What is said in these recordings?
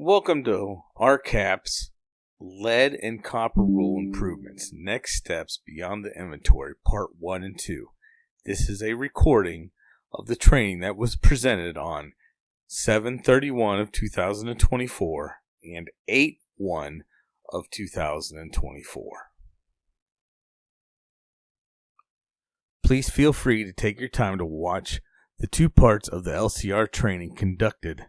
Welcome to RCAP's Lead and Copper Rule Improvements, Next Steps Beyond the Inventory, Part 1 and 2. This is a recording of the training that was presented on 7/31 of 2024 and 8/1 of 2024. Please feel free to take your time to watch the two parts of the LCR training conducted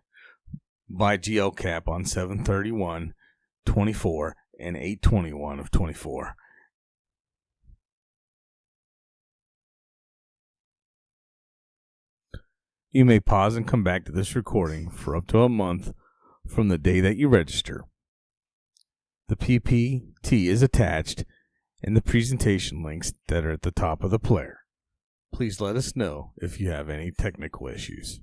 by GLCAP on 7/31/24 and 8/21 of 24. You may pause and come back to this recording for up to a month from the day that you register. The PPT is attached in the presentation links that are at the top of the player. Please let us know if you have any technical issues.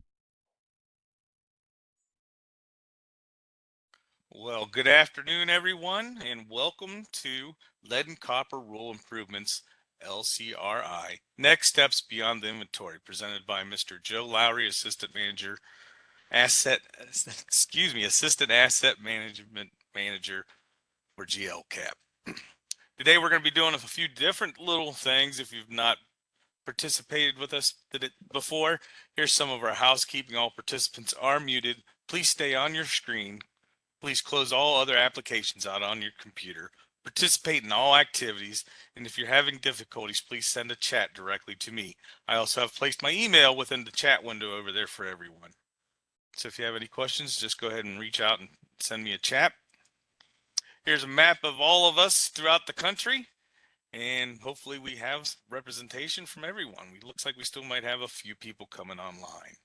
Well, good afternoon, everyone, and welcome to Lead and Copper Rule Improvements, LCRI, Next Steps Beyond the Inventory, presented by Mr. Joe Lowry, Assistant Asset Management Manager for GLCAP. Today, we're going to be doing a few different little things. If you've not participated with us before, here's some of our housekeeping. All participants are muted. Please stay on your screen. Please close all other applications out on your computer. Participate in all activities, and if you're having difficulties, please send a chat directly to me. I also have placed my email within the chat window over there for everyone. So if you have any questions, just go ahead and reach out and send me a chat. Here's a map of all of us throughout the country, and hopefully we have representation from everyone. It looks like we still might have a few people coming online.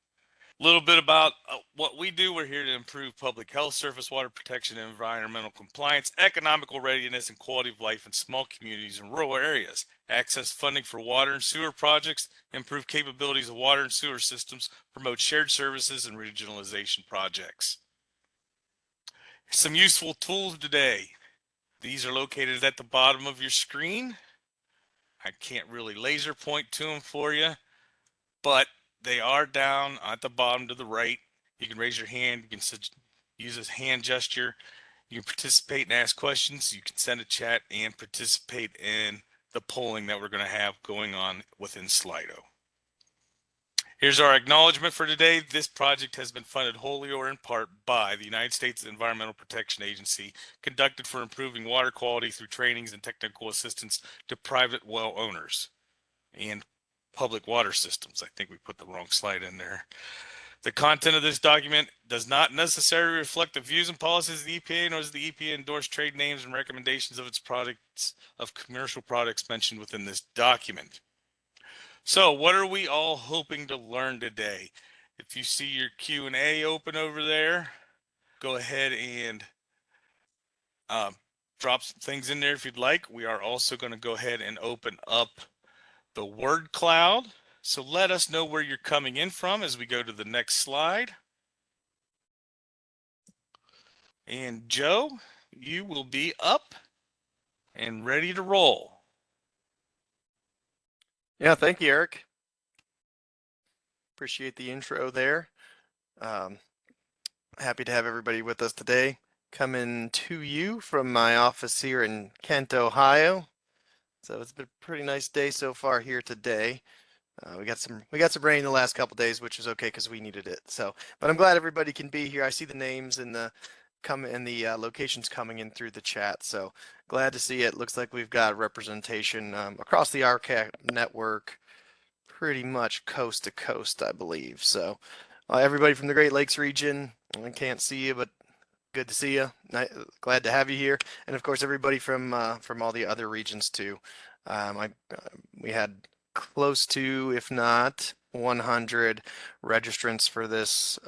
A little bit about what we do. We're here to improve public health, surface water protection, environmental compliance, economical readiness, and quality of life in small communities and rural areas. Access funding for water and sewer projects, improve capabilities of water and sewer systems, promote shared services and regionalization projects. Some useful tools today. These are located at the bottom of your screen. I can't really laser point to them for you, but they are down at the bottom to the right. You can raise your hand. You can use this hand gesture. You can participate and ask questions. You can send a chat and participate in the polling that we're going to have going on within Slido. Here's our acknowledgement for today. This project has been funded wholly or in part by the United States Environmental Protection Agency, conducted for improving water quality through trainings and technical assistance to private well owners and public water systems. I think we put the wrong slide in there. The content of this document does not necessarily reflect the views and policies of the EPA, nor does the EPA endorse trade names and recommendations of its products, of commercial products mentioned within this document. So what are we all hoping to learn today? If you see your Q&A open over there, go ahead and drop some things in there if you'd like. We are also going to go ahead and open up the word cloud. So let us know where you're coming in from as we go to the next slide. And Joe, you will be up and ready to roll. Yeah, thank you, Eric. Appreciate the intro there. Happy to have everybody with us today. Coming to you from my office here in Kent, Ohio. So it's been a pretty nice day so far here today. We got some rain the last couple days, which is okay because we needed it. So, but I'm glad everybody can be here. I see the names and the locations coming in through the chat. So glad to see it. Looks like we've got representation across the RCAP network, pretty much coast to coast, I believe. So everybody from the Great Lakes region, I can't see you, but good to see you. Glad to have you here, and of course everybody from all the other regions too. We had close to, if not 100 registrants for this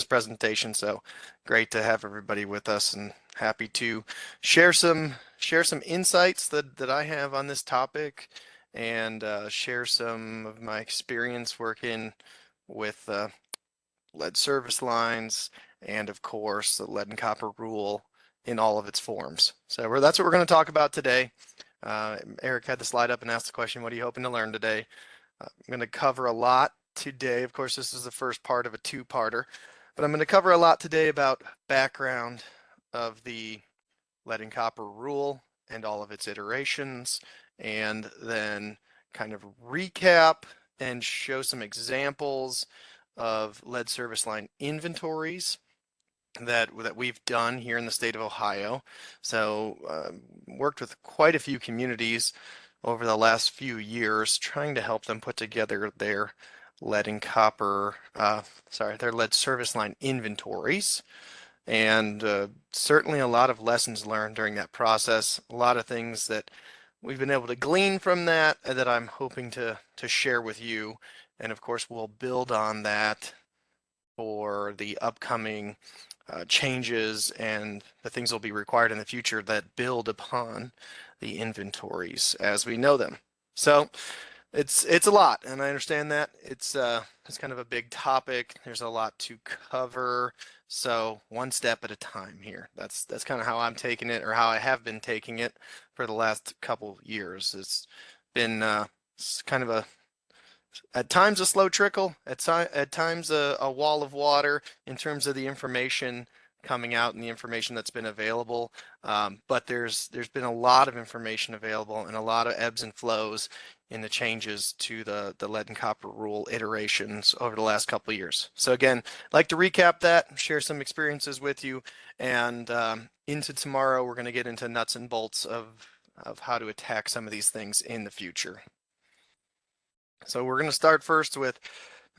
presentation. So great to have everybody with us, and happy to share some insights that I have on this topic, and share some of my experience working with lead service lines, and of course the lead and copper rule in all of its forms. So that's what we're going to talk about today. Eric had the slide up and asked the question, what are you hoping to learn today? I'm going to cover a lot today. Of course, this is the first part of a two-parter. But I'm going to cover a lot today about background of the lead and copper rule and all of its iterations, and then kind of recap and show some examples of lead service line inventories that we've done here in the state of Ohio. So worked with quite a few communities over the last few years trying to help them put together their lead and copper, their lead service line inventories. And certainly a lot of lessons learned during that process, a lot of things that we've been able to glean from that and that I'm hoping to share with you. And of course, we'll build on that for the upcoming changes and the things that will be required in the future that build upon the inventories as we know them. So it's a lot, and I understand that it's kind of a big topic. There's a lot to cover, so one step at a time here. That's kind of how I'm taking it, or how I have been taking it for the last couple years. It's been kind of at times a slow trickle, at times a wall of water in terms of the information coming out and the information that's been available. But there's been a lot of information available and a lot of ebbs and flows in the changes to the lead and copper rule iterations over the last couple of years. So again, I'd like to recap that, share some experiences with you, and into tomorrow we're going to get into nuts and bolts of how to attack some of these things in the future. So we're going to start first with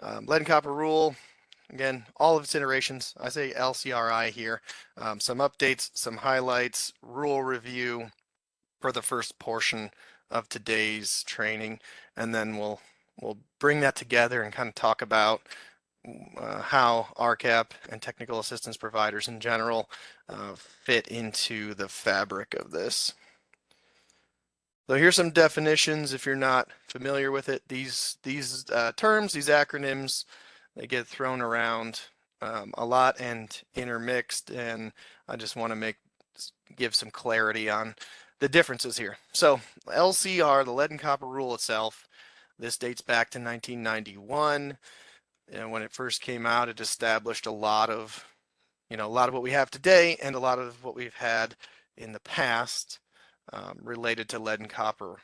lead and copper rule. Again, all of its iterations. I say LCRI here. Some updates, some highlights, rule review for the first portion of today's training, and then we'll bring that together and kind of talk about how RCAP and technical assistance providers in general fit into the fabric of this. So here's some definitions if you're not familiar with it. These terms, these acronyms, they get thrown around a lot and intermixed, and I just want to give some clarity on the differences here. So LCR, the lead and copper rule itself, this dates back to 1991. And when it first came out, it established a lot of what we have today and a lot of what we've had in the past related to lead and copper.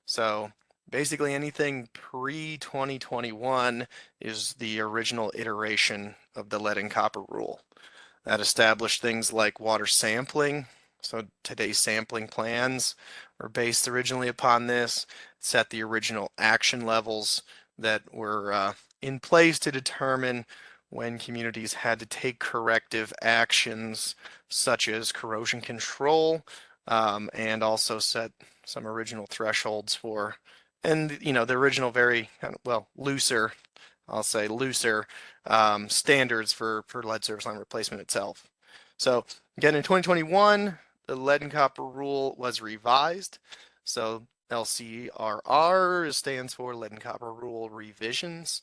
So basically anything pre-2021 is the original iteration of the lead and copper rule. That established things like water sampling. So today's sampling plans were based originally upon this, set the original action levels that were in place to determine when communities had to take corrective actions such as corrosion control, and also set some original thresholds for, and the original very kind of, well, looser, I'll say looser standards for lead service line replacement itself. So again, in 2021, the lead and copper rule was revised. So LCRR stands for lead and copper rule revisions.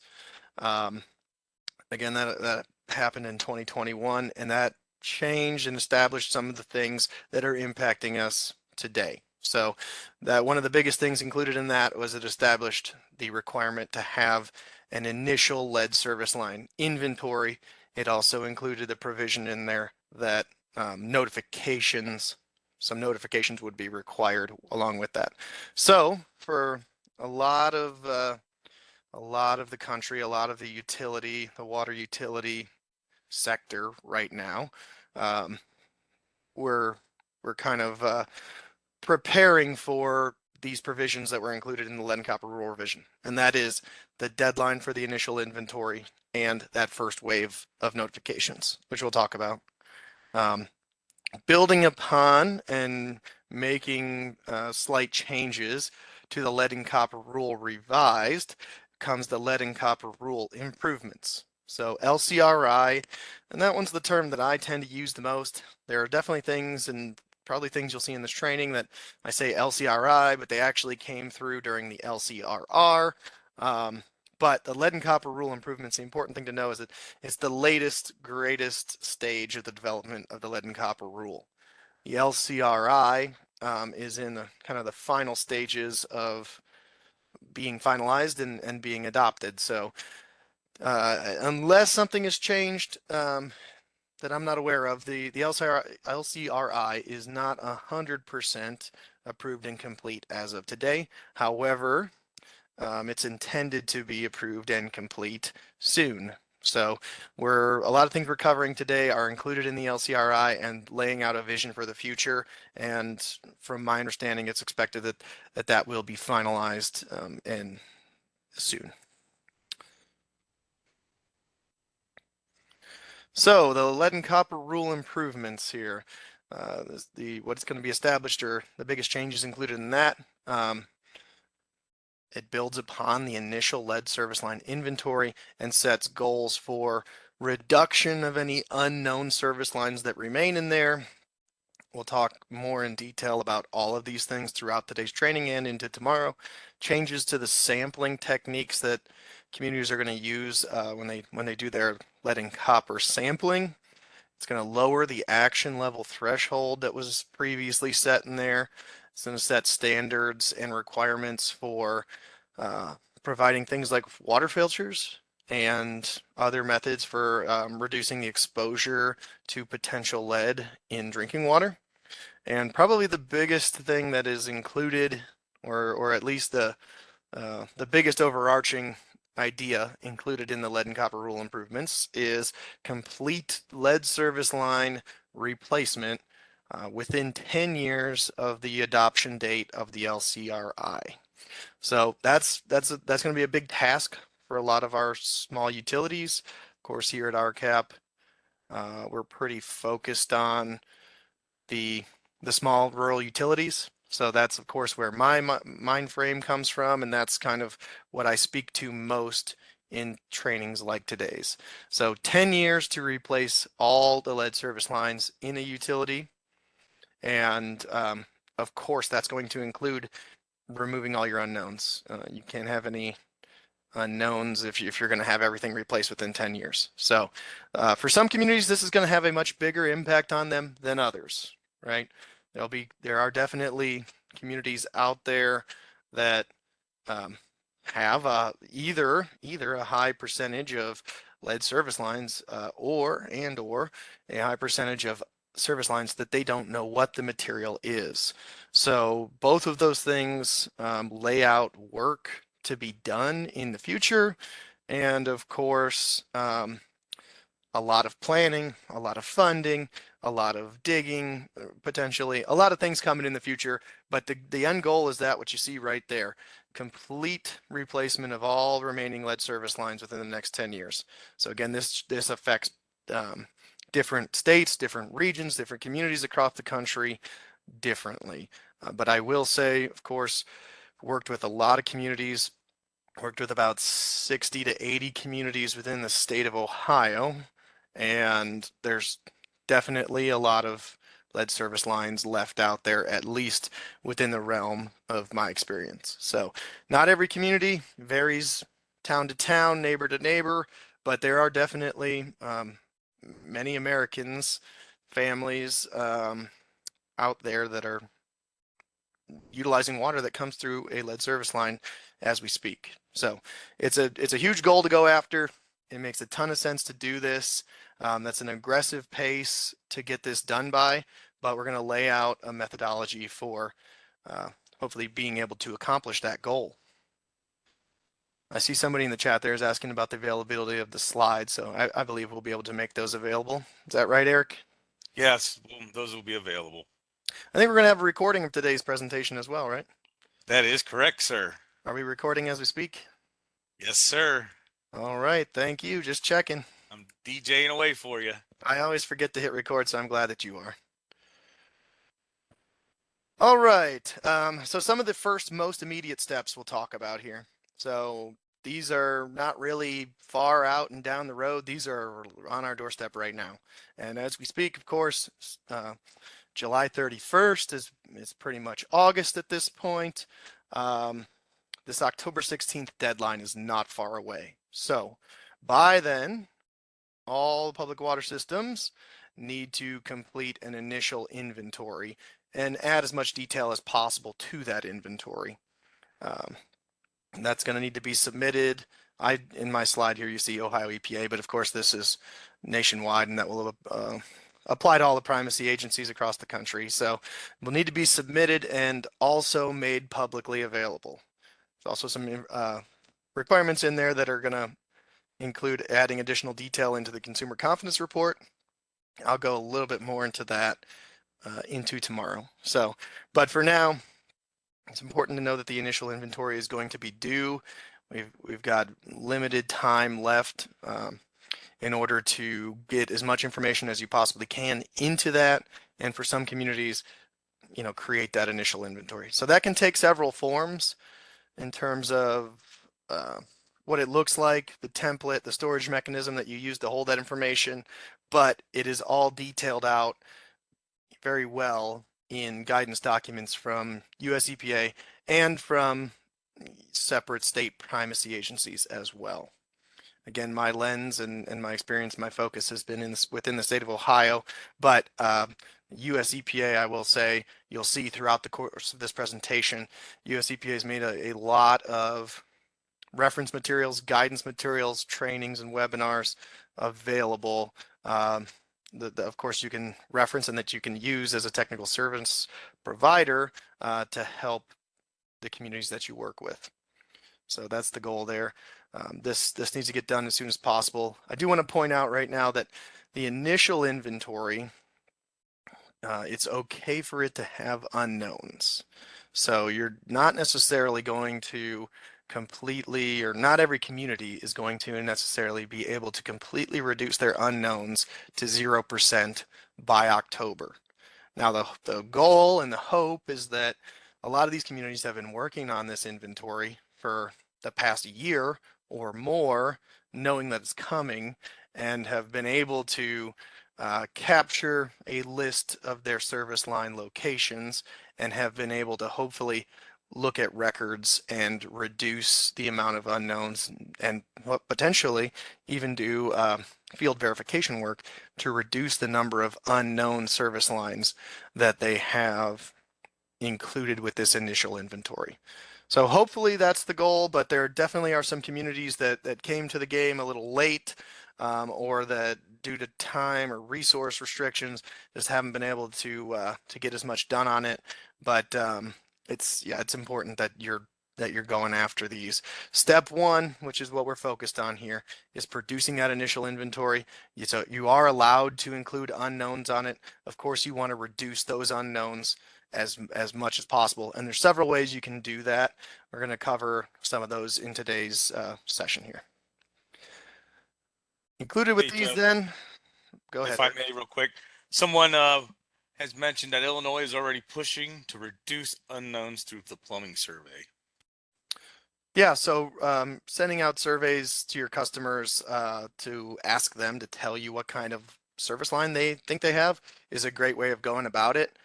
Again, that happened in 2021, and that changed and established some of the things that are impacting us today. So that one of the biggest things included in that was it established the requirement to have an initial lead service line inventory. It also included the provision in there that some notifications would be required along with that. So for a lot of the country, a lot of the water utility sector right now, we're kind of preparing for these provisions that were included in the lead and copper rule revision, and that is the deadline for the initial inventory and that first wave of notifications, which we'll talk about. Building upon and making slight changes to the lead and copper rule revised comes the lead and copper rule improvements. So LCRI, and that one's the term that I tend to use the most. There are definitely things, and probably things you'll see in this training, that I say LCRI, but they actually came through during the LCRR. But the lead and copper rule improvements, the important thing to know is that it's the latest, greatest stage of the development of the lead and copper rule. The LCRI is in the kind of the final stages of being finalized and being adopted. So Unless something has changed that I'm not aware of, the LCRI is not 100% approved and complete as of today. However, it's intended to be approved and complete soon. So a lot of things we're covering today are included in the LCRI and laying out a vision for the future. And from my understanding, it's expected that will be finalized and soon. So the lead and copper rule improvements here, what's going to be established, or the biggest changes included in that. It builds upon the initial lead service line inventory and sets goals for reduction of any unknown service lines that remain in there. We'll talk more in detail about all of these things throughout today's training and into tomorrow. Changes to the sampling techniques that communities are going to use when they do their lead and copper sampling. It's going to lower the action level threshold that was previously set in there. It's going to set standards and requirements for providing things like water filters and other methods for reducing the exposure to potential lead in drinking water. And probably the biggest thing that is included, or at least the biggest overarching idea included in the lead and copper rule improvements, is complete lead service line replacement within 10 years of the adoption date of the LCRI. So that's going to be a big task for a lot of our small utilities. Of course, here at RCAP, we're pretty focused on the small rural utilities. So that's of course where my mind frame comes from, and that's kind of what I speak to most in trainings like today's. So 10 years to replace all the lead service lines in a utility. And of course, that's going to include removing all your unknowns. You can't have any unknowns if you're going to have everything replaced within 10 years. So for some communities, this is going to have a much bigger impact on them than others, right? There are definitely communities out there that have either a high percentage of lead service lines or a high percentage of service lines that they don't know what the material is. So both of those things lay out work to be done in the future, and of course a lot of planning, a lot of funding, a lot of digging, potentially a lot of things coming in the future. But the end goal is that what you see right there: complete replacement of all remaining lead service lines within the next 10 years. So again, this affects different states, different regions, different communities across the country differently. But I will say, of course, worked with a lot of communities, worked with about 60 to 80 communities within the state of Ohio, and there's definitely a lot of lead service lines left out there, at least within the realm of my experience. So not every community, varies town to town, neighbor to neighbor, but there are definitely many Americans, families out there that are utilizing water that comes through a lead service line as we speak. So it's a huge goal to go after. It makes a ton of sense to do this. That's an aggressive pace to get this done by, but we're going to lay out a methodology for hopefully being able to accomplish that goal. I see somebody in the chat there is asking about the availability of the slides, so I believe we'll be able to make those available. Is that right, Eric? Yes, those will be available. I think we're going to have a recording of today's presentation as well, right? That is correct, sir. Are we recording as we speak? Yes, sir. All right, thank you. Just checking. I'm DJing away for you. I always forget to hit record, so I'm glad that you are. All right, so some of the first most immediate steps we'll talk about here. So these are not really far out and down the road. These are on our doorstep right now. And as we speak, of course, July 31st is pretty much August at this point. This October 16th deadline is not far away. So by then, all public water systems need to complete an initial inventory and add as much detail as possible to that inventory. That's going to need to be submitted in my slide here, you see Ohio EPA, but of course this is nationwide and that will apply to all the primacy agencies across the country. So will need to be submitted and also made publicly available. There's also some requirements in there that are going to include adding additional detail into the consumer confidence report. I'll go a little bit more into that into tomorrow. So, but for now, it's important to know that the initial inventory is going to be due. We've got limited time left in order to get as much information as you possibly can into that, and for some communities, create that initial inventory. So that can take several forms in terms of what it looks like, the template, the storage mechanism that you use to hold that information, but it is all detailed out very well in guidance documents from US EPA and from separate state primacy agencies as well. Again, my lens and my experience, my focus has been within the state of Ohio, but US EPA, I will say, you'll see throughout the course of this presentation, US EPA has made a lot of reference materials, guidance materials, trainings, and webinars available. Of course, you can reference and that you can use as a technical service provider to help the communities that you work with. So that's the goal there. This needs to get done as soon as possible. I do want to point out right now that the initial inventory, it's okay for it to have unknowns. So you're not necessarily going to completely, or not every community is going to necessarily be able to completely reduce their unknowns to 0% by October. Now the goal and the hope is that a lot of these communities have been working on this inventory for the past year or more, knowing that it's coming, and have been able to capture a list of their service line locations and have been able to hopefully look at records and reduce the amount of unknowns and potentially even do field verification work to reduce the number of unknown service lines that they have included with this initial inventory. So hopefully that's the goal, but there definitely are some communities that came to the game a little late or that due to time or resource restrictions just haven't been able to get as much done on it. But it's important that you're going after these. Step one, which is what we're focused on here, is producing that initial inventory. So you are allowed to include unknowns on it. Of course, you want to reduce those unknowns as much as possible, and there's several ways you can do that. We're going to cover some of those in today's session here. Included with these, then, go ahead. If I may, real quick, someone has mentioned that Illinois is already pushing to reduce unknowns through the plumbing survey. Yeah, so sending out surveys to your customers to ask them to tell you what kind of service line they think they have is a great way of going about it.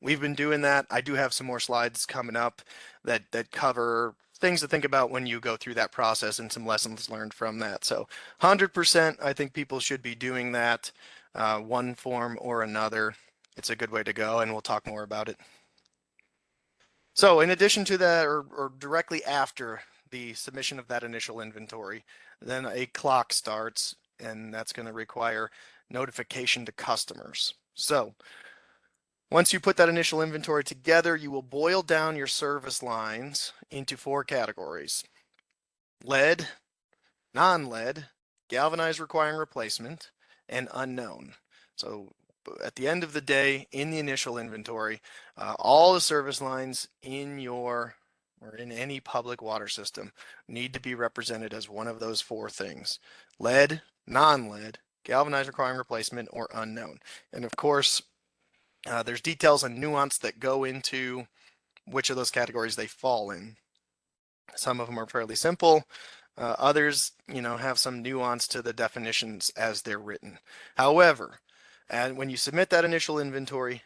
We've been doing that. I do have some more slides coming up that cover things to think about when you go through that process and some lessons learned from that. So 100%, I think people should be doing that one form or another. It's a good way to go, and we'll talk more about it. So in addition to that, or directly after the submission of that initial inventory, then a clock starts, and that's going to require notification to customers. So once you put that initial inventory together, you will boil down your service lines into 4 categories: lead, non-lead, galvanized requiring replacement, and unknown. So at the end of the day, in the initial inventory, all the service lines in your or in any public water system need to be represented as one of those 4 things: lead, non-lead, galvanized requiring replacement, or unknown. And of course, there's details and nuance that go into which of those categories they fall in. Some of them are fairly simple. Others, have some nuance to the definitions as they're written. However, and when you submit that initial inventory,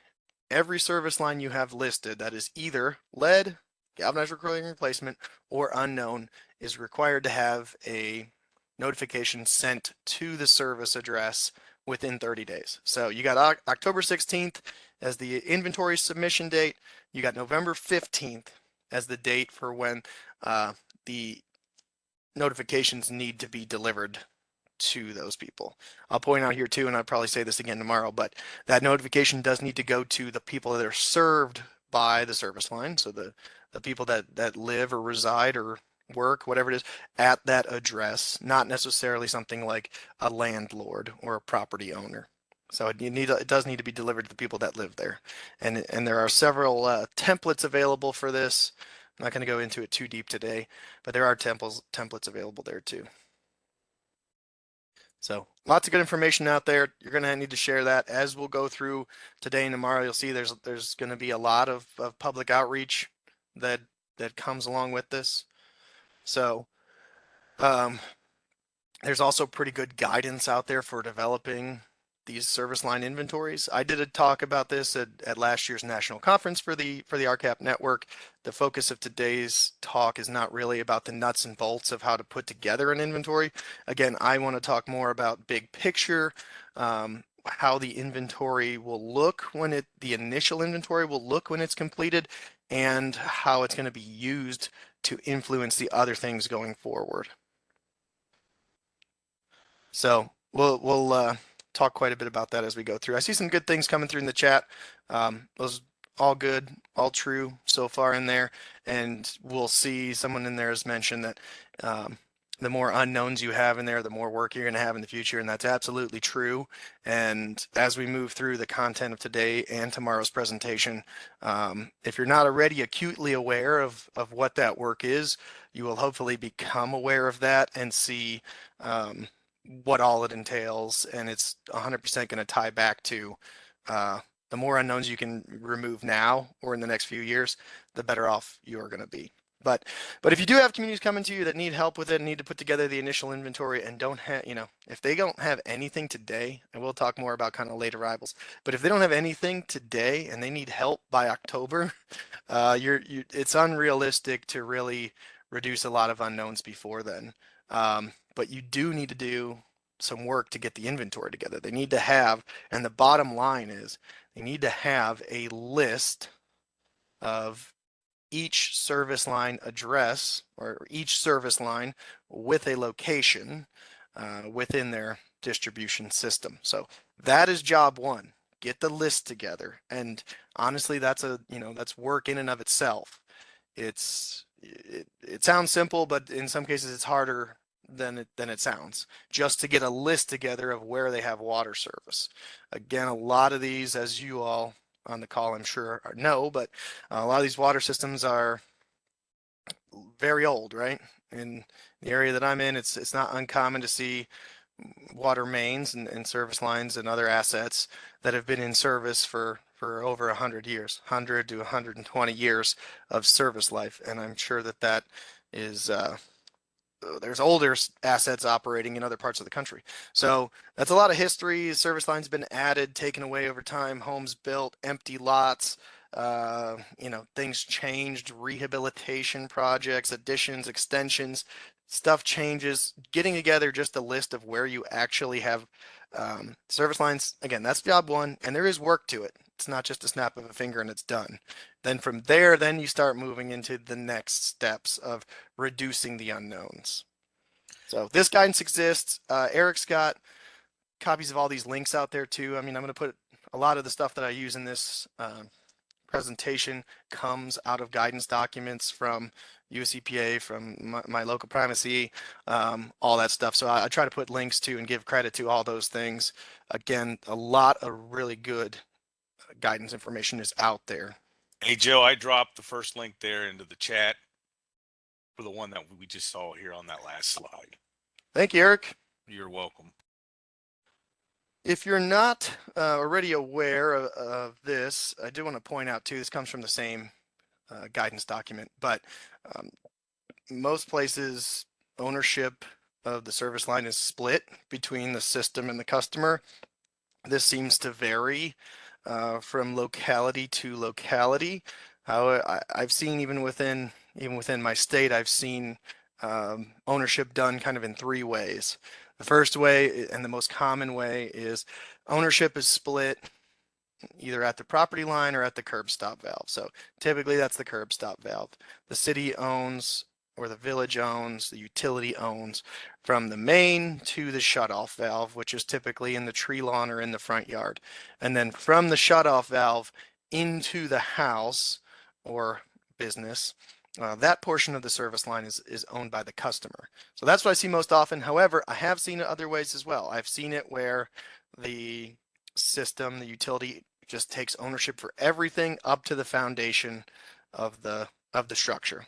every service line you have listed that is either lead, galvanized requiring replacement, or unknown is required to have a notification sent to the service address within 30 days. So you got October 16th as the inventory submission date. You got November 15th as the date for when the notifications need to be delivered to those people. I'll point out here too, and I'll probably say this again tomorrow, but that notification does need to go to the people that are served by the service line. So the people that live or reside or work, whatever it is, at that address, not necessarily something like a landlord or a property owner. So it does need to be delivered to the people that live there. And there are several templates available for this. I'm not going to go into it too deep today, but there are templates available there too. So lots of good information out there. You're going to need to share that as we'll go through today and tomorrow. You'll see there's going to be a lot of public outreach that comes along with this. So there's also pretty good guidance out there for developing these service line inventories. I did a talk about this at last year's national conference for the RCAP network. The focus of today's talk is not really about the nuts and bolts of how to put together an inventory. Again, I want to talk more about big picture, how the inventory will look when the initial inventory will look when it's completed, and how it's going to be used to influence the other things going forward. So we'll talk quite a bit about that as we go through. I see some good things coming through in the chat. Those all good, all true so far in there. And we'll see someone in there has mentioned that the more unknowns you have in there, the more work you're going to have in the future. And that's absolutely true. And as we move through the content of today and tomorrow's presentation, if you're not already acutely aware of what that work is, you will hopefully become aware of that and see what all it entails, and it's 100% going to tie back to the more unknowns you can remove now or in the next few years, the better off you're going to be. But if you do have communities coming to you that need help with it, need to put together the initial inventory and don't have, if they don't have anything today, and we'll talk more about kind of late arrivals, but if they don't have anything today and they need help by October, it's unrealistic to really reduce a lot of unknowns before then. But you do need to do some work to get the inventory together. They need to have, and the bottom line is, they need to have a list of each service line address or each service line with a location within their distribution system. So that is job one. Get the list together. And honestly, that's work in and of itself. It sounds simple, but in some cases it's harder than it sounds, just to get a list together of where they have water service. Again, a lot of these, as you all on the call I'm sure know, but a lot of these water systems are very old, right? In the area that I'm in, it's not uncommon to see water mains and service lines and other assets that have been in service for over 100 years, 100 to 120 years of service life. And I'm sure that is there's older assets operating in other parts of the country. So that's a lot of history. Service lines been added, taken away over time, homes built, empty lots, things changed, rehabilitation projects, additions, extensions, stuff changes. Getting together just a list of where you actually have service lines, again, that's job one, and there is work to it. It's not just a snap of a finger and it's done. Then from there, then you start moving into the next steps of reducing the unknowns. So this guidance exists. Eric's got copies of all these links out there too. I mean, I'm going to put a lot of the stuff that I use in this presentation comes out of guidance documents from US EPA, from my local primacy, all that stuff. So I try to put links to and give credit to all those things. Again, a lot of really good guidance information is out there. Hey, Joe, I dropped the first link there into the chat for the one that we just saw here on that last slide. Thank you, Eric. You're welcome. If you're not already aware of this, I do want to point out too, this comes from the same guidance document, but most places ownership of the service line is split between the system and the customer. This seems to vary from locality to locality. I've seen even within my state, I've seen ownership done kind of in three ways. The first way, and the most common way, is ownership is split either at the property line or at the curb stop valve. So typically that's the curb stop valve. The city owns or the village owns, the utility owns, from the main to the shutoff valve, which is typically in the tree lawn or in the front yard. And then from the shutoff valve into the house or business, that portion of the service line is owned by the customer. So that's what I see most often. However, I have seen it other ways as well. I've seen it where the system, the utility, just takes ownership for everything up to the foundation of the structure.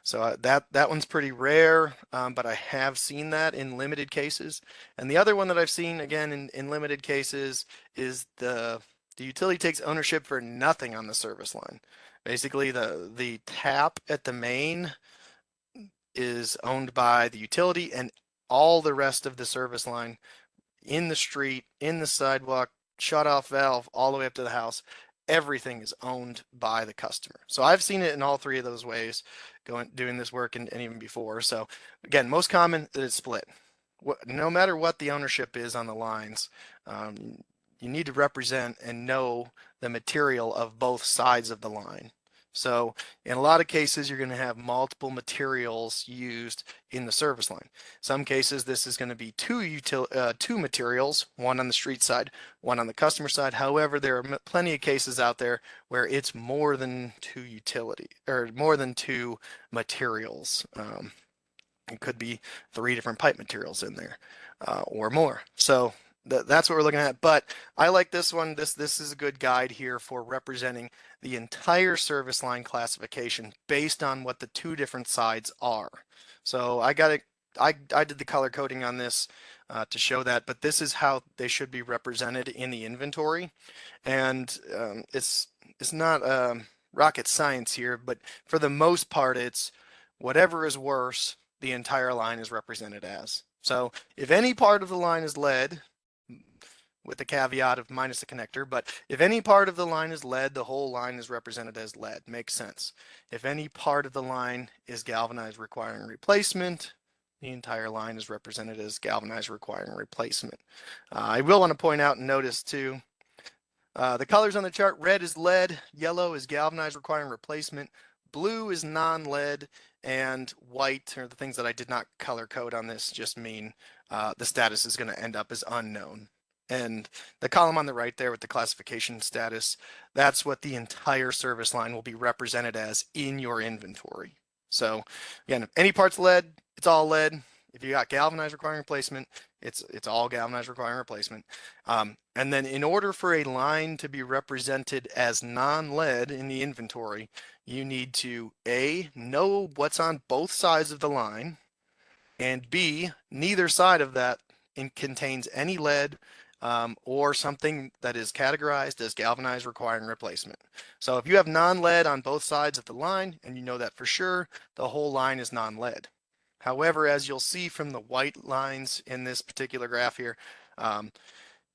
So that one's pretty rare, but I have seen that in limited cases. And the other one that I've seen again in limited cases is the utility takes ownership for nothing on the service line. Basically, the tap at the main is owned by the utility, and all the rest of the service line in the street, in the sidewalk, shut off valve, all the way up to the house, everything is owned by the customer. So I've seen it in all three of those ways, doing this work and even before. So again, most common that it's split. No matter what the ownership is on the lines, you need to represent and know the material of both sides of the line. So in a lot of cases, you're going to have multiple materials used in the service line. Some cases, this is going to be two materials, one on the street side, one on the customer side. However, there are plenty of cases out there where it's more than more than two materials. It could be 3 different pipe materials in there or more. So that's what we're looking at. But I like this one. This is a good guide here for representing the entire service line classification based on what the 2 different sides are. So I did the color coding on this to show that, but this is how they should be represented in the inventory. And it's not rocket science here, but for the most part, it's whatever is worse, the entire line is represented as. So if any part of the line is lead, with the caveat of minus the connector, but if any part of the line is lead, the whole line is represented as lead. Makes sense. If any part of the line is galvanized requiring replacement, the entire line is represented as galvanized requiring replacement. I will want to point out and notice too, the colors on the chart: red is lead, yellow is galvanized requiring replacement, blue is non-lead, and white, or the things that I did not color code on this, just mean the status is going to end up as unknown. And the column on the right there with the classification status, that's what the entire service line will be represented as in your inventory. So again, if any part's lead, it's all lead. If you got galvanized requiring replacement, it's all galvanized requiring replacement. And then in order for a line to be represented as non-lead in the inventory, you need to A, know what's on both sides of the line, and B, neither side of that contains any lead or something that is categorized as galvanized requiring replacement. So if you have non-lead on both sides of the line, and you know that for sure, the whole line is non-lead. However, as you'll see from the white lines in this particular graph here,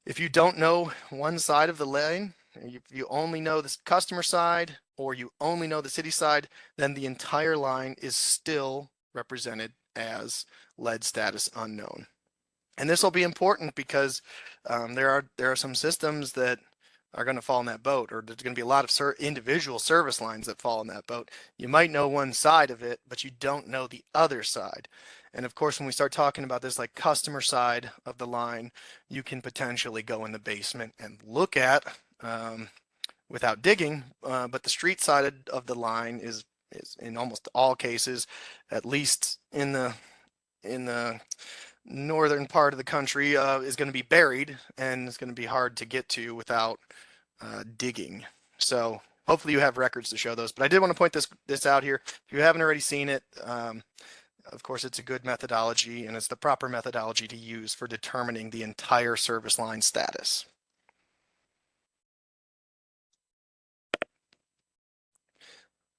if you don't know one side of the line, if you only know the customer side or you only know the city side, then the entire line is still represented as lead status unknown. And this will be important because there are some systems that are going to fall in that boat, or there's going to be a lot of individual service lines that fall in that boat. You might know one side of it, but you don't know the other side. And of course, when we start talking about this, like customer side of the line, you can potentially go in the basement and look at without digging, but the street side of the line is in almost all cases, at least in the northern part of the country, is going to be buried, and it's going to be hard to get to without digging. So hopefully you have records to show those, but I did want to point this out here. If you haven't already seen it, of course it's a good methodology, and it's the proper methodology to use for determining the entire service line status.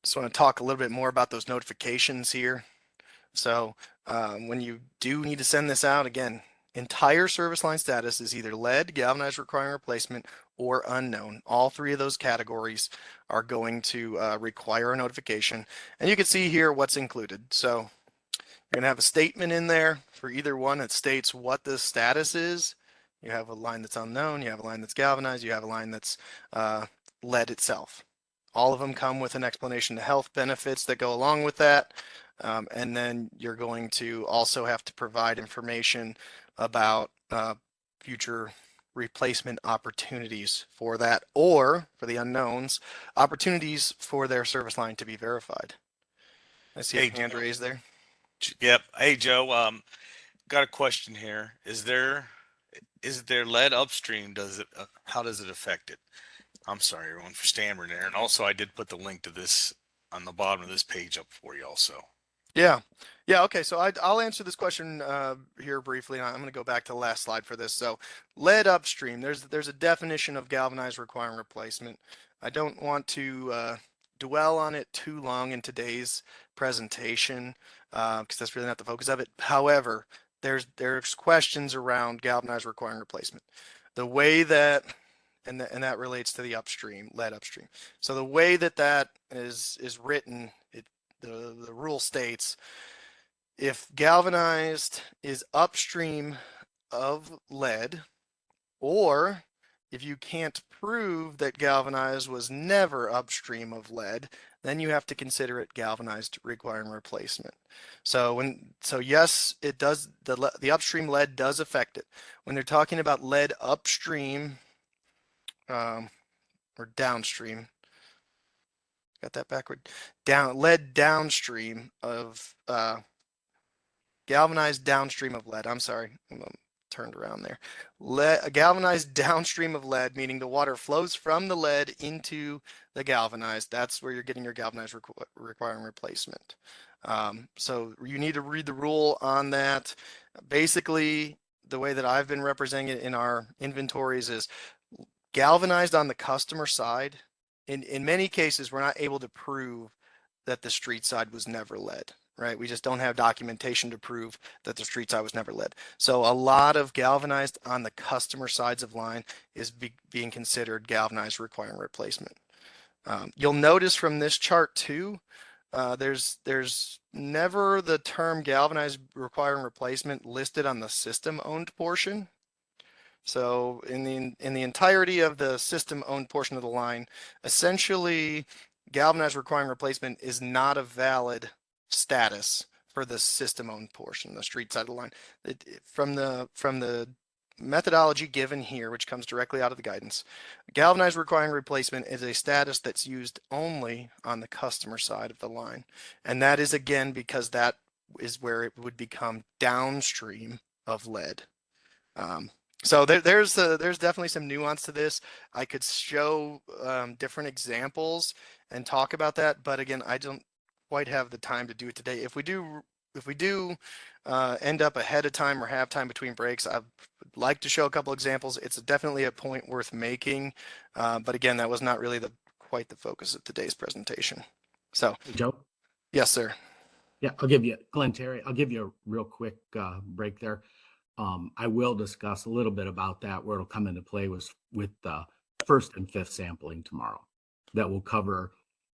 Just want to talk a little bit more about those notifications here. So when you do need to send this out, again, entire service line status is either lead, galvanized requiring replacement, or unknown. All 3 of those categories are going to require a notification. And you can see here what's included. So you're going to have a statement in there for either one that states what the status is. You have a line that's unknown, you have a line that's galvanized, you have a line that's lead itself. All of them come with an explanation of health benefits that go along with that. And then you're going to also have to provide information about future replacement opportunities for that, or for the unknowns, opportunities for their service line to be verified. I see a Hey, hand raised there. yep. Hey, Joe. Got a question here. Is there lead upstream? How does it affect it? I'm sorry, everyone, for stammering there. And also, I did put the link to this on the bottom of this page up for you also. Yeah. Yeah. Okay. So I'll answer this question here briefly. I'm going to go back to the last slide for this. So lead upstream, there's a definition of galvanized requiring replacement. I don't want to dwell on it too long in today's presentation because that's really not the focus of it. However, there's questions around galvanized requiring replacement. The way that and that relates to the upstream, lead upstream. So the way that is written, the rule states if galvanized is upstream of lead, or if you can't prove that galvanized was never upstream of lead, then you have to consider it galvanized requiring replacement. So yes, it does, the upstream lead does affect it. When they're talking about lead upstream or downstream, got that backward, lead downstream of galvanized downstream of lead. I'm sorry, I'm turned around there. Galvanized downstream of lead, meaning the water flows from the lead into the galvanized. That's where you're getting your galvanized requiring replacement. So you need to read the rule on that. Basically, the way that I've been representing it in our inventories is galvanized on the customer side. In many cases, we're not able to prove that the street side was never lead, right? We just don't have documentation to prove that the street side was never lead. So a lot of galvanized on the customer sides of line is being considered galvanized requiring replacement. You'll notice from this chart too, there's never the term galvanized requiring replacement listed on the system owned portion. So in the entirety of the system owned portion of the line, essentially galvanized requiring replacement is not a valid status for the system owned portion, the street side of the line. From the methodology given here, which comes directly out of the guidance, galvanized requiring replacement is a status that's used only on the customer side of the line. And that is again because that is where it would become downstream of lead. So there's definitely some nuance to this. I could show different examples and talk about that, but again, I don't quite have the time to do it today. If we do end up ahead of time or have time between breaks, I would like to show a couple examples. It's definitely a point worth making, but again, that was not really quite the focus of today's presentation. So, Joe? yes, sir. Yeah, I'll give you, Glenn Terry, I'll give you a real quick break there. I will discuss a little bit about that, where it'll come into play with first and fifth sampling tomorrow. That will cover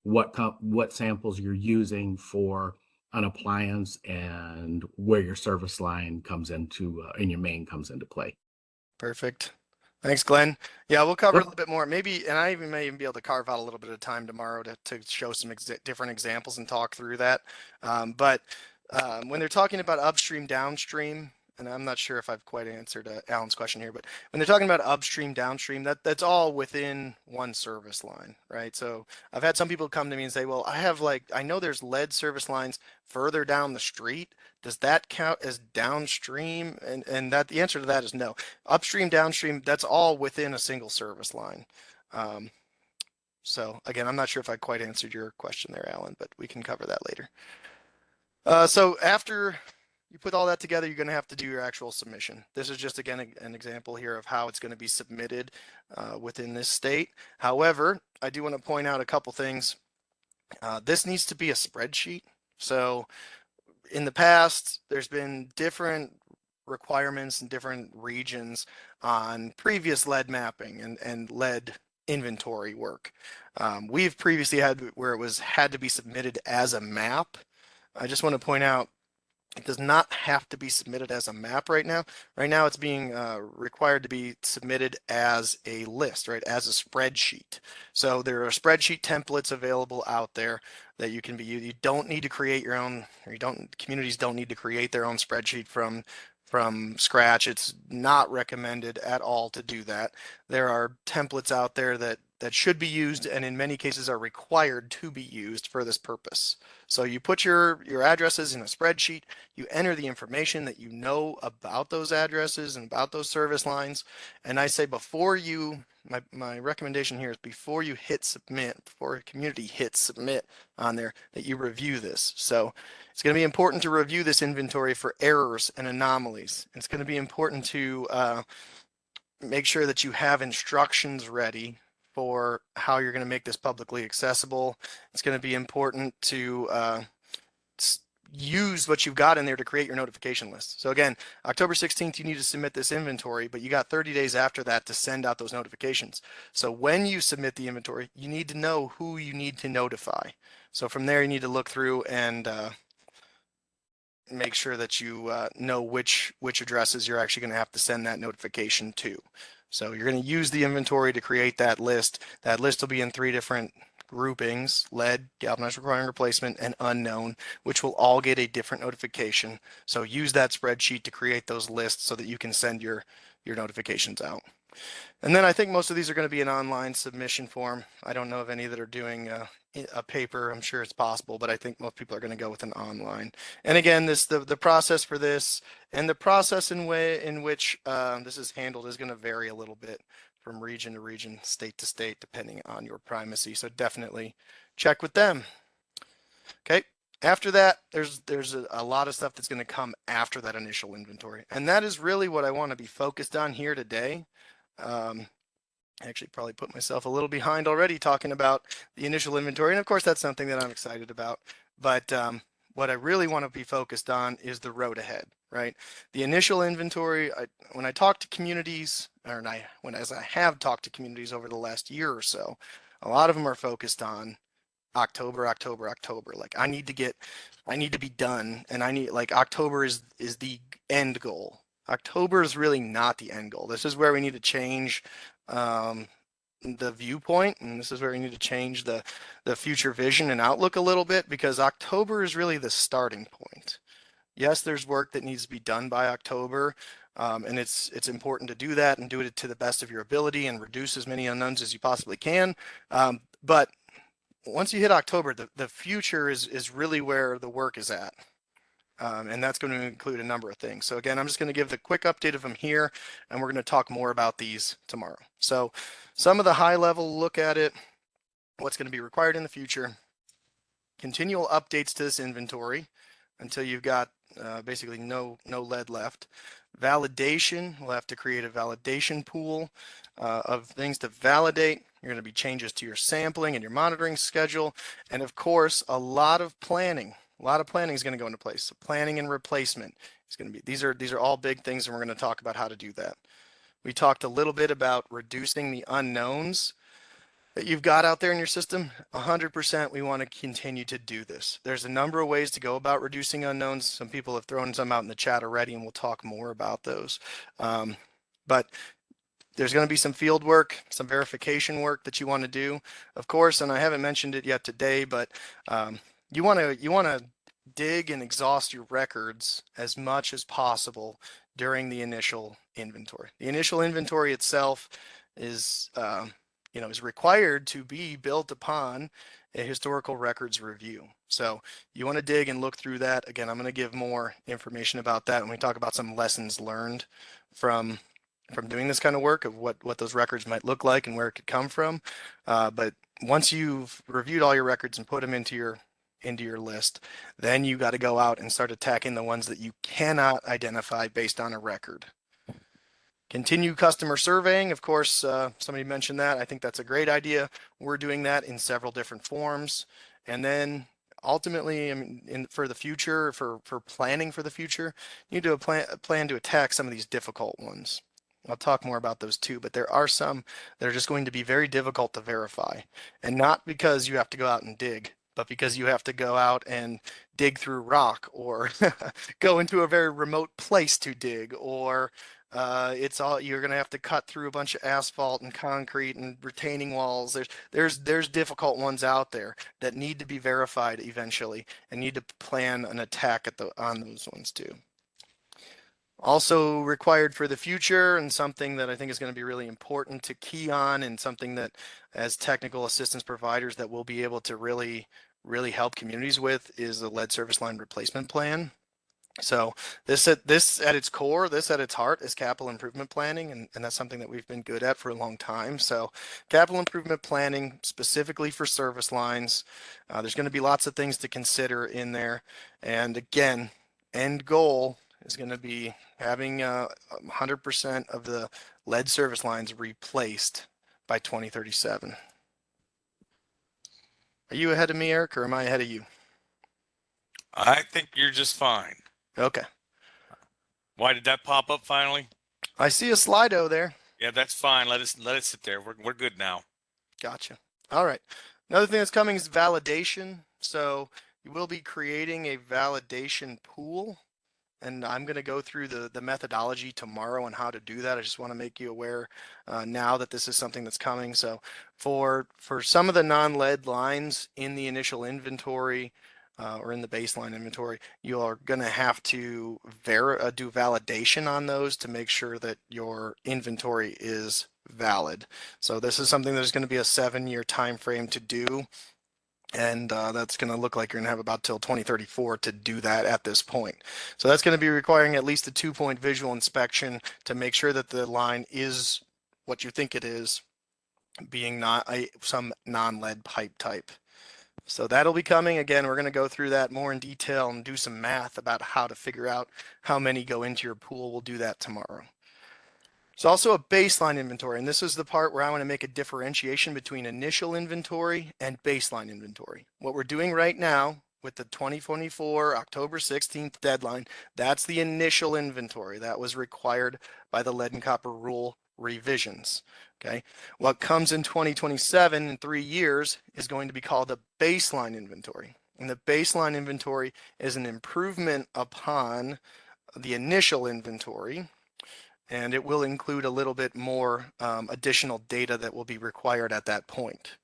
what samples you're using for an appliance and where your service line comes into and your main comes into play. Perfect. Thanks, Glenn. Yeah, we'll cover a little bit more. Maybe, and I may even be able to carve out a little bit of time tomorrow to show some different examples and talk through that. But when they're talking about upstream, downstream, and I'm not sure if I've quite answered Alan's question here, but when they're talking about upstream, downstream, that's all within one service line, right? So I've had some people come to me and say, well, I know there's lead service lines further down the street. Does that count as downstream? And that the answer to that is no. Upstream, downstream, that's all within a single service line. So again, I'm not sure if I quite answered your question there, Alan, but we can cover that later. So after you put all that together, you're going to have to do your actual submission. This is just, again, an example here of how it's going to be submitted within this state. However, I do want to point out a couple things. This needs to be a spreadsheet. So in the past, there's been different requirements in different regions on previous lead mapping and lead inventory work. We've previously had where it had to be submitted as a map. I just want to point out It does not have to be submitted as a map right now. Right now it's being required to be submitted as a list, right, as a spreadsheet. So there are spreadsheet templates available out there that you can be used. You don't need to create your own, or communities don't need to create their own spreadsheet from scratch. It's not recommended at all to do that. There are templates out there that should be used and in many cases are required to be used for this purpose. So you put your addresses in a spreadsheet, you enter the information that you know about those addresses and about those service lines. And I say before you, my recommendation here is before you hit submit, before a community hits submit on there, that you review this. So it's going to be important to review this inventory for errors and anomalies. It's going to be important to make sure that you have instructions ready for how you're going to make this publicly accessible. It's going to be important to use what you've got in there to create your notification list. So again, October 16th, you need to submit this inventory, but you got 30 days after that to send out those notifications. So when you submit the inventory, you need to know who you need to notify. So from there, you need to look through and make sure that you know which addresses you're actually going to have to send that notification to. So you're going to use the inventory to create that list. That list will be in 3 different groupings: lead, galvanized requiring replacement, and unknown, which will all get a different notification. So use that spreadsheet to create those lists so that you can send your notifications out. And then I think most of these are going to be an online submission form. I don't know of any that are doing a paper. I'm sure it's possible, but I think most people are going to go with an online. And again, the process for this and the process in which this is handled is going to vary a little bit from region to region, state to state, depending on your primacy. So definitely check with them. Okay. After that, there's a lot of stuff that's going to come after that initial inventory. And that is really what I want to be focused on here today. I actually probably put myself a little behind already talking about the initial inventory. And of course, that's something that I'm excited about. But what I really want to be focused on is the road ahead, right? The initial inventory, when I talk to communities, as I have talked to communities over the last year or so, a lot of them are focused on October. Like I need to be done, and October is the end goal. October is really not the end goal. This is where we need to change the viewpoint, and this is where we need to change the future vision and outlook a little bit, because October is really the starting point. Yes, there's work that needs to be done by October, and it's important to do that and do it to the best of your ability and reduce as many unknowns as you possibly can. But once you hit October, the future is really where the work is at. And that's going to include a number of things. So again, I'm just going to give the quick update of them here, and we're going to talk more about these tomorrow. So some of the high level look at it, what's going to be required in the future, continual updates to this inventory until you've got basically no lead left. Validation, we'll have to create a validation pool of things to validate. You're going to be changes to your sampling and your monitoring schedule. And of course, a lot of planning. A lot of planning is going to go into place. So planning and replacement is going to be, these are all big things, and we're going to talk about how to do that. We talked a little bit about reducing the unknowns that you've got out there in your system. 100% we want to continue to do this. There's a number of ways to go about reducing unknowns. Some people have thrown some out in the chat already, and we'll talk more about those. But there's going to be some field work, some verification work that you want to do, of course, and I haven't mentioned it yet today, but you want to dig and exhaust your records as much as possible during the initial inventory. The initial inventory itself is is required to be built upon a historical records review. So you want to dig and look through that. Again, I'm going to give more information about that when we talk about some lessons learned from doing this kind of work, of what those records might look like and where it could come from. But once you've reviewed all your records and put them into your list, then you got to go out and start attacking the ones that you cannot identify based on a record. Continue customer surveying. Of course, somebody mentioned that. I think that's a great idea. We're doing that in several different forms. And then ultimately, I mean, for the future, for planning for the future, you need to plan to attack some of these difficult ones. I'll talk more about those too, but there are some that are just going to be very difficult to verify, and not because you have to go out and dig, But because you have to go out and dig through rock or go into a very remote place to dig, or you're going to have to cut through a bunch of asphalt and concrete and retaining walls. There's difficult ones out there that need to be verified eventually and need to plan an attack on those ones too. Also required for the future, and something that I think is going to be really important to key on, and something that as technical assistance providers that we'll be able to really help communities with, is a lead service line replacement plan. So this at its core, this at its heart, is capital improvement planning, and that's something that we've been good at for a long time. So capital improvement planning specifically for service lines, there's going to be lots of things to consider in there. And again, end goal is going to be having 100% of the lead service lines replaced by 2037. Are you ahead of me, Eric, or am I ahead of you? I think you're just fine. Okay. Why did that pop up finally? I see a Slido there. Yeah, that's fine. Let it sit there. We're good now. Gotcha. All right. Another thing that's coming is validation. So you will be creating a validation pool, and I'm going to go through the methodology tomorrow on how to do that. I just want to make you aware now that this is something that's coming. So for some of the non-lead lines in the initial inventory or in the baseline inventory, you are going to have to do validation on those to make sure that your inventory is valid. So this is something that's going to be a 7-year time frame to do. And that's going to look like you're going to have about till 2034 to do that at this point. So that's going to be requiring at least a 2-point visual inspection to make sure that the line is what you think it is, being not some non-lead pipe type. So that'll be coming. Again, we're going to go through that more in detail and do some math about how to figure out how many go into your pool. We'll do that tomorrow. There's also a baseline inventory, and this is the part where I want to make a differentiation between initial inventory and baseline inventory. What we're doing right now with the 2024 October 16th deadline, that's the initial inventory that was required by the lead and copper rule revisions. Okay, what comes in 2027 in 3 years is going to be called the baseline inventory, and the baseline inventory is an improvement upon the initial inventory, and it will include a little bit more additional data that will be required at that point.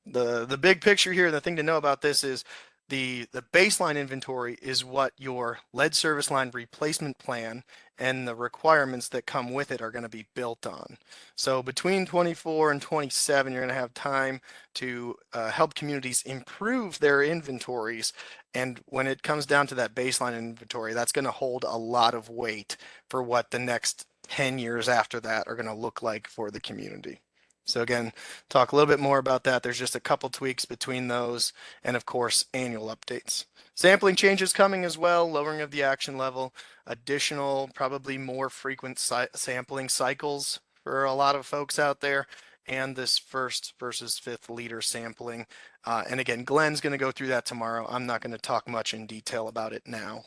The big picture here, the thing to know about this is the baseline inventory is what your lead service line replacement plan and the requirements that come with it are going to be built on. So between 24 and 27, you're going to have time to help communities improve their inventories. And when it comes down to that baseline inventory, that's going to hold a lot of weight for what the next 10 years after that are going to look like for the community. So again, talk a little bit more about that. There's just a couple tweaks between those, and of course, annual updates. Sampling changes coming as well, lowering of the action level, additional, probably more frequent sampling cycles for a lot of folks out there, and this first versus fifth liter sampling. And again, Glenn's going to go through that tomorrow. I'm not going to talk much in detail about it now.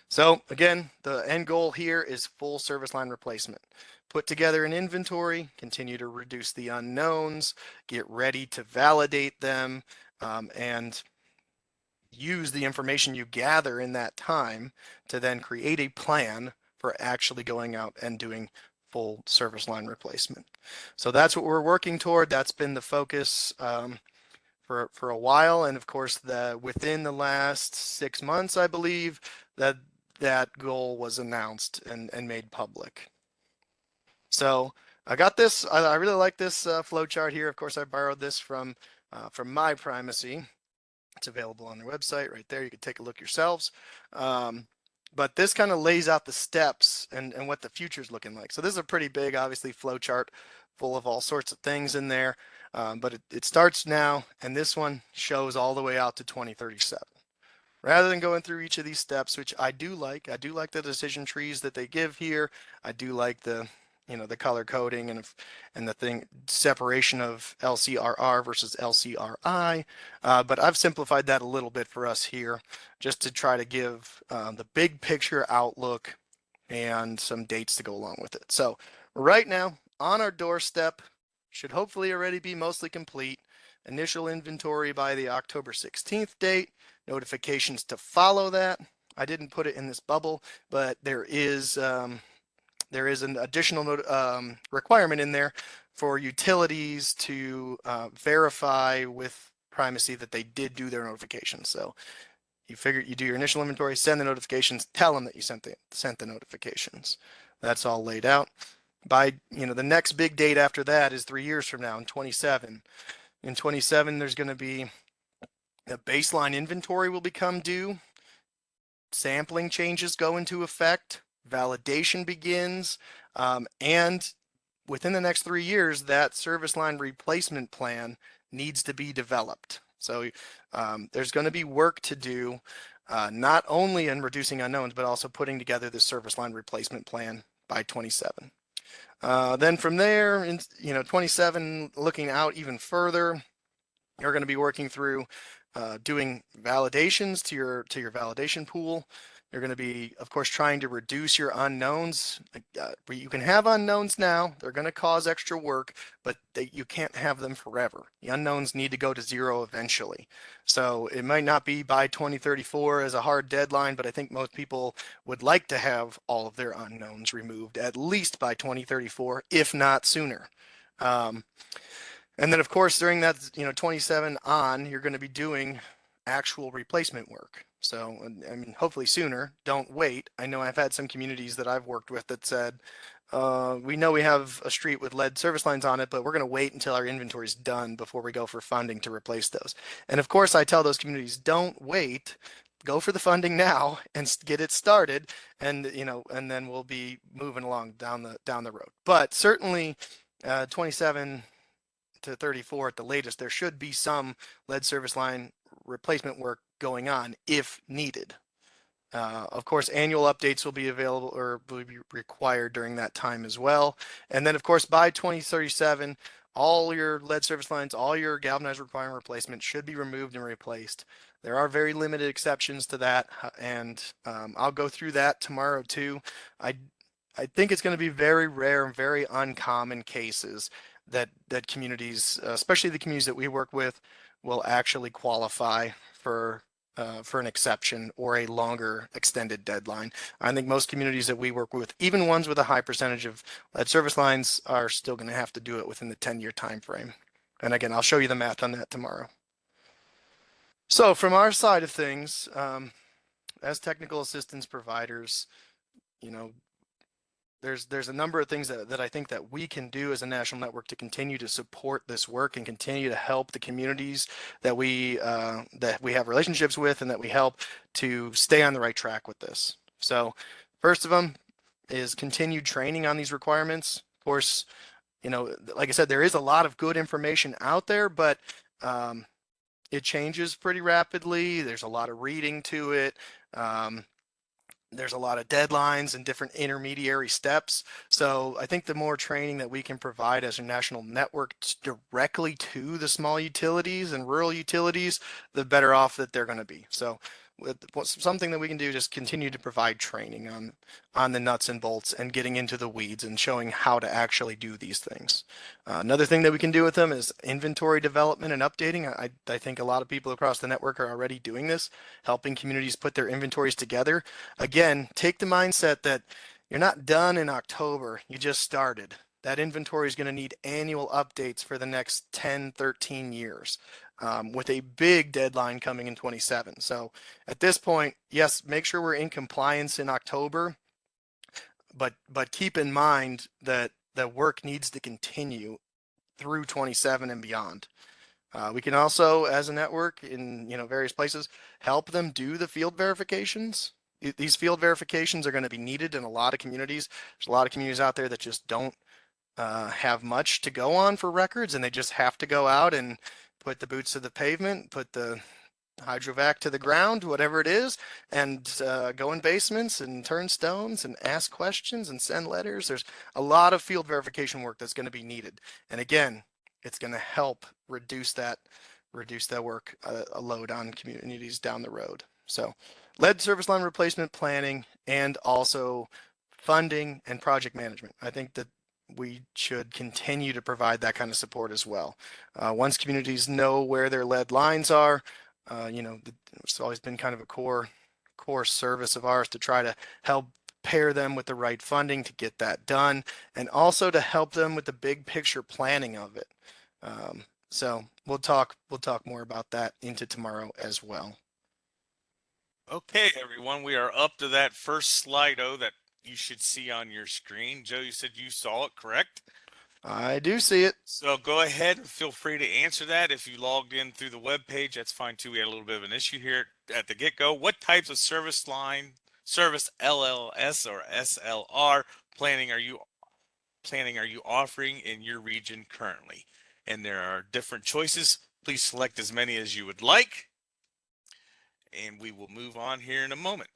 So again, the end goal here is full service line replacement. Put together an inventory, continue to reduce the unknowns, get ready to validate them, and use the information you gather in that time to then create a plan for actually going out and doing full service line replacement. So that's what we're working toward. That's been the focus for a while, and of course, within the last 6 months, I believe that goal was announced and made public. So I got this. I really like this flow chart here. Of course, I borrowed this from my primacy. It's available on their website right there. You can take a look yourselves. But this kind of lays out the steps and what the future is looking like. So this is a pretty big, obviously, flow chart full of all sorts of things in there. But it starts now, and this one shows all the way out to 2037. Rather than going through each of these steps, which I do like the decision trees that they give here. I do like the color coding and the separation of LCRR versus LCRI. But I've simplified that a little bit for us here just to try to give the big picture outlook and some dates to go along with it. So right now on our doorstep, should hopefully already be mostly complete. initial inventory by the October 16th date, notifications to follow that. I didn't put it in this bubble, but there is an additional requirement in there for utilities to verify with primacy that they did do their notifications. So you do your initial inventory, send the notifications, tell them that you sent the notifications. That's all laid out. By the next big date after that is 3 years from now in 27. In 27, there's going to be a baseline inventory will become due. Sampling changes go into effect. Validation begins, and within the next 3 years, that service line replacement plan needs to be developed. So there's going to be work to do, not only in reducing unknowns, but also putting together the service line replacement plan by 27. Then from there, in 27, looking out even further, you're going to be working through doing validations to your validation pool. You're going to be, of course, trying to reduce your unknowns. You can have unknowns now. They're going to cause extra work, but you can't have them forever. The unknowns need to go to zero eventually. So it might not be by 2034 as a hard deadline, but I think most people would like to have all of their unknowns removed at least by 2034, if not sooner. And then, of course, during that, 27 on, you're going to be doing actual replacement work. So, I mean, hopefully sooner. Don't wait. I know I've had some communities that I've worked with that said, we know we have a street with lead service lines on it, but we're going to wait until our inventory is done before we go for funding to replace those. And of course, I tell those communities, don't wait. Go for the funding now and get it started, and and then we'll be moving along down the road. But certainly, 27 to 34 at the latest, there should be some lead service line replacement work going on if needed. Of course, annual updates will be available or will be required during that time as well. And then, of course, by 2037, all your lead service lines, all your galvanized requirement replacement should be removed and replaced. There are very limited exceptions to that, and I'll go through that tomorrow too. I think it's going to be very rare and very uncommon cases that communities, especially the communities that we work with, will actually qualify for an exception or a longer extended deadline. I think most communities that we work with, even ones with a high percentage of lead service lines, are still going to have to do it within the 10-year time frame. And again, I'll show you the math on that tomorrow. So from our side of things, as technical assistance providers, there's a number of things that I think that we can do as a national network to continue to support this work and continue to help the communities that we have relationships with and that we help to stay on the right track with this. So first of them is continued training on these requirements. Of course, like I said, there is a lot of good information out there, but it changes pretty rapidly. There's a lot of reading to it. There's a lot of deadlines and different intermediary steps. So I think the more training that we can provide as a national network directly to the small utilities and rural utilities, the better off that they're going to be. So something that we can do, just continue to provide training on the nuts and bolts and getting into the weeds and showing how to actually do these things. Another thing that we can do with them is inventory development and updating. I think a lot of people across the network are already doing this, helping communities put their inventories together. Again, take the mindset that you're not done in October, you just started. That inventory is going to need annual updates for the next 10, 13 years. With a big deadline coming in 27. So at this point, yes, make sure we're in compliance in October, but keep in mind that the work needs to continue through 27 and beyond. We can also, as a network in various places, help them do the field verifications. These field verifications are going to be needed in a lot of communities. There's a lot of communities out there that just don't have much to go on for records, and they just have to go out and put the boots to the pavement, put the hydrovac to the ground, whatever it is, and go in basements and turn stones and ask questions and send letters. There's a lot of field verification work that's going to be needed. And again, it's going to help reduce that work load on communities down the road. So lead service line replacement planning and also funding and project management. I think that we should continue to provide that kind of support as well. Once communities know where their lead lines are, it's always been kind of a core service of ours to try to help pair them with the right funding to get that done, and also to help them with the big picture planning of it. So we'll talk more about that into tomorrow as well. Okay, everyone, we are up to that first Slido that you should see on your screen. Joe, you said you saw it, correct? I do see it. So go ahead and feel free to answer that. If you logged in through the web page, that's fine too. We had a little bit of an issue here at the get-go. What types of service LLS or SLR planning are you offering in your region currently? And there are different choices. Please select as many as you would like. And we will move on here in a moment.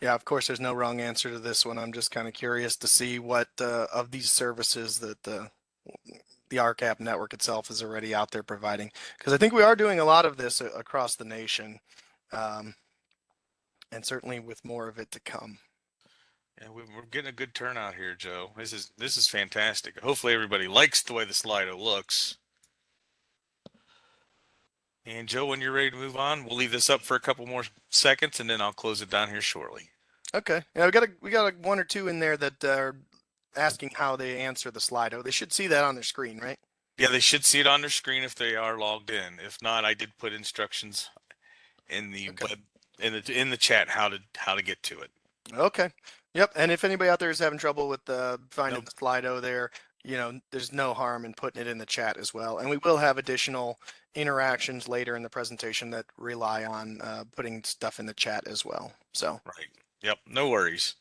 Yeah, of course, there's no wrong answer to this one. I'm just kind of curious to see what of these services that the RCAP network itself is already out there providing, because I think we are doing a lot of this across the nation, and certainly with more of it to come. Yeah, we're getting a good turnout here, Joe. This is fantastic. Hopefully everybody likes the way the Slido looks. And Joe, when you're ready to move on, we'll leave this up for a couple more seconds, and then I'll close it down here shortly. Okay. Yeah, we got one or two in there that are asking how they answer the Slido. They should see that on their screen, right? Yeah, they should see it on their screen if they are logged in. If not, I did put instructions in the Okay. in the chat how to get to it. Okay. Yep. And if anybody out there is having trouble with finding Nope. the Slido there, there's no harm in putting it in the chat as well. And we will have additional interactions later in the presentation that rely on putting stuff in the chat as well. So. Right. Yep. No worries.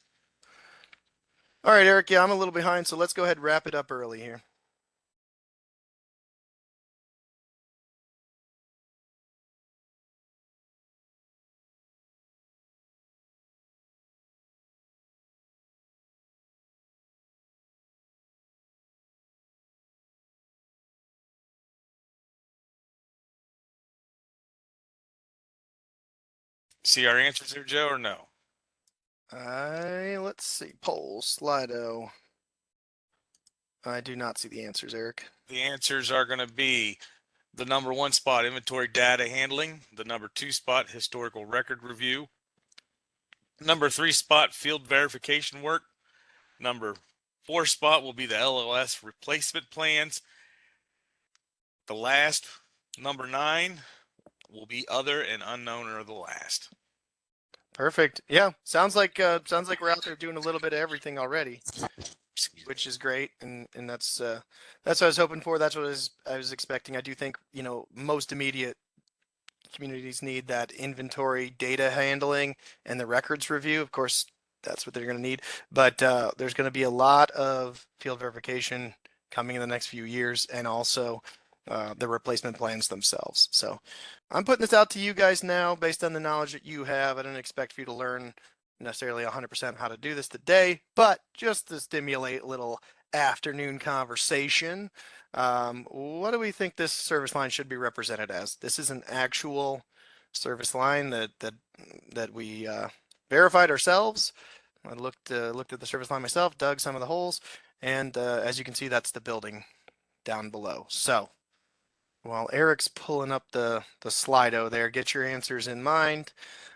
All right, Eric. Yeah, I'm a little behind, so let's go ahead and wrap it up early here. See our answers here, Joe, or no? Let's see. Poll, Slido. I do not see the answers, Eric. The answers are going to be the number 1 spot, inventory data handling. The number 2 spot, historical record review. Number 3 spot, field verification work. Number 4 spot will be the LLS replacement plans. The last, number 9, will be other and unknown are the last. Perfect. Yeah, sounds like we're out there doing a little bit of everything already, which is great, and that's what I was hoping for. That's what I was expecting. I do think most immediate communities need that inventory data handling and the records review. Of course, that's what they're going to need, but there's going to be a lot of field verification coming in the next few years, and also the replacement plans themselves. So I'm putting this out to you guys now based on the knowledge that you have. I don't expect for you to learn necessarily 100% how to do this today, but just to stimulate a little afternoon conversation. What do we think this service line should be represented as? This is an actual service line that we verified ourselves. I looked at the service line myself, dug some of the holes, and as you can see, that's the building down below. So while Eric's pulling up the Slido there, get your answers in mind.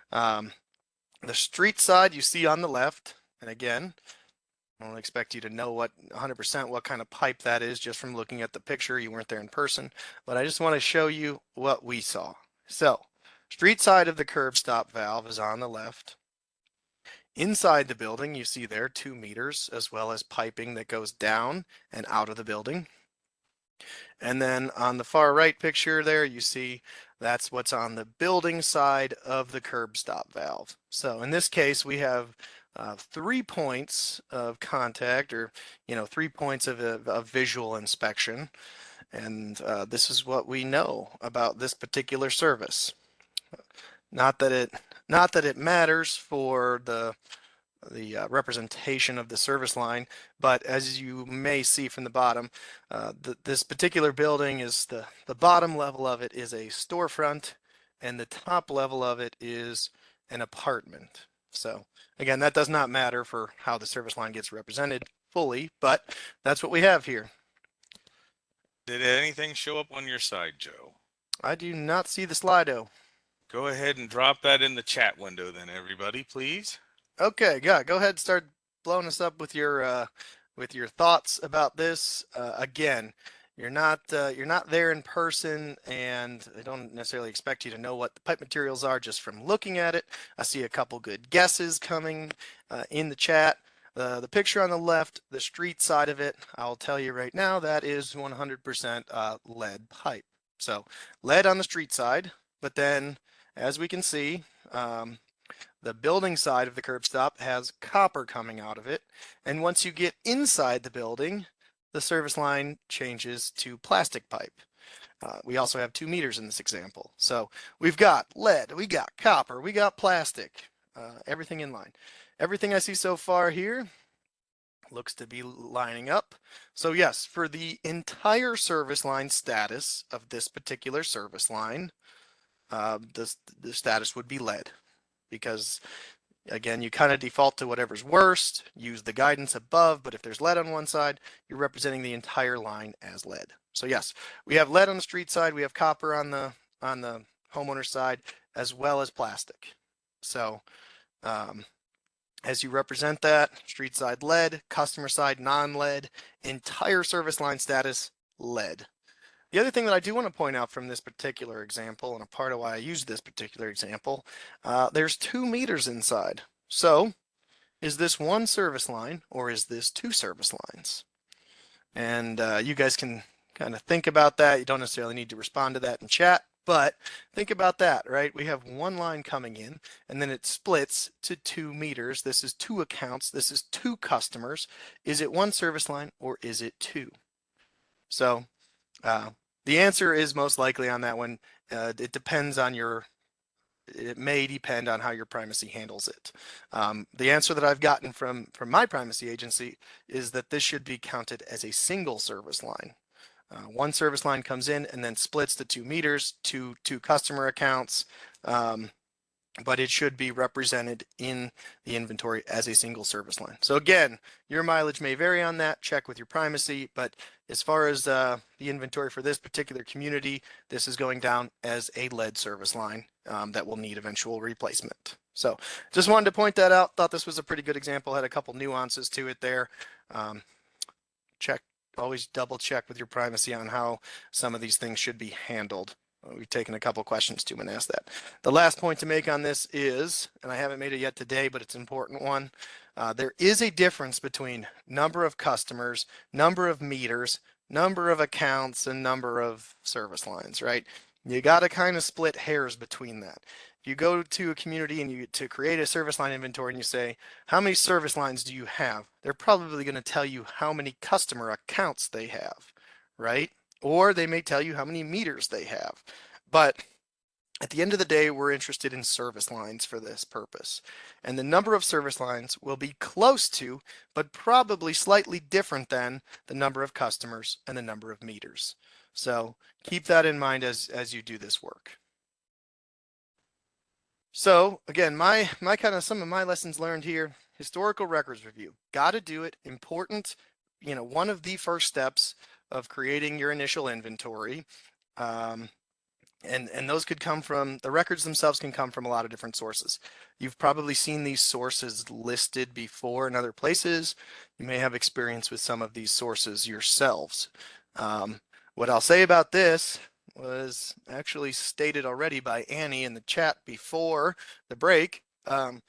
The street side you see on the left, and again, I don't expect you to know 100% what kind of pipe that is just from looking at the picture. You weren't there in person, but I just want to show you what we saw. So, street side of the curb stop valve is on the left. Inside the building, you see there 2 meters, as well as piping that goes down and out of the building. And then on the far right picture there, you see that's what's on the building side of the curb stop valve. So in this case, we have 3 points of contact, or 3 points of visual inspection. And this is what we know about this particular service. Not that it matters for the representation of the service line, but as you may see from the bottom, this particular building is the bottom level of it is a storefront, and the top level of it is an apartment. So again, that does not matter for how the service line gets represented. fully, but that's what we have here. Did anything show up on your side, Joe? I do not see the Slido. Go ahead and drop that in the chat window then, everybody, please. Okay, yeah, go ahead and start blowing us up with your thoughts about this. Again, you're not there in person, and I don't necessarily expect you to know what the pipe materials are just from looking at it. I see a couple good guesses coming in the chat. The picture on the left, the street side of it, I'll tell you right now, that is 100% lead pipe. So lead on the street side, but then as we can see, the building side of the curb stop has copper coming out of it. And once you get inside the building, the service line changes to plastic pipe. We also have 2 meters in this example. So we've got lead, we got copper, we got plastic, everything in line. Everything I see so far here looks to be lining up. So yes, for the entire service line status of this particular service line, the status would be lead, because again, you kind of default to whatever's worst, use the guidance above, but if there's lead on one side, you're representing the entire line as lead. So yes, we have lead on the street side, we have copper on the homeowner side, as well as plastic. So as you represent that, street side lead, customer side non-lead, entire service line status lead. The other thing that I do want to point out from this particular example, and a part of why I use this particular example, there's 2 meters inside. So is this 1 service line or is this 2 service lines? And you guys can kind of think about that. You don't necessarily need to respond to that in chat, but think about that, right? We have 1 line coming in and then it splits to 2 meters. This is 2 accounts. This is 2 customers. Is it 1 service line or is it 2? So the answer is most likely on that one. It depends on it may depend on how your primacy handles it. The answer that I've gotten from my primacy agency is that this should be counted as a single service line. 1 service line comes in and then splits to 2 meters to 2 customer accounts. But it should be represented in the inventory as a single service line. So again, your mileage may vary on that, check with your primacy, but as far as the inventory for this particular community, this is going down as a lead service line that will need eventual replacement. So just wanted to point that out, thought this was a pretty good example, had a couple nuances to it there. Always double check with your primacy on how some of these things should be handled. We've taken a couple questions too and asked that. The last point to make on this is, and I haven't made it yet today, but it's an important one. There is a difference between number of customers, number of meters, number of accounts, and number of service lines, right? You got to kind of split hairs between that. If you go to a community and to create a service line inventory and you say, how many service lines do you have? They're probably going to tell you how many customer accounts they have, right? Or they may tell you how many meters they have. But at the end of the day, we're interested in service lines for this purpose. And the number of service lines will be close to, but probably slightly different than the number of customers and the number of meters. So keep that in mind as you do this work. So again, my kind of some of my lessons learned here, historical records review, got to do it, important, one of the first steps of creating your initial inventory. And those could come from, the records themselves can come from a lot of different sources. You've probably seen these sources listed before in other places. You may have experience with some of these sources yourselves. What I'll say about this was actually stated already by Annie in the chat before the break. A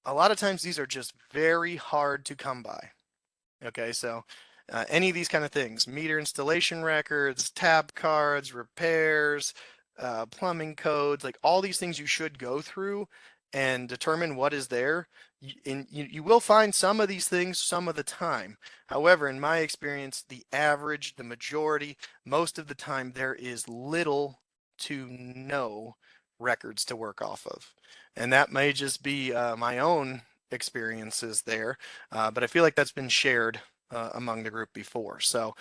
lot of times these are just very hard to come by. Okay, so any of these kind of things, meter installation records, tab cards, repairs, plumbing codes, like all these things you should go through and determine what is there. You will find some of these things some of the time. However, in my experience, the average, the majority, most of the time, there is little to no records to work off of. And that may just be my own experiences there, but I feel like that's been shared among the group before. So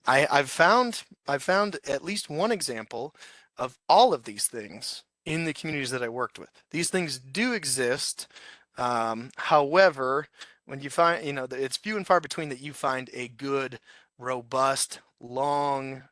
I've found at least one example of all of these things in the communities that I worked with. These things do exist. However, when you find, it's few and far between that you find a good, robust, long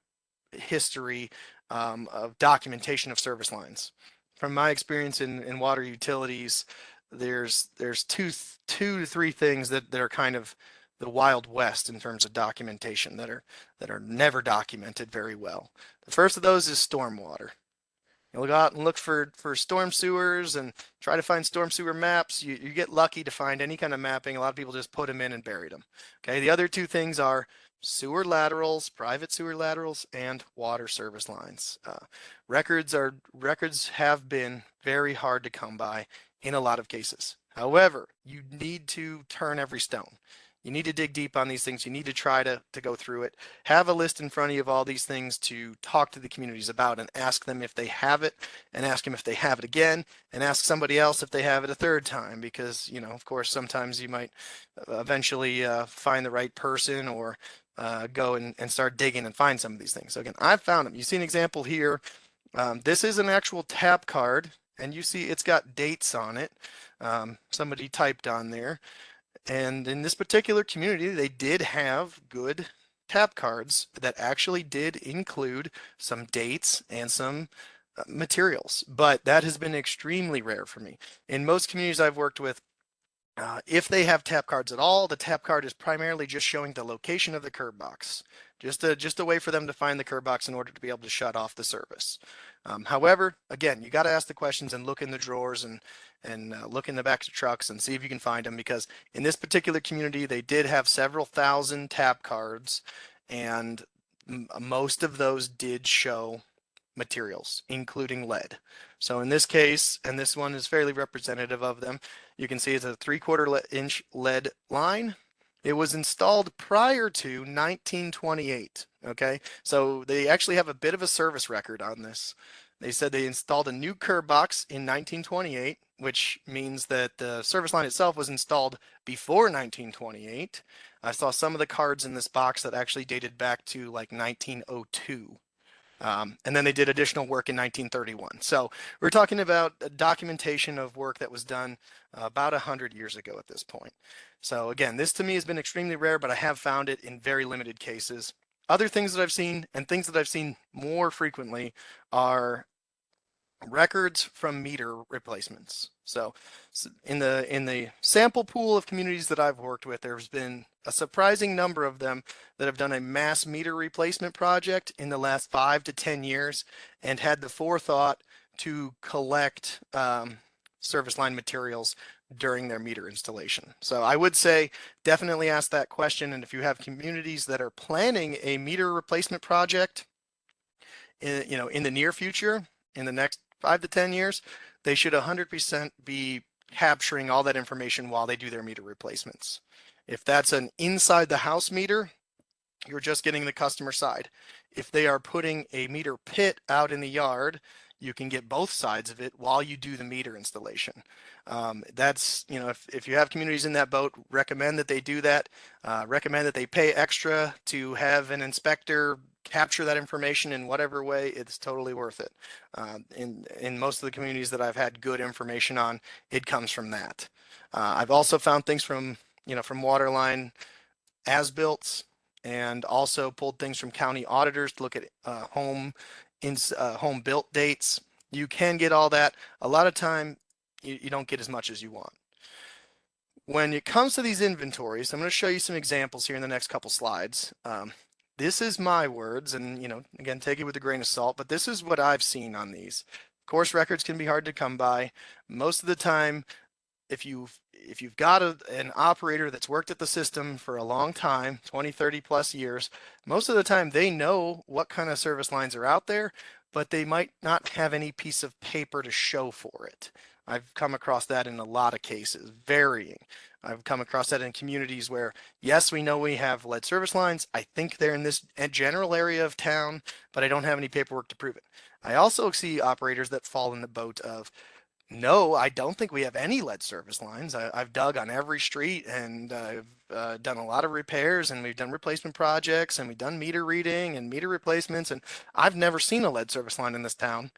history of documentation of service lines. From my experience in water utilities, there's two to three things that are kind of the Wild West in terms of documentation that are never documented very well. The first of those is stormwater. You'll go out and look for storm sewers and try to find storm sewer maps. You get lucky to find any kind of mapping. A lot of people just put them in and buried them. Okay, the other two things are sewer laterals, private sewer laterals, and water service lines. Records have been very hard to come by in a lot of cases. However, you need to turn every stone. You need to dig deep on these things. You need to try to go through it. Have a list in front of you of all these things to talk to the communities about and ask them if they have it, and ask them if they have it again, and ask somebody else if they have it a third time, because, of course, sometimes you might eventually find the right person, or go and start digging and find some of these things. So again, I've found them. You see an example here. This is an actual tap card, and you see it's got dates on it. Somebody typed on there. And in this particular community, they did have good tap cards that actually did include some dates and some materials, but that has been extremely rare for me. In most communities I've worked with, if they have tap cards at all, the tap card is primarily just showing the location of the curb box, just a way for them to find the curb box in order to be able to shut off the service. However, again, you got to ask the questions and look in the drawers and look in the backs of trucks and see if you can find them, because in this particular community, they did have several thousand tap cards, and most of those did show materials, including lead. So in this case, and this one is fairly representative of them, you can see it's a 3/4 inch lead line. It was installed prior to 1928. Okay, so they actually have a bit of a service record on this. They said they installed a new curb box in 1928, which means that the service line itself was installed before 1928. I saw some of the cards in this box that actually dated back to like 1902. And then they did additional work in 1931. So we're talking about a documentation of work that was done about 100 years ago at this point. So again, this to me has been extremely rare, but I have found it in very limited cases. Other things that I've seen, and things that I've seen more frequently, are records from meter replacements. So in the sample pool of communities that I've worked with, there's been a surprising number of them that have done a mass meter replacement project in the last 5 to 10 years and had the forethought to collect service line materials during their meter installation. So I would say definitely ask that question. And if you have communities that are planning a meter replacement project in the near future, in the next 5 to 10 years, they should 100% be capturing all that information while they do their meter replacements. If that's an inside the house meter, you're just getting the customer side. If they are putting a meter pit out in the yard, you can get both sides of it while you do the meter installation. That's, if you have communities in that boat, recommend that they do that. Recommend that they pay extra to have an inspector capture that information in whatever way. It's totally worth it. In most of the communities that I've had good information on, it comes from that. I've also found things from waterline as-builts, and also pulled things from county auditors to look at home built dates. You can get all that. A lot of time you don't get as much as you want. When it comes to these inventories, I'm going to show you some examples here in the next couple slides. This is my words, and again, take it with a grain of salt, but this is what I've seen on these. Of course, records can be hard to come by. Most of the time, if you've got an operator that's worked at the system for a long time, 20, 30 plus years, most of the time they know what kind of service lines are out there, but they might not have any piece of paper to show for it. I've come across that in a lot of cases, varying. I've come across that in communities where, yes, we know we have lead service lines. I think they're in this general area of town, but I don't have any paperwork to prove it. I also see operators that fall in the boat of, no, I don't think we have any lead service lines. I've dug on every street, and I've done a lot of repairs, and we've done replacement projects, and we've done meter reading and meter replacements, and I've never seen a lead service line in this town,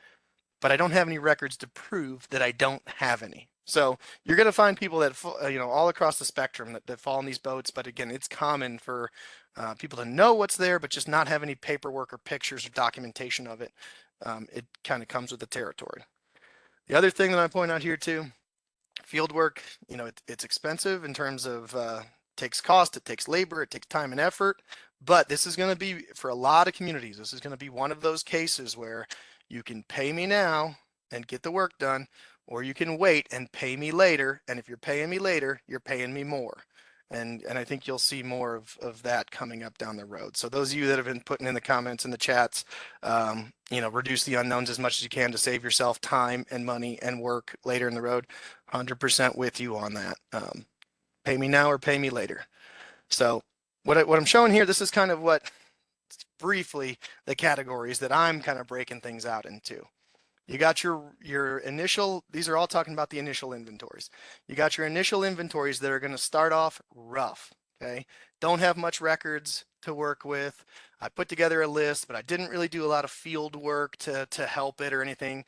but I don't have any records to prove that I don't have any. So you're going to find people that, all across the spectrum that fall in these boats. But again, it's common for people to know what's there, but just not have any paperwork or pictures or documentation of it. It kind of comes with the territory. The other thing that I point out here too, field work, it's expensive in terms of takes cost, it takes labor, it takes time and effort. But this is going to be, for a lot of communities, this is going to be one of those cases where you can pay me now and get the work done, or you can wait and pay me later. And if you're paying me later, you're paying me more. And I think you'll see more of that coming up down the road. So those of you that have been putting in the comments in the chats, reduce the unknowns as much as you can to save yourself time and money and work later in the road. 100% with you on that. Pay me now or pay me later. So what I'm showing here, this is kind of what briefly the categories that I'm kind of breaking things out into. You got your initial, these are all talking about the initial inventories. You got your initial inventories that are going to start off rough, okay? Don't have much records to work with. I put together a list, but I didn't really do a lot of field work to help it or anything.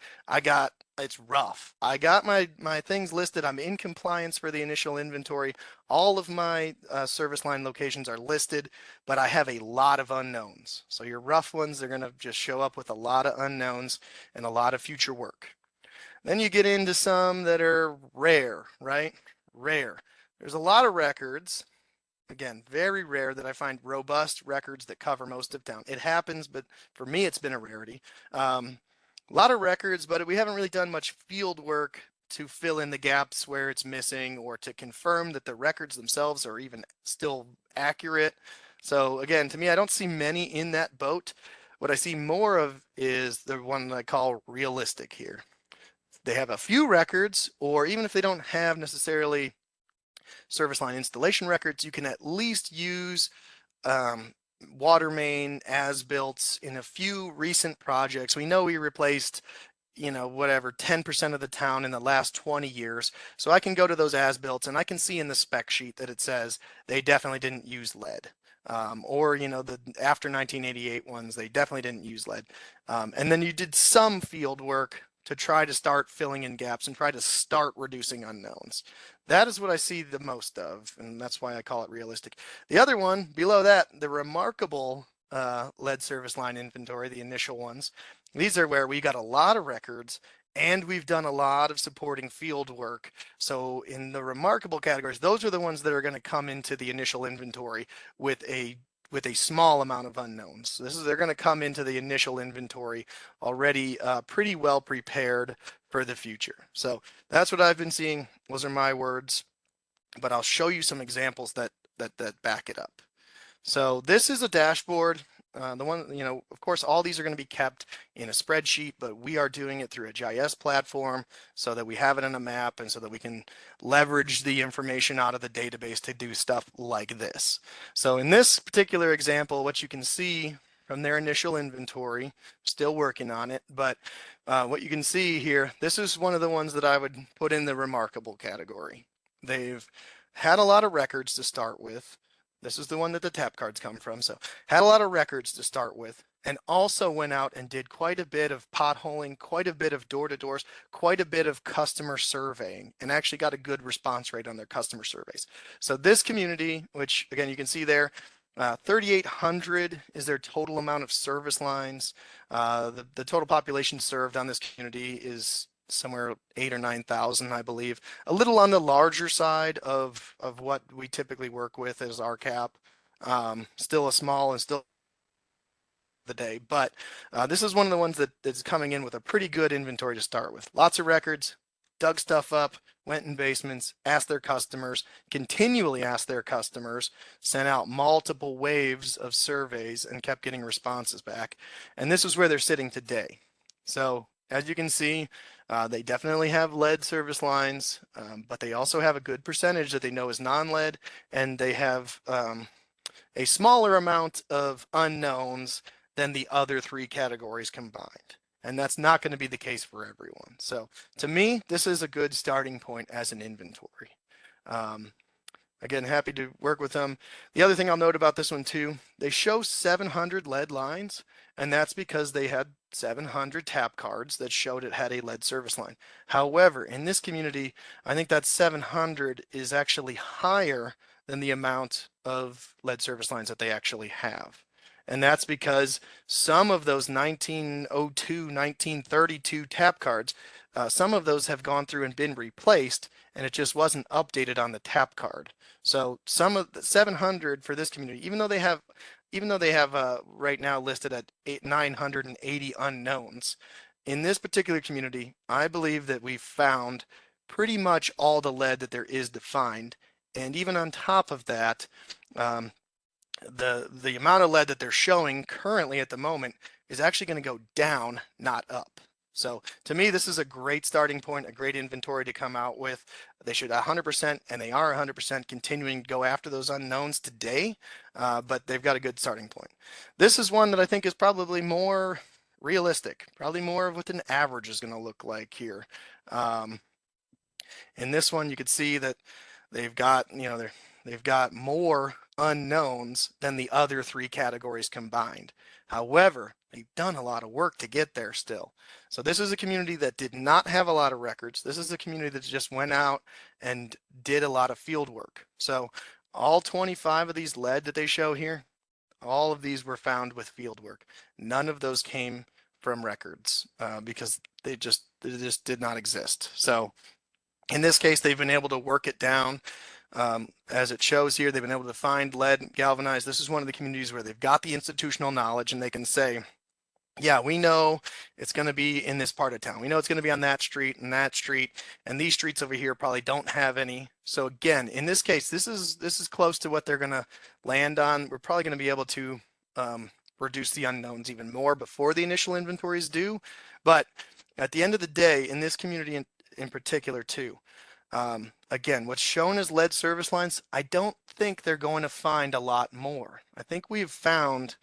It's rough. I got my things listed. I'm in compliance for the initial inventory. All of my service line locations are listed, but I have a lot of unknowns. So your rough ones, they're going to just show up with a lot of unknowns and a lot of future work. Then you get into some that are rare, right? Rare. There's a lot of records. Again, very rare that I find robust records that cover most of town. It happens, but for me, it's been a rarity. A lot of records, but we haven't really done much field work to fill in the gaps where it's missing or to confirm that the records themselves are even still accurate. So again, to me, I don't see many in that boat. What I see more of is the one that I call realistic here. They have a few records, or even if they don't have necessarily service line installation records, you can at least use water main as-built in a few recent projects. We know we replaced, 10% of the town in the last 20 years. So I can go to those as-built and I can see in the spec sheet that it says they definitely didn't use lead. Or, the after 1988 ones, they definitely didn't use lead. And then you did some field work to try to start filling in gaps and try to start reducing unknowns. That is what I see the most of, and that's why I call it realistic. The other one below that, the remarkable lead service line inventory, the initial ones, these are where we got a lot of records and we've done a lot of supporting field work. So in the remarkable categories, those are the ones that are going to come into the initial inventory with a small amount of unknowns. So they're going to come into the initial inventory already pretty well prepared for the future. So that's what I've been seeing. Those are my words, but I'll show you some examples that back it up. So this is a dashboard. The one, of course, all these are going to be kept in a spreadsheet, but we are doing it through a GIS platform so that we have it on a map and so that we can leverage the information out of the database to do stuff like this. So in this particular example, what you can see from their initial inventory, still working on it, but what you can see here, this is one of the ones that I would put in the remarkable category. They've had a lot of records to start with. This is the one that the tap cards come from. So had a lot of records to start with, and also went out and did quite a bit of potholing, quite a bit of door-to-doors, quite a bit of customer surveying, and actually got a good response rate on their customer surveys. So this community, which again, you can see there, 3,800 is their total amount of service lines. The total population served on this community is somewhere 8,000 or 9,000, I believe. A little on the larger side of what we typically work with as RCAP. Still a small and still the day, but this is one of the ones that's coming in with a pretty good inventory to start with. Lots of records, dug stuff up, went in basements, asked their customers, continually asked their customers, sent out multiple waves of surveys and kept getting responses back. And this is where they're sitting today. So as you can see, they definitely have lead service lines, but they also have a good percentage that they know is non-lead, and they have a smaller amount of unknowns than the other three categories combined. And that's not going to be the case for everyone. So to me, this is a good starting point as an inventory. again, happy to work with them. The other thing I'll note about this one too, they show 700 lead lines, and that's because they had 700 tap cards that showed it had a lead service line. However, in this community, I think that 700 is actually higher than the amount of lead service lines that they actually have. And that's because some of those 1902, 1932 tap cards, some of those have gone through and been replaced, and it just wasn't updated on the tap card. So some of the 700 for this community, even though they have right now listed at 980 unknowns, in this particular community, I believe that we found pretty much all the lead that there is defined. And even on top of that, the amount of lead that they're showing currently at the moment is actually going to go down, not up. So to me, this is a great starting point, a great inventory to come out with. They should 100%, and they are 100% continuing to go after those unknowns today, but they've got a good starting point. This is one that I think is probably more realistic, probably more of what an average is going to look like here. In this one, you could see that they've got, they've got more unknowns than the other three categories combined. However, they've done a lot of work to get there still. So this is a community that did not have a lot of records. This is a community that just went out and did a lot of field work. So all 25 of these lead that they show here, all of these were found with field work. None of those came from records because they just did not exist. So in this case, they've been able to work it down. As it shows here, they've been able to find lead galvanized. This is one of the communities where they've got the institutional knowledge and they can say, yeah, we know it's going to be in this part of town. We know it's going to be on that street, and these streets over here probably don't have any. So again, in this case, this is close to what they're going to land on. We're probably going to be able to reduce the unknowns even more before the initial inventories do. But at the end of the day, in this community in particular too, again, what's shown as lead service lines, I don't think they're going to find a lot more. I think we've found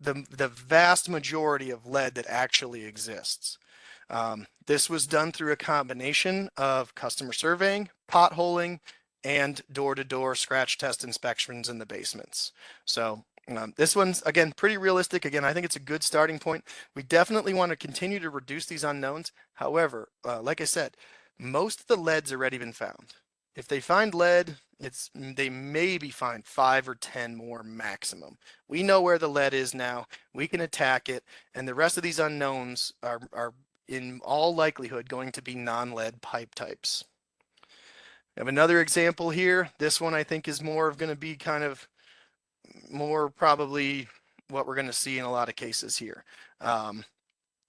the vast majority of lead that actually exists. This was done through a combination of customer surveying, potholing, and door-to-door scratch test inspections in the basements. So this one's, again, pretty realistic. Again, I think it's a good starting point. We definitely want to continue to reduce these unknowns. However, like I said, most of the lead's already been found. If they find lead, they maybe find 5 or 10 more maximum. We know where the lead is now. We can attack it, and the rest of these unknowns are in all likelihood going to be non-lead pipe types. I have another example here. This one I think is more of going to be kind of more probably what we're going to see in a lot of cases here.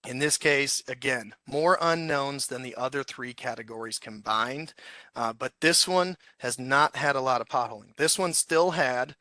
In this case, again, more unknowns than the other three categories combined, but this one has not had a lot of potholing. This one still had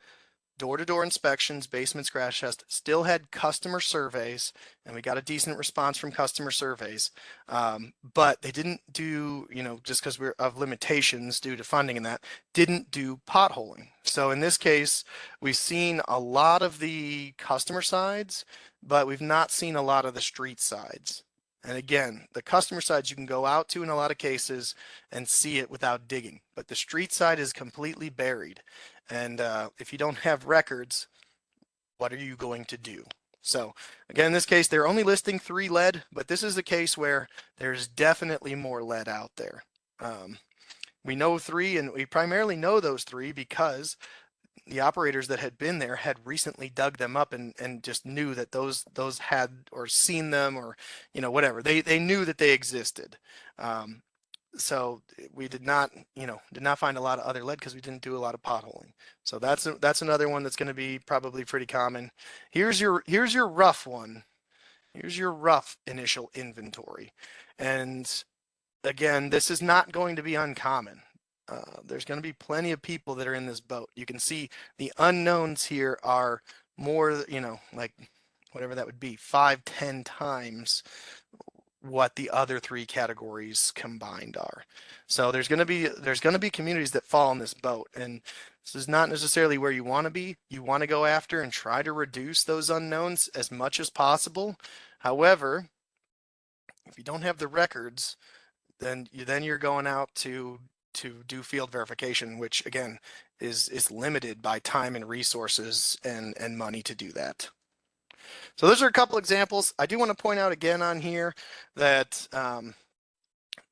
door-to-door inspections, basement scratch test, still had customer surveys, and we got a decent response from customer surveys. But they didn't do, just because we're of limitations due to funding and that, didn't do potholing. So in this case, we've seen a lot of the customer sides, but we've not seen a lot of the street sides. And again, the customer sides you can go out to in a lot of cases and see it without digging, but the street side is completely buried. And if you don't have records, what are you going to do? So again, in this case, they're only listing 3 lead, but this is a case where there's definitely more lead out there. We know 3, and we primarily know those 3 because the operators that had been there had recently dug them up and just knew that those had or seen them or whatever. They knew that they existed. So we did not find a lot of other lead because we didn't do a lot of potholing. So that's another one that's going to be probably pretty common. Here's your rough one. Here's your rough initial inventory. And again, this is not going to be uncommon. There's going to be plenty of people that are in this boat. You can see the unknowns here are more, like whatever that would be, 5-10 times what the other 3 categories combined are. So there's going to be communities that fall in this boat, and this is not necessarily where you want to be. You want to go after and try to reduce those unknowns as much as possible. However, if you don't have the records, then you're going out to do field verification, which again is limited by time and resources and money to do that. So those are a couple examples. I do want to point out again on here that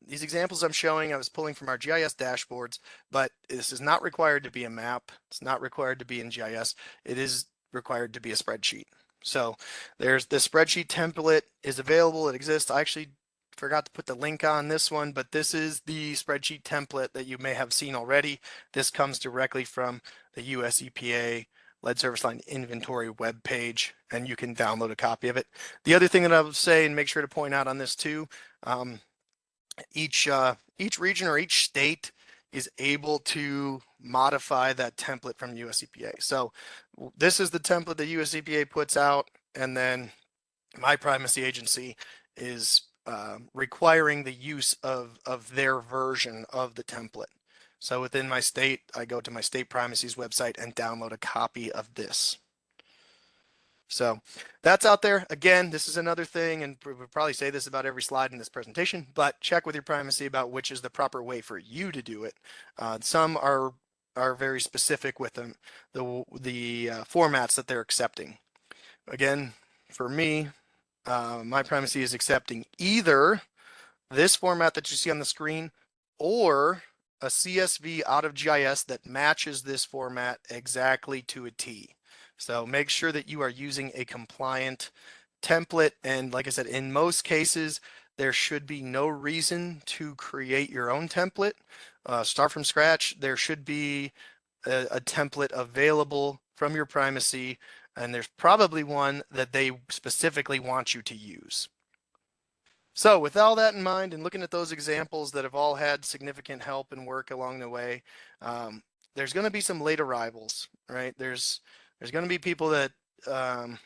these examples I'm showing, I was pulling from our GIS dashboards, but this is not required to be a map. It's not required to be in GIS. It is required to be a spreadsheet. So there's the spreadsheet template is available. It exists. I actually forgot to put the link on this one, but this is the spreadsheet template that you may have seen already. This comes directly from the US EPA lead service line inventory web page, and you can download a copy of it. The other thing that I would say and make sure to point out on this too, each region or each state is able to modify that template from US EPA. So this is the template that US EPA puts out, and then my primacy agency is requiring the use of their version of the template. So within my state, I go to my state primacy's website and download a copy of this. So that's out there. Again, this is another thing, and we'll probably say this about every slide in this presentation, but check with your primacy about which is the proper way for you to do it. Some are very specific with them, the formats that they're accepting. Again, for me, my primacy is accepting either this format that you see on the screen or a CSV out of GIS that matches this format exactly to a T. So make sure that you are using a compliant template. And like I said, in most cases, there should be no reason to create your own template. Start from scratch. There should be a template available from your primacy, and there's probably one that they specifically want you to use. So with all that in mind and looking at those examples that have all had significant help and work along the way, there's going to be some late arrivals, right? There's going to be people that, and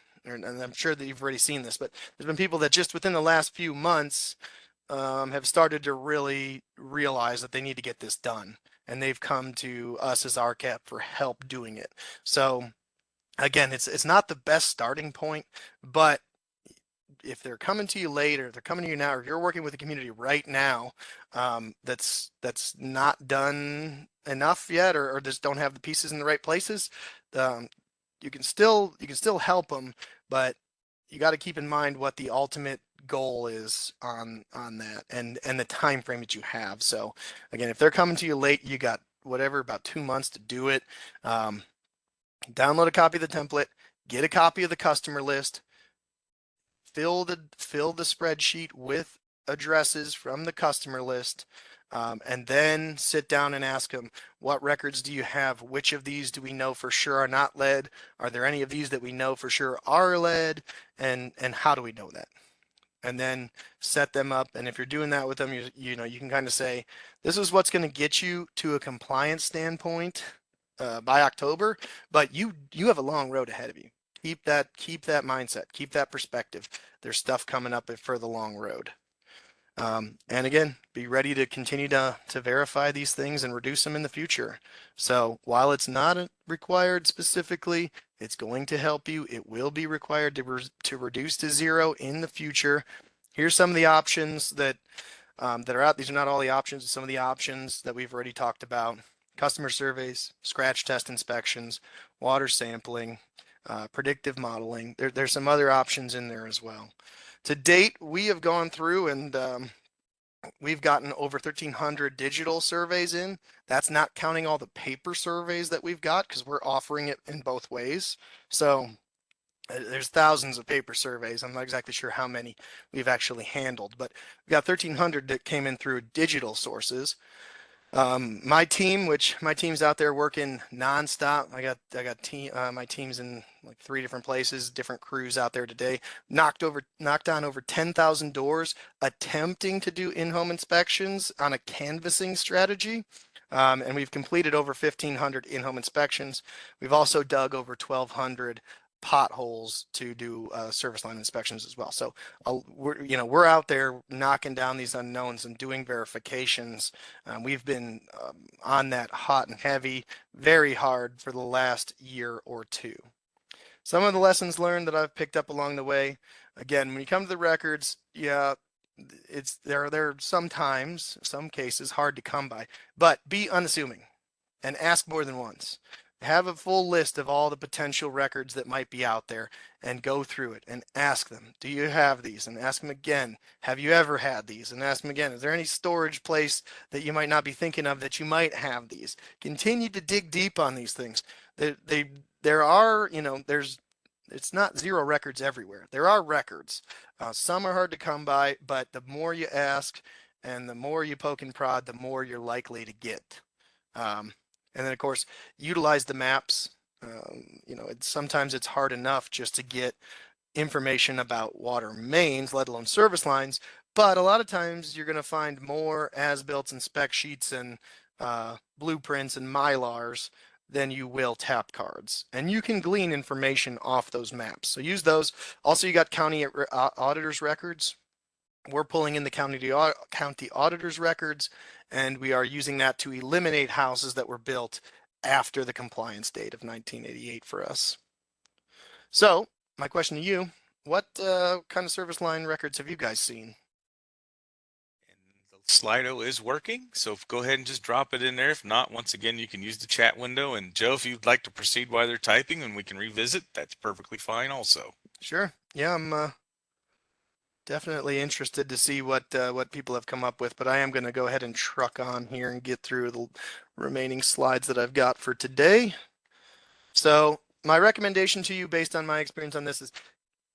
I'm sure that you've already seen this, but there's been people that just within the last few months have started to really realize that they need to get this done. And they've come to us as RCAP for help doing it. So again, it's not the best starting point, but if they're coming to you later, they're coming to you now, or if you're working with the community right now, that's not done enough yet, or just don't have the pieces in the right places, you can still help them, but you got to keep in mind what the ultimate goal is on that and the time frame that you have. So again, if they're coming to you late, you got whatever, about 2 months to do it. Download a copy of the template, get a copy of the customer list, fill the spreadsheet with addresses from the customer list, and then sit down and ask them, what records do you have? Which of these do we know for sure are not lead? Are there any of these that we know for sure are lead? And how do we know that? And then set them up. And if you're doing that with them, you know, you can kind of say, this is what's going to get you to a compliance standpoint by October, but you have a long road ahead of you. Keep that mindset, keep that perspective. There's stuff coming up for the long road. And again, be ready to continue to verify these things and reduce them in the future. So while it's not required specifically, it's going to help you. It will be required to reduce to 0 in the future. Here's some of the options that are out. These are not all the options. Some of the options that we've already talked about: customer surveys, scratch test inspections, water sampling, predictive modeling. There's some other options in there as well. To date, we have gone through and we've gotten over 1,300 digital surveys in. That's not counting all the paper surveys that we've got, because we're offering it in both ways. So there's thousands of paper surveys. I'm not exactly sure how many we've actually handled, but we've got 1,300 that came in through digital sources. My team's out there working nonstop. I got my team's in like 3 different places, different crews out there today. Knocked on over 10,000 doors, attempting to do in-home inspections on a canvassing strategy. And we've completed over 1,500 in-home inspections. We've also dug over 1,200 potholes to do service line inspections as well. So we're out there knocking down these unknowns and doing verifications. We've been on that hot and heavy, very hard for the last year or 2. Some of the lessons learned that I've picked up along the way: again, when you come to the records, yeah, they're sometimes, some cases, hard to come by, but be unassuming and ask more than once. Have a full list of all the potential records that might be out there and go through it and ask them, do you have these? And ask them again, have you ever had these? And ask them again, is there any storage place that you might not be thinking of that you might have these? Continue to dig deep on these things. There are, it's not zero records everywhere. There are records. Some are hard to come by, but the more you ask and the more you poke and prod, the more you're likely to get. And then, of course, utilize the maps. Sometimes it's hard enough just to get information about water mains, let alone service lines. But a lot of times you're going to find more as-built and spec sheets and blueprints and Mylars than you will tap cards. And you can glean information off those maps. So use those. Also, you got county auditors records. We're pulling in the county auditor's records, and we are using that to eliminate houses that were built after the compliance date of 1988 for us. So my question to you, what kind of service line records have you guys seen? And the Slido is working, so go ahead and just drop it in there. If not, once again, you can use the chat window. And Joe, if you'd like to proceed while they're typing and we can revisit, that's perfectly fine also. Sure. Yeah, I'm definitely interested to see what people have come up with, but I am going to go ahead and truck on here and get through the remaining slides that I've got for today. So my recommendation to you based on my experience on this is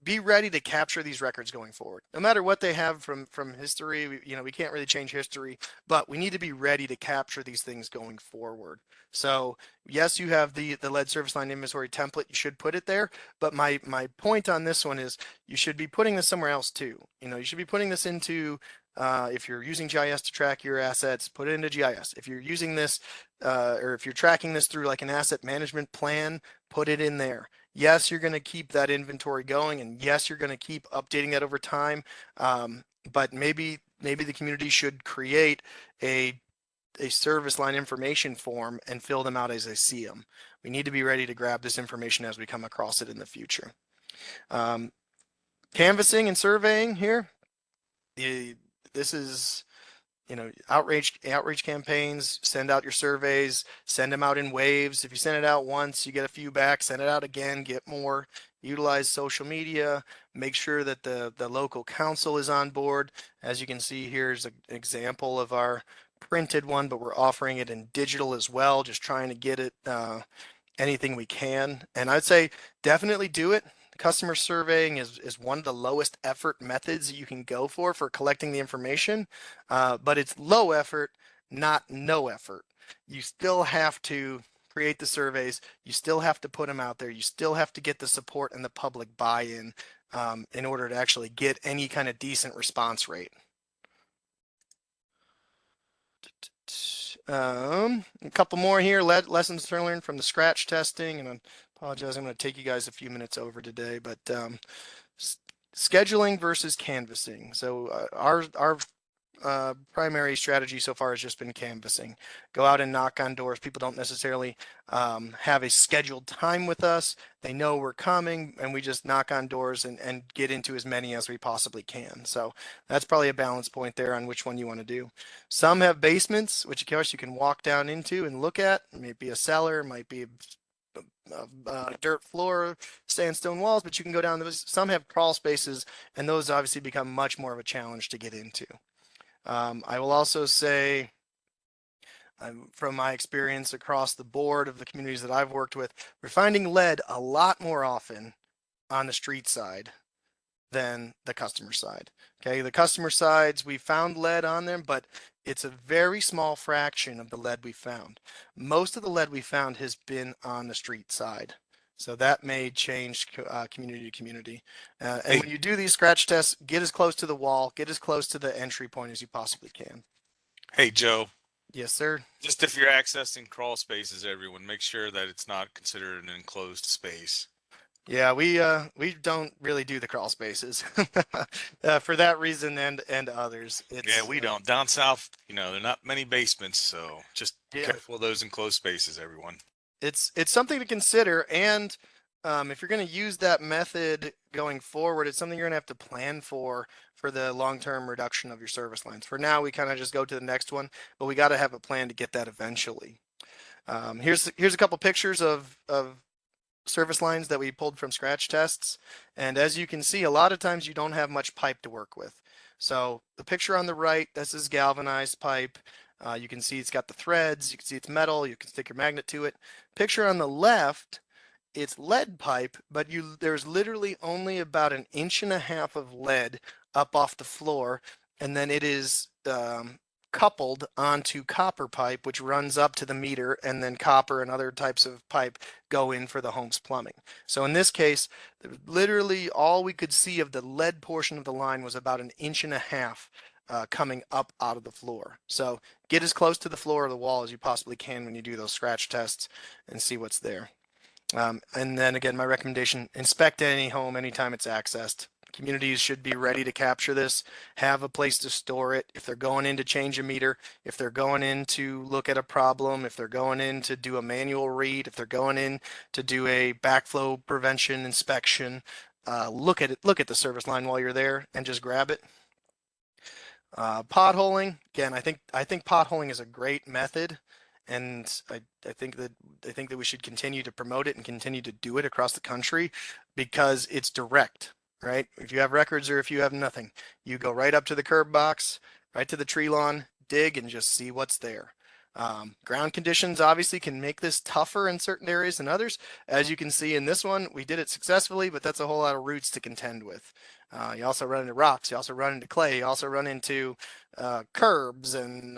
be ready to capture these records going forward. No matter what they have from history, we can't really change history, but we need to be ready to capture these things going forward. So yes, you have the lead service line inventory template. You should put it there. But my point on this one is you should be putting this somewhere else too. You should be putting this into, if you're using GIS to track your assets, put it into GIS. If you're using this, or if you're tracking this through like an asset management plan, put it in there. Yes, you're going to keep that inventory going, and yes, you're going to keep updating that over time. But maybe the community should create a service line information form and fill them out as they see them. We need to be ready to grab this information as we come across it in the future. Canvassing and surveying here. This is outreach campaigns. Send out your surveys, send them out in waves. If you send it out once, you get a few back, send it out again, get more. Utilize social media, make sure that the local council is on board. As you can see, here's an example of our printed one, but we're offering it in digital as well, just trying to get it anything we can. And I'd say definitely do it. Customer surveying is one of the lowest effort methods that you can go for collecting the information, but it's low effort, not no effort. You still have to create the surveys. You still have to put them out there. You still have to get the support and the public buy-in in order to actually get any kind of decent response rate. A couple more here, lessons learned from the scratch testing, and I apologize, I'm going to take you guys a few minutes over today, but scheduling versus canvassing. So our primary strategy so far has just been canvassing. Go out and knock on doors. People don't necessarily have a scheduled time with us. They know we're coming, and we just knock on doors and get into as many as we possibly can. So that's probably a balance point there on which one you want to do. Some have basements, which of course you can walk down into and look at. It might be a cellar, it might be a dirt floor, sandstone walls, but you can go down those. Some have crawl spaces, and those obviously become much more of a challenge to get into. I will also say, from my experience across the board of the communities that I've worked with, we're finding lead a lot more often on the street side than the customer side. Okay, the customer sides, we found lead on them, but it's a very small fraction of the lead we found. Most of the lead we found has been on the street side. So that may change community to community. And when you do these scratch tests, get as close to the wall, get as close to the entry point as you possibly can. Hey, Joe. Yes, sir. Just if you're accessing crawl spaces, everyone, make sure that it's not considered an enclosed space. Yeah, we don't really do the crawl spaces for that reason and others. Yeah, we don't. Down south, there are not many basements, so just be careful of those enclosed spaces, everyone. It's something to consider, and if you're going to use that method going forward, it's something you're going to have to plan for the long-term reduction of your service lines. For now, we kind of just go to the next one, but we got to have a plan to get that eventually. Here's a couple pictures of service lines that we pulled from scratch tests. And as you can see, a lot of times you don't have much pipe to work with. So the picture on the right, this is galvanized pipe. You can see it's got the threads, you can see it's metal, you can stick your magnet to it. Picture on the left, it's lead pipe, but there's literally only about 1.5 inches of lead up off the floor, and then it is coupled onto copper pipe, which runs up to the meter, and then copper and other types of pipe go in for the home's plumbing. So in this case, literally all we could see of the lead portion of the line was about 1.5 inches coming up out of the floor. So get as close to the floor or the wall as you possibly can when you do those scratch tests and see what's there. And then again, my recommendation, inspect any home anytime it's accessed. Communities should be ready to capture this, have a place to store it. If they're going in to change a meter, if they're going in to look at a problem, if they're going in to do a manual read, if they're going in to do a backflow prevention inspection, look at it, look at the service line while you're there and just grab it. Potholing, again, I think potholing is a great method, and I think that we should continue to promote it and continue to do it across the country because it's direct, right? If you have records or if you have nothing, you go right up to the curb box, right to the tree lawn, dig and just see what's there. Ground conditions obviously can make this tougher in certain areas than others. As you can see in this one, we did it successfully, but that's a whole lot of roots to contend with. You also run into rocks, you also run into clay, you also run into curbs and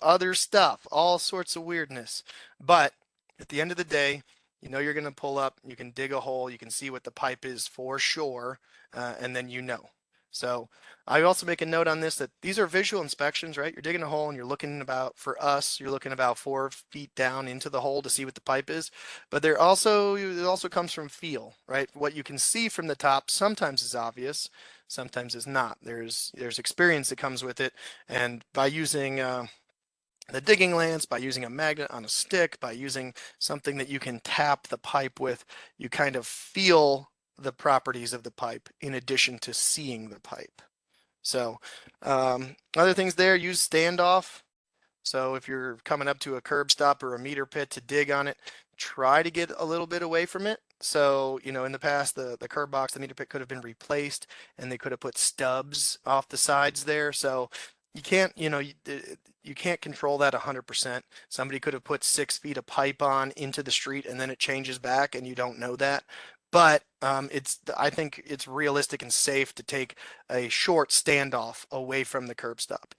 other stuff, all sorts of weirdness. But at the end of the day, you know you're going to pull up, you can dig a hole, you can see what the pipe is for sure, and then you know. So I also make a note on this that these are visual inspections, right? You're digging a hole and you're looking about, for us, you're looking about 4 feet down into the hole to see what the pipe is. But it also comes from feel, right? What you can see from the top sometimes is obvious, sometimes is not. There's experience that comes with it. And by using the digging lance, by using a magnet on a stick, by using something that you can tap the pipe with, you kind of feel the properties of the pipe in addition to seeing the pipe. So other things there, use standoff. So if you're coming up to a curb stop or a meter pit to dig on it, try to get a little bit away from it. So, in the past, the curb box, the meter pit could have been replaced and they could have put stubs off the sides there. So you can't, you can't control that 100%. Somebody could have put 6 feet of pipe on into the street and then it changes back and you don't know that. But I think it's realistic and safe to take a short standoff away from the curb stop.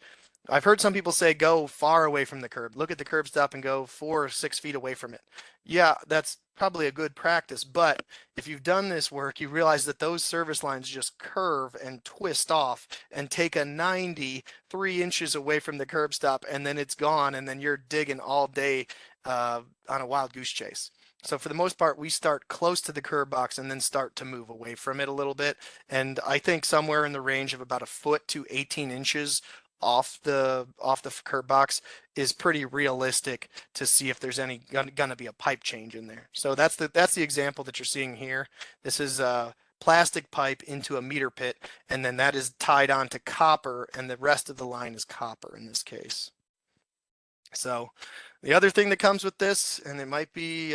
I've heard some people say go far away from the curb. Look at the curb stop and go 4 or 6 feet away from it. Yeah, that's probably a good practice, but if you've done this work, you realize that those service lines just curve and twist off and take a 93 inches away from the curb stop, and then it's gone, and then you're digging all day on a wild goose chase. So for the most part, we start close to the curb box and then start to move away from it a little bit. And I think somewhere in the range of about a foot to 18 inches off the curb box is pretty realistic to see if there's any gonna be a pipe change in there. So that's the example that you're seeing here. This is a plastic pipe into a meter pit, and then that is tied onto copper, and the rest of the line is copper in this case. So the other thing that comes with this, and it might be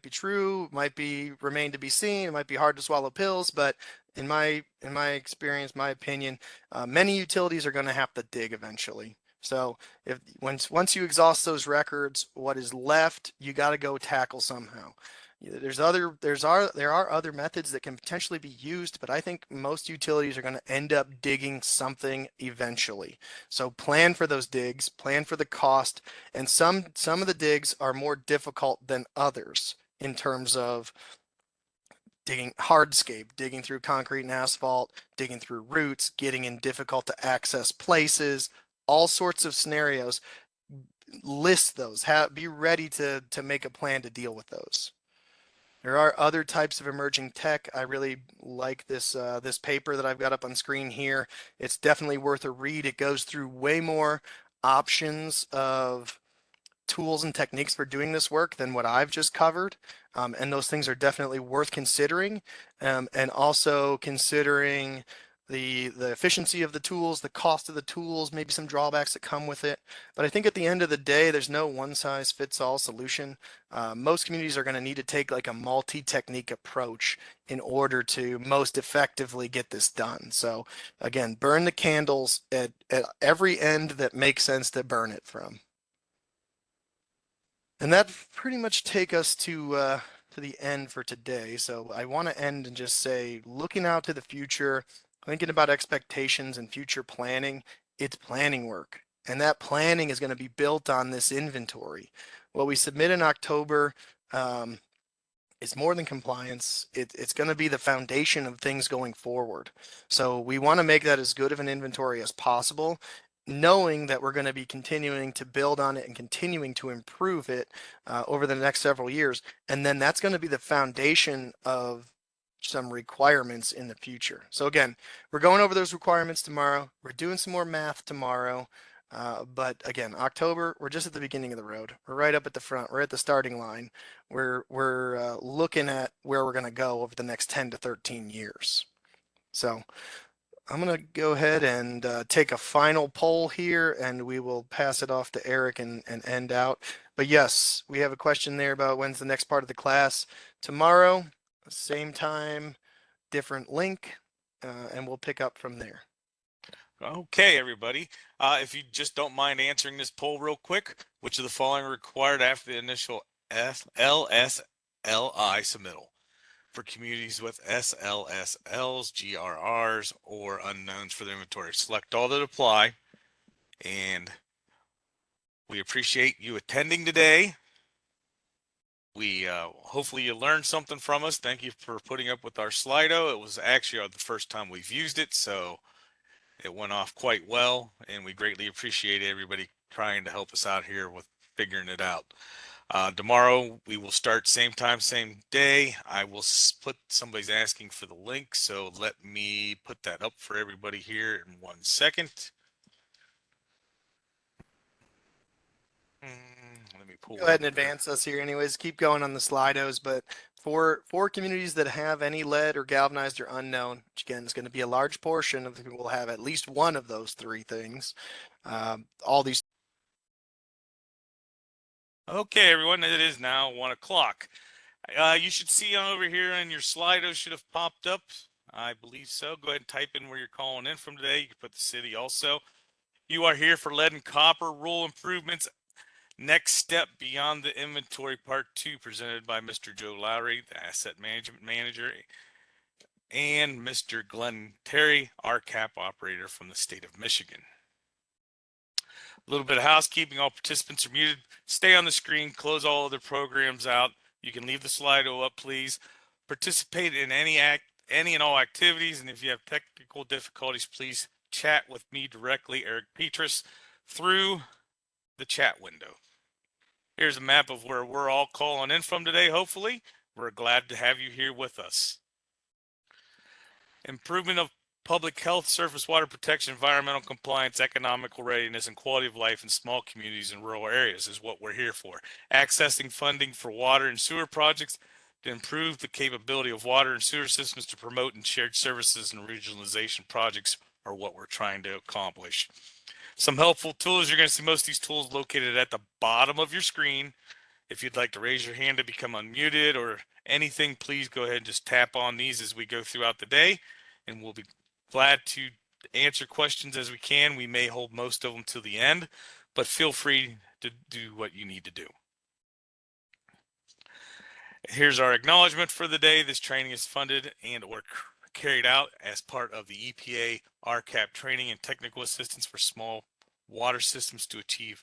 true, might be remain to be seen, it might be hard to swallow pills, but in my experience, my opinion, many utilities are going to have to dig eventually. So if once you exhaust those records, what is left, you got to go tackle somehow. There are other methods that can potentially be used, but I think most utilities are going to end up digging something eventually. So plan for those digs, plan for the cost, and some of the digs are more difficult than others in terms of digging hardscape, digging through concrete and asphalt, digging through roots, getting in difficult to access places, all sorts of scenarios. List those, be ready to make a plan to deal with those. There are other types of emerging tech. I really like this this paper that I've got up on screen here. It's definitely worth a read. It goes through way more options of tools and techniques for doing this work than what I've just covered. And those things are definitely worth considering, and also considering the efficiency of the tools, the cost of the tools, maybe some drawbacks that come with it. But I think at the end of the day, there's no one size fits all solution. Most communities are going to need to take like a multi-technique approach in order to most effectively get this done. So again, burn the candles at every end that makes sense to burn it from. And that pretty much take us to the end for today. So I want to end and just say, looking out to the future, thinking about expectations and future planning, it's planning work. And that planning is going to be built on this inventory. What we submit in October is more than compliance. It's going to be the foundation of things going forward. So we want to make that as good of an inventory as possible, knowing that we're going to be continuing to build on it and continuing to improve it over the next several years. And then that's going to be the foundation of some requirements in the future. So again, we're going over those requirements tomorrow. We're doing some more math tomorrow. But again, October, we're just at the beginning of the road. We're right up at the front. We're at the starting line. We're looking at where we're going to go over the next 10 to 13 years. So I'm going to go ahead and take a final poll here, and we will pass it off to Eric and end out. But yes, we have a question there about when's the next part of the class. Tomorrow, same time, different link, and we'll pick up from there. Okay, everybody. If you just don't mind answering this poll real quick, which of the following are required after the initial LSLI submittal? For communities with SLSLs, GRRs, or unknowns for the inventory. Select all that apply. And we appreciate you attending today. We hopefully you learned something from us. Thank you for putting up with our Slido. It was actually the first time we've used it, so it went off quite well, and we greatly appreciate everybody trying to help us out here with figuring it out. Tomorrow we will start same time, same day. I will put, somebody's asking for the link, so let me put that up for everybody here in 1 second. Let me pull Go ahead and up there. advance us here anyways. Keep going on the Slidos, but for communities that have any lead or galvanized or unknown, which again is going to be a large portion of the people will have at least one of those three things. All these. Okay, everyone, it is now 1 o'clock. You should see over here in your Slido should have popped up. I believe so. Go ahead and type in where you're calling in from today. You can put the city also. You are here for lead and copper rule improvements. Next step beyond the inventory part 2, presented by Mr. Joe Lowry, the asset management manager, and Mr. Glenn Terry, RCAP operator from the state of Michigan. A little bit of housekeeping. All participants are muted. Stay on the screen. Close all other programs out. You can leave the Slido up, please. Participate in any and all activities. And if you have technical difficulties, please chat with me directly, Eric Petrus, through the chat window. Here's a map of where we're all calling in from today, hopefully. We're glad to have you here with us. Improvement of public health, surface water protection, environmental compliance, economical readiness, and quality of life in small communities and rural areas is what we're here for. Accessing funding for water and sewer projects to improve the capability of water and sewer systems to promote and shared services and regionalization projects are what we're trying to accomplish. Some helpful tools. You're going to see most of these tools located at the bottom of your screen. If you'd like to raise your hand to become unmuted or anything, please go ahead and just tap on these as we go throughout the day, and we'll be glad to answer questions as we can. We may hold most of them to the end, but feel free to do what you need to do. Here's our acknowledgement for the day. This training is funded and or carried out as part of the EPA RCAP training and technical assistance for small water systems to achieve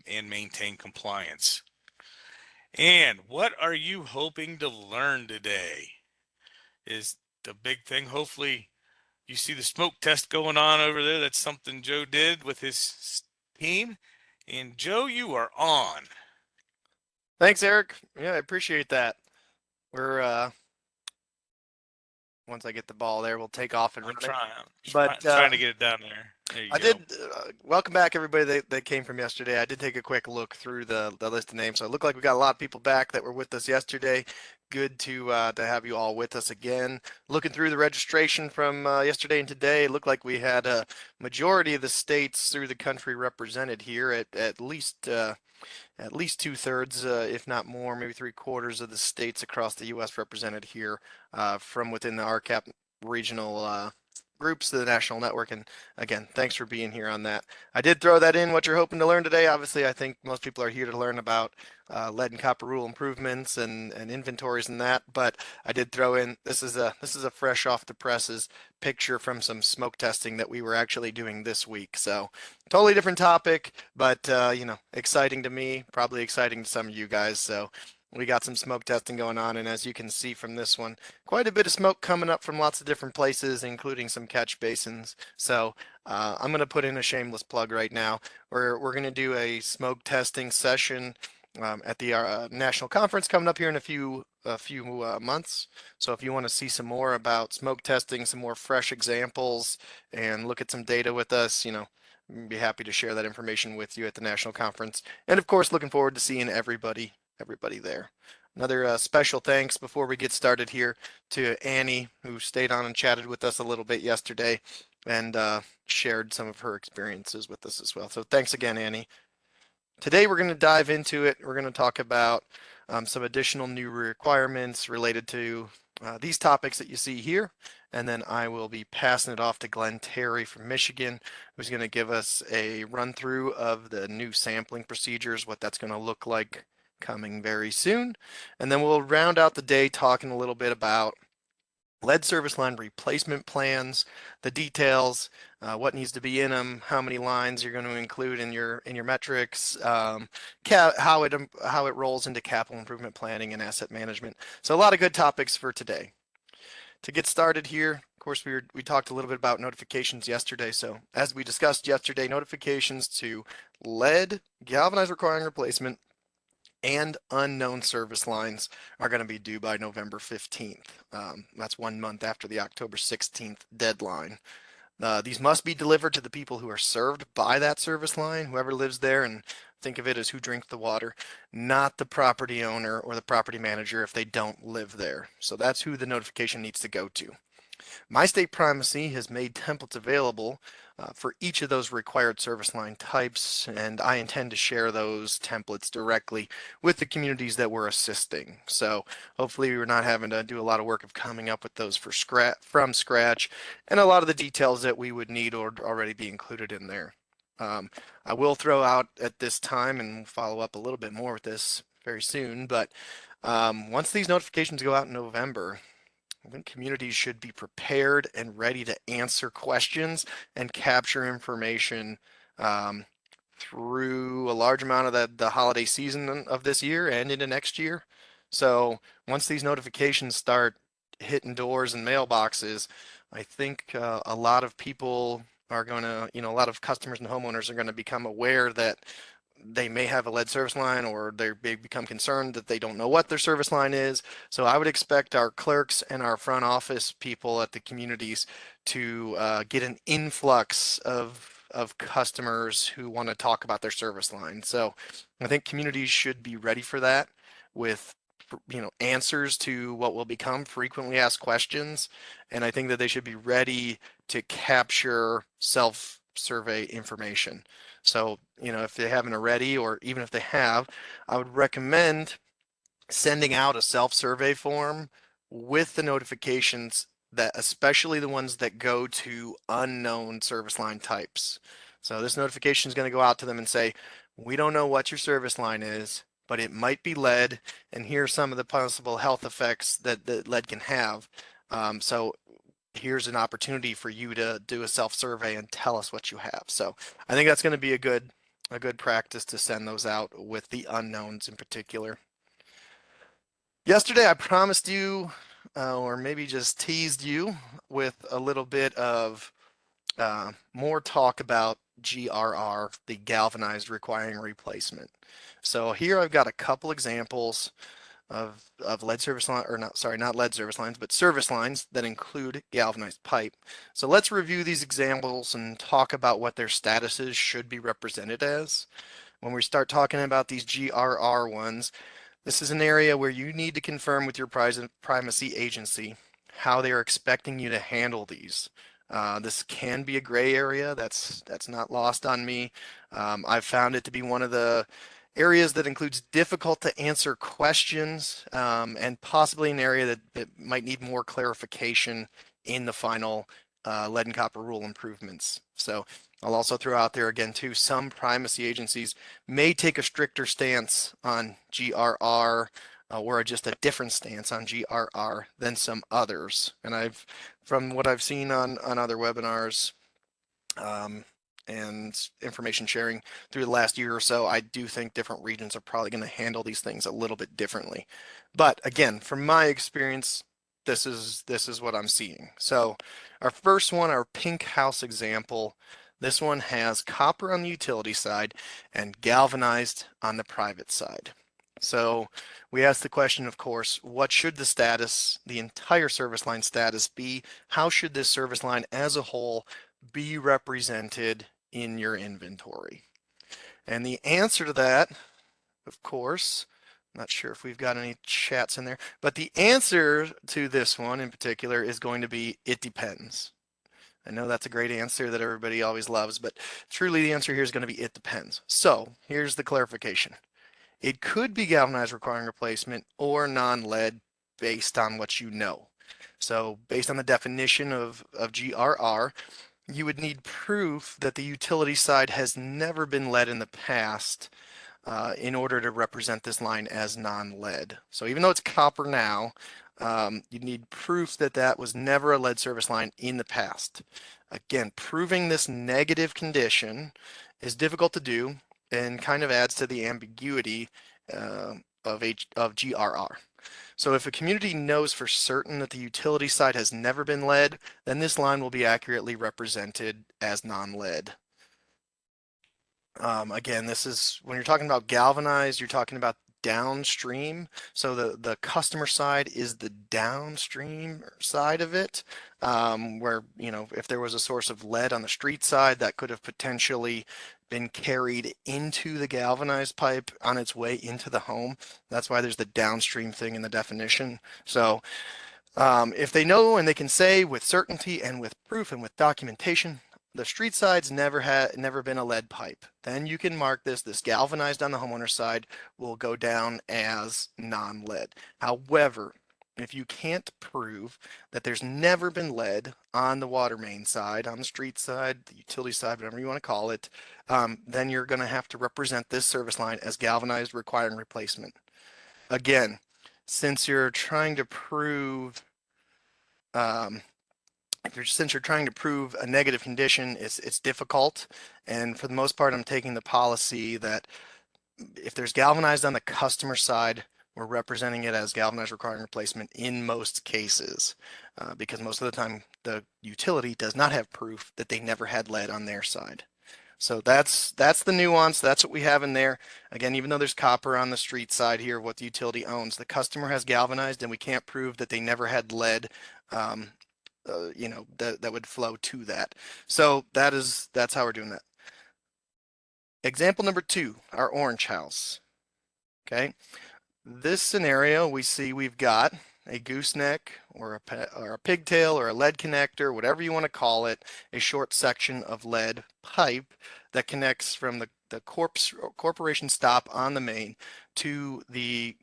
and maintain compliance. And what are you hoping to learn today is the big thing. Hopefully you see the smoke test going on over there. That's something Joe did with his team. And Joe, you are on. Thanks, Eric. Yeah, I appreciate that. We're once I get the ball there, we'll take off and run it. Trying to get it down there. There you go. Did welcome back everybody that came from yesterday. I did take a quick look through the list of names, so it looked like we got a lot of people back that were with us yesterday. good to have you all with us again. Looking through the registration from yesterday and today, it looked like we had a majority of the states through the country represented here at least 2/3, if not more, maybe 3/4 of the states across the U.S. represented here from within the RCAP regional groups to the national network. And again, thanks for being here on that. I did throw that in, what you're hoping to learn today. Obviously, I think most people are here to learn about lead and copper rule improvements and inventories and that, but I did throw in, this is a fresh off the presses picture from some smoke testing that we were actually doing this week. So totally different topic, but you know, exciting to me, probably exciting to some of you guys. So we got some smoke testing going on, and as you can see from this one, quite a bit of smoke coming up from lots of different places, including some catch basins. So I'm going to put in a shameless plug right now. We're going to do a smoke testing session at the national conference coming up here in a few months. So if you want to see some more about smoke testing, some more fresh examples, and look at some data with us, you know, be happy to share that information with you at the national conference. And of course, looking forward to seeing everybody there. Another special thanks before we get started here to Annie, who stayed on and chatted with us a little bit yesterday and shared some of her experiences with us as well. So thanks again, Annie. Today we're going to dive into it. We're going to talk about some additional new requirements related to these topics that you see here. And then I will be passing it off to Glenn Terry from Michigan, who's going to give us a run through of the new sampling procedures, what that's going to look like coming very soon. And then we'll round out the day talking a little bit about lead service line replacement plans, the details, what needs to be in them, how many lines you're going to include in your metrics, how it rolls into capital improvement planning and asset management. So a lot of good topics for today. To get started here, of course, we talked a little bit about notifications yesterday. So as we discussed yesterday, notifications to lead, galvanized requiring replacement, and unknown service lines are going to be due by November 15th. That's 1 month after the October 16th deadline. These must be delivered to the people who are served by that service line, whoever lives there, and think of it as who drinks the water, not the property owner or the property manager if they don't live there. So that's who the notification needs to go to. My State Primacy has made templates available for each of those required service line types, and I intend to share those templates directly with the communities that we're assisting. So hopefully we're not having to do a lot of work of coming up with those from scratch, and a lot of the details that we would need or already be included in there. I will throw out at this time, and we'll follow up a little bit more with this very soon, but once these notifications go out in November, I think communities should be prepared and ready to answer questions and capture information through a large amount of the holiday season of this year and into next year. So once these notifications start hitting doors and mailboxes, I think a lot of people are going to, you know, a lot of customers and homeowners are going to become aware that they may have a lead service line, or they become concerned that they don't know what their service line is. So I would expect our clerks and our front office people at the communities to get an influx of customers who want to talk about their service line. So I think communities should be ready for that with, you know, answers to what will become frequently asked questions. And I think that they should be ready to capture self-survey information. So, you know, if they haven't already, or even if they have, I would recommend sending out a self-survey form with the notifications, that especially the ones that go to unknown service line types. So this notification is going to go out to them and say, we don't know what your service line is, but it might be lead, and here are some of the possible health effects that lead can have. So here's an opportunity for you to do a self-survey and tell us what you have. So I think that's going to be a good practice to send those out with the unknowns in particular. Yesterday I promised you, or maybe just teased you with a little bit of more talk about GRR, the galvanized requiring replacement. So here I've got a couple examples of lead service line, or not lead service lines, but service lines that include galvanized pipe. So let's review these examples and talk about what their statuses should be represented as. When we start talking about these GRR ones, This is an area where you need to confirm with your primacy agency how they are expecting you to handle these. This can be a gray area. That's not lost on me. I've found it to be one of the areas that includes difficult to answer questions, and possibly an area that might need more clarification in the final lead and copper rule improvements. So I'll also throw out there again too, some primacy agencies may take a stricter stance on GRR, or just a different stance on GRR than some others. And from what I've seen on other webinars, and information sharing through the last year or so, I do think different regions are probably going to handle these things a little bit differently. But again, from my experience, this is what I'm seeing. So our first one, our pink house example, this one has copper on the utility side and galvanized on the private side. So we asked the question, of course, what should the status, the entire service line status be? How should this service line as a whole be represented in your inventory? And the answer to that, of course, not sure if we've got any chats in there, but the answer to this one in particular is going to be, it depends. I know that's a great answer that everybody always loves, but truly the answer here is going to be, it depends. So here's the clarification. It could be galvanized requiring replacement or non-lead based on what you know. So based on the definition of GRR, you would need proof that the utility side has never been lead in the past in order to represent this line as non-lead. So even though it's copper now, you need proof that that was never a lead service line in the past. Again, proving this negative condition is difficult to do and kind of adds to the ambiguity of GRR. So if a community knows for certain that the utility side has never been lead, then this line will be accurately represented as non-lead. Again, this is when you're talking about galvanized, you're talking about downstream. So the customer side is the downstream side of it, where, you know, if there was a source of lead on the street side, that could have potentially been carried into the galvanized pipe on its way into the home. That's why there's the downstream thing in the definition. So if they know and they can say with certainty and with proof and with documentation, the street side's never been a lead pipe, then you can mark this galvanized on the homeowner side will go down as non-lead. However, if you can't prove that there's never been lead on the water main side, on the street side, the utility side, whatever you want to call it, then you're going to have to represent this service line as galvanized requiring replacement. Again, since you're trying to prove since you're trying to prove a negative condition, it's difficult. And for the most part, I'm taking the policy that if there's galvanized on the customer side, we're representing it as galvanized requiring replacement in most cases, because most of the time the utility does not have proof that they never had lead on their side. So that's the nuance. That's what we have in there. Again, even though there's copper on the street side here, what the utility owns, the customer has galvanized, and we can't prove that they never had lead. You know, that would flow to that. So that's how we're doing that. Example number 2, our orange house. Okay, this scenario we see we've got a gooseneck or a pigtail or a lead connector, whatever you want to call it, a short section of lead pipe that connects from the corporation stop on the main to the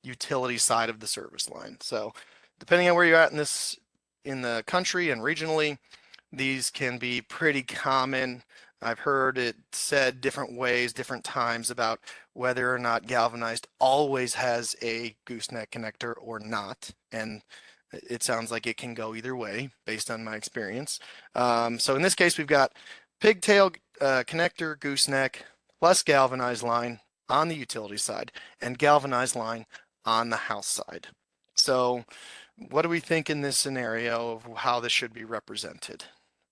utility side of the service line. So depending on where you're at in the country and regionally, these can be pretty common. I've heard it said different ways, different times about whether or not galvanized always has a gooseneck connector or not. And it sounds like it can go either way based on my experience. So in this case, we've got pigtail connector, gooseneck, plus galvanized line on the utility side and galvanized line on the house side. So what do we think in this scenario of how this should be represented?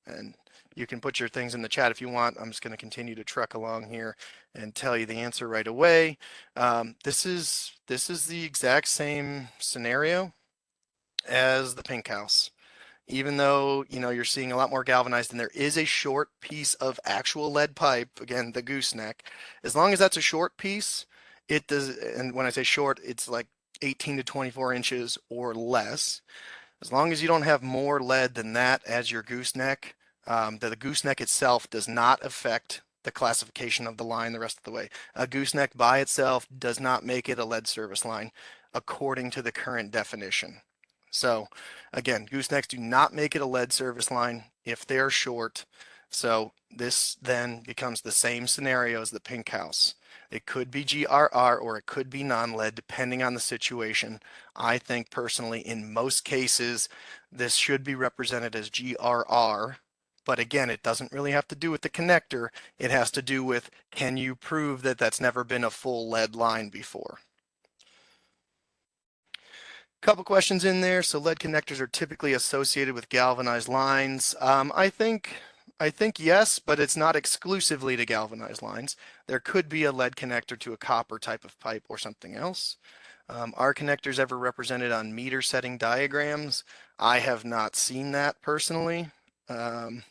And you can put your things in the chat if you want. I'm just going to continue to truck along here and tell you the answer right away. This is the exact same scenario as the pink house. Even though, you know, you're seeing a lot more galvanized and there is a short piece of actual lead pipe, again, the gooseneck, as long as that's a short piece, it does, and when I say short, it's like 18 to 24 inches or less. As long as you don't have more lead than that as your gooseneck, the gooseneck itself does not affect the classification of the line the rest of the way. A gooseneck by itself does not make it a lead service line according to the current definition. So again, goosenecks do not make it a lead service line if they're short. So this then becomes the same scenario as the pink house. It could be GRR or it could be non-lead depending on the situation. I think personally in most cases this should be represented as GRR, but again it doesn't really have to do with the connector. It has to do with, can you prove that that's never been a full lead line before? Couple questions in there. So lead connectors are typically associated with galvanized lines. I think yes, but it's not exclusively to galvanized lines. There could be a lead connector to a copper type of pipe or something else. Are connectors ever represented on meter setting diagrams? I have not seen that personally. And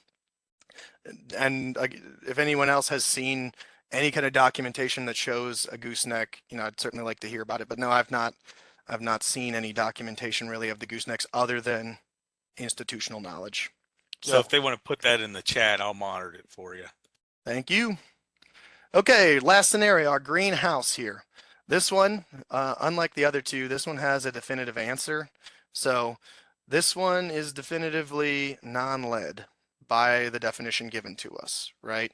if anyone else has seen any kind of documentation that shows a gooseneck, I'd certainly like to hear about it. But no, I've not seen any documentation really of the goosenecks other than institutional knowledge. So if they want to put that in the chat, I'll monitor it for you. Thank you. Okay, last scenario, our greenhouse here. This one, unlike the other two, this one has a definitive answer. So this one is definitively non-lead by the definition given to us, right?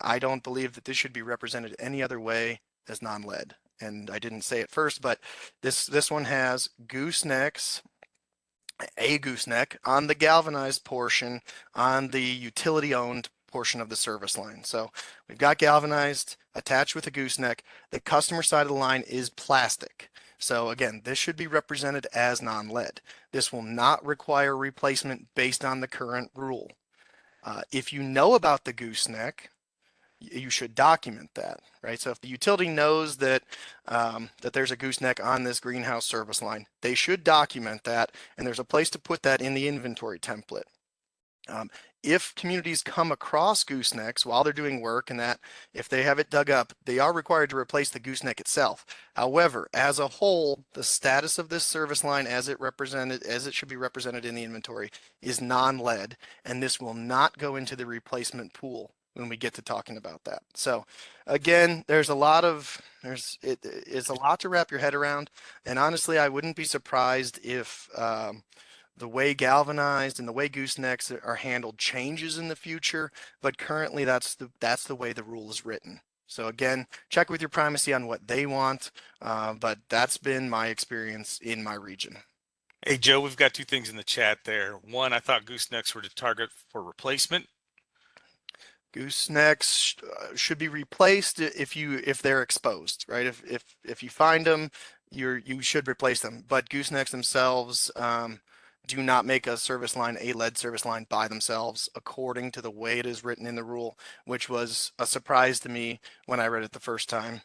I don't believe that this should be represented any other way as non-lead. And I didn't say it first, but this one has goosenecks, a gooseneck on the galvanized portion on the utility owned portion of the service line. So we've got galvanized attached with a gooseneck. The customer side of the line is plastic. So again, this should be represented as non-lead. This will not require replacement based on the current rule. If you know about the gooseneck, you should document that, right? So if the utility knows that that there's a gooseneck on this greenhouse service line, they should document that, and there's a place to put that in the inventory template. If communities come across goosenecks while they're doing work and that if they have it dug up, they are required to replace the gooseneck itself. However, as a whole, the status of this service line as it should be represented in the inventory is non-lead, and this will not go into the replacement pool when we get to talking about that. So again, it's a lot to wrap your head around. And honestly, I wouldn't be surprised if the way galvanized and the way goosenecks are handled changes in the future, but currently that's the way the rule is written. So again, check with your primacy on what they want, but that's been my experience in my region. Hey, Joe, we've got two things in the chat there. One, I thought goosenecks were to target for replacement. Goosenecks should be replaced if they're exposed, right? If you find them, you should replace them. But goosenecks themselves do not make a service line a lead service line by themselves, according to the way it is written in the rule, which was a surprise to me when I read it the first time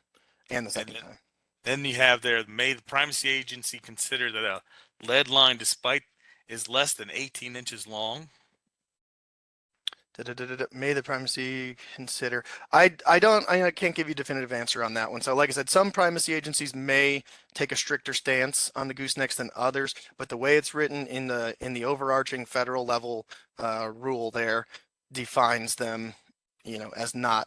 and the second time. Then you have there, may the primacy agency consider that a lead line, despite is less than 18 inches long? May the primacy consider. I can't give you a definitive answer on that one. So like I said, some primacy agencies may take a stricter stance on the goosenecks than others, but the way it's written in the overarching federal level rule there defines them, as not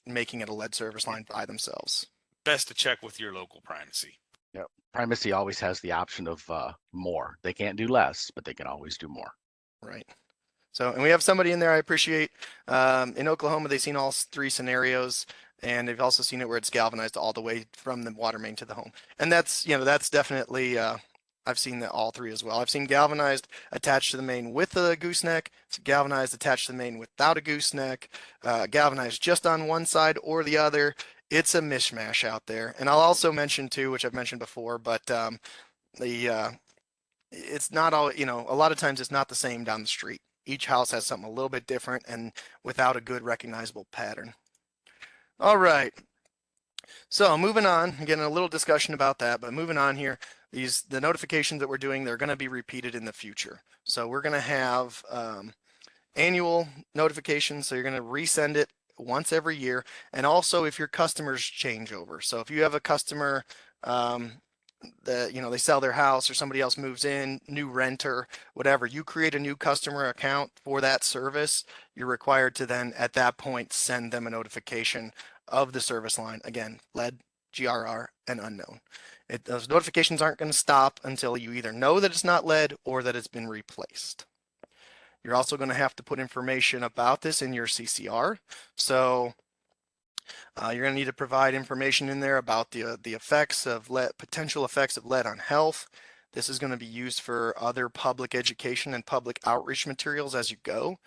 making it a lead service line by themselves. Best to check with your local primacy. Yeah, primacy always has the option of more. They can't do less, but they can always do more. Right. So, and we have somebody in there I appreciate. In Oklahoma, they've seen all three scenarios, and they've also seen it where it's galvanized all the way from the water main to the home. And that's definitely, I've seen all three as well. I've seen galvanized attached to the main with a gooseneck, galvanized attached to the main without a gooseneck, galvanized just on one side or the other. It's a mishmash out there. And I'll also mention too, which I've mentioned before, but it's not all, a lot of times it's not the same down the street. Each house has something a little bit different and without a good recognizable pattern. All right. So moving on, again, a little discussion about that, but moving on here, the notifications that we're doing, they're going to be repeated in the future. So we're going to have annual notifications. So you're going to resend it once every year. And also if your customers change over. So if you have a customer that, you know, they sell their house or somebody else moves in, new renter, whatever, you create a new customer account for that service, you're required to then at that point send them a notification of the service line. Again, lead, GRR, and unknown. Those notifications aren't going to stop until you either know that it's not lead or that it's been replaced. You're also going to have to put information about this in your CCR. So you're going to need to provide information in there about the effects of lead, potential effects of lead on health. This is going to be used for other public education and public outreach materials as you go.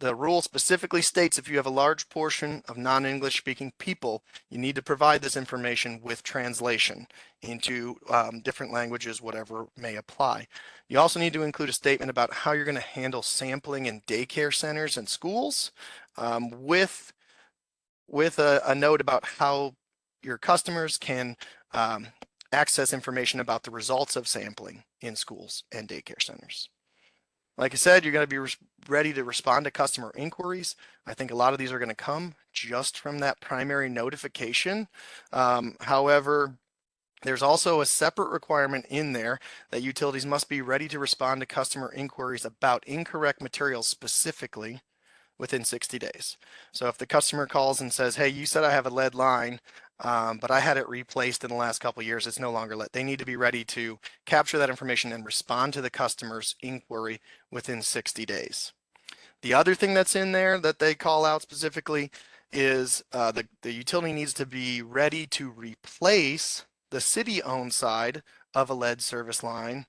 The rule specifically states if you have a large portion of non-English speaking people, you need to provide this information with translation into different languages, whatever may apply. You also need to include a statement about how you're going to handle sampling in daycare centers and schools with a note about how your customers can access information about the results of sampling in schools and daycare centers. Like I said, you're going to be ready to respond to customer inquiries. I think a lot of these are going to come just from that primary notification. However, there's also a separate requirement in there that utilities must be ready to respond to customer inquiries about incorrect materials specifically within 60 days. So if the customer calls and says, hey, you said I have a lead line, but I had it replaced in the last couple of years, it's no longer lead. They need to be ready to capture that information and respond to the customer's inquiry within 60 days. The other thing that's in there that they call out specifically is the utility needs to be ready to replace the city-owned side of a lead service line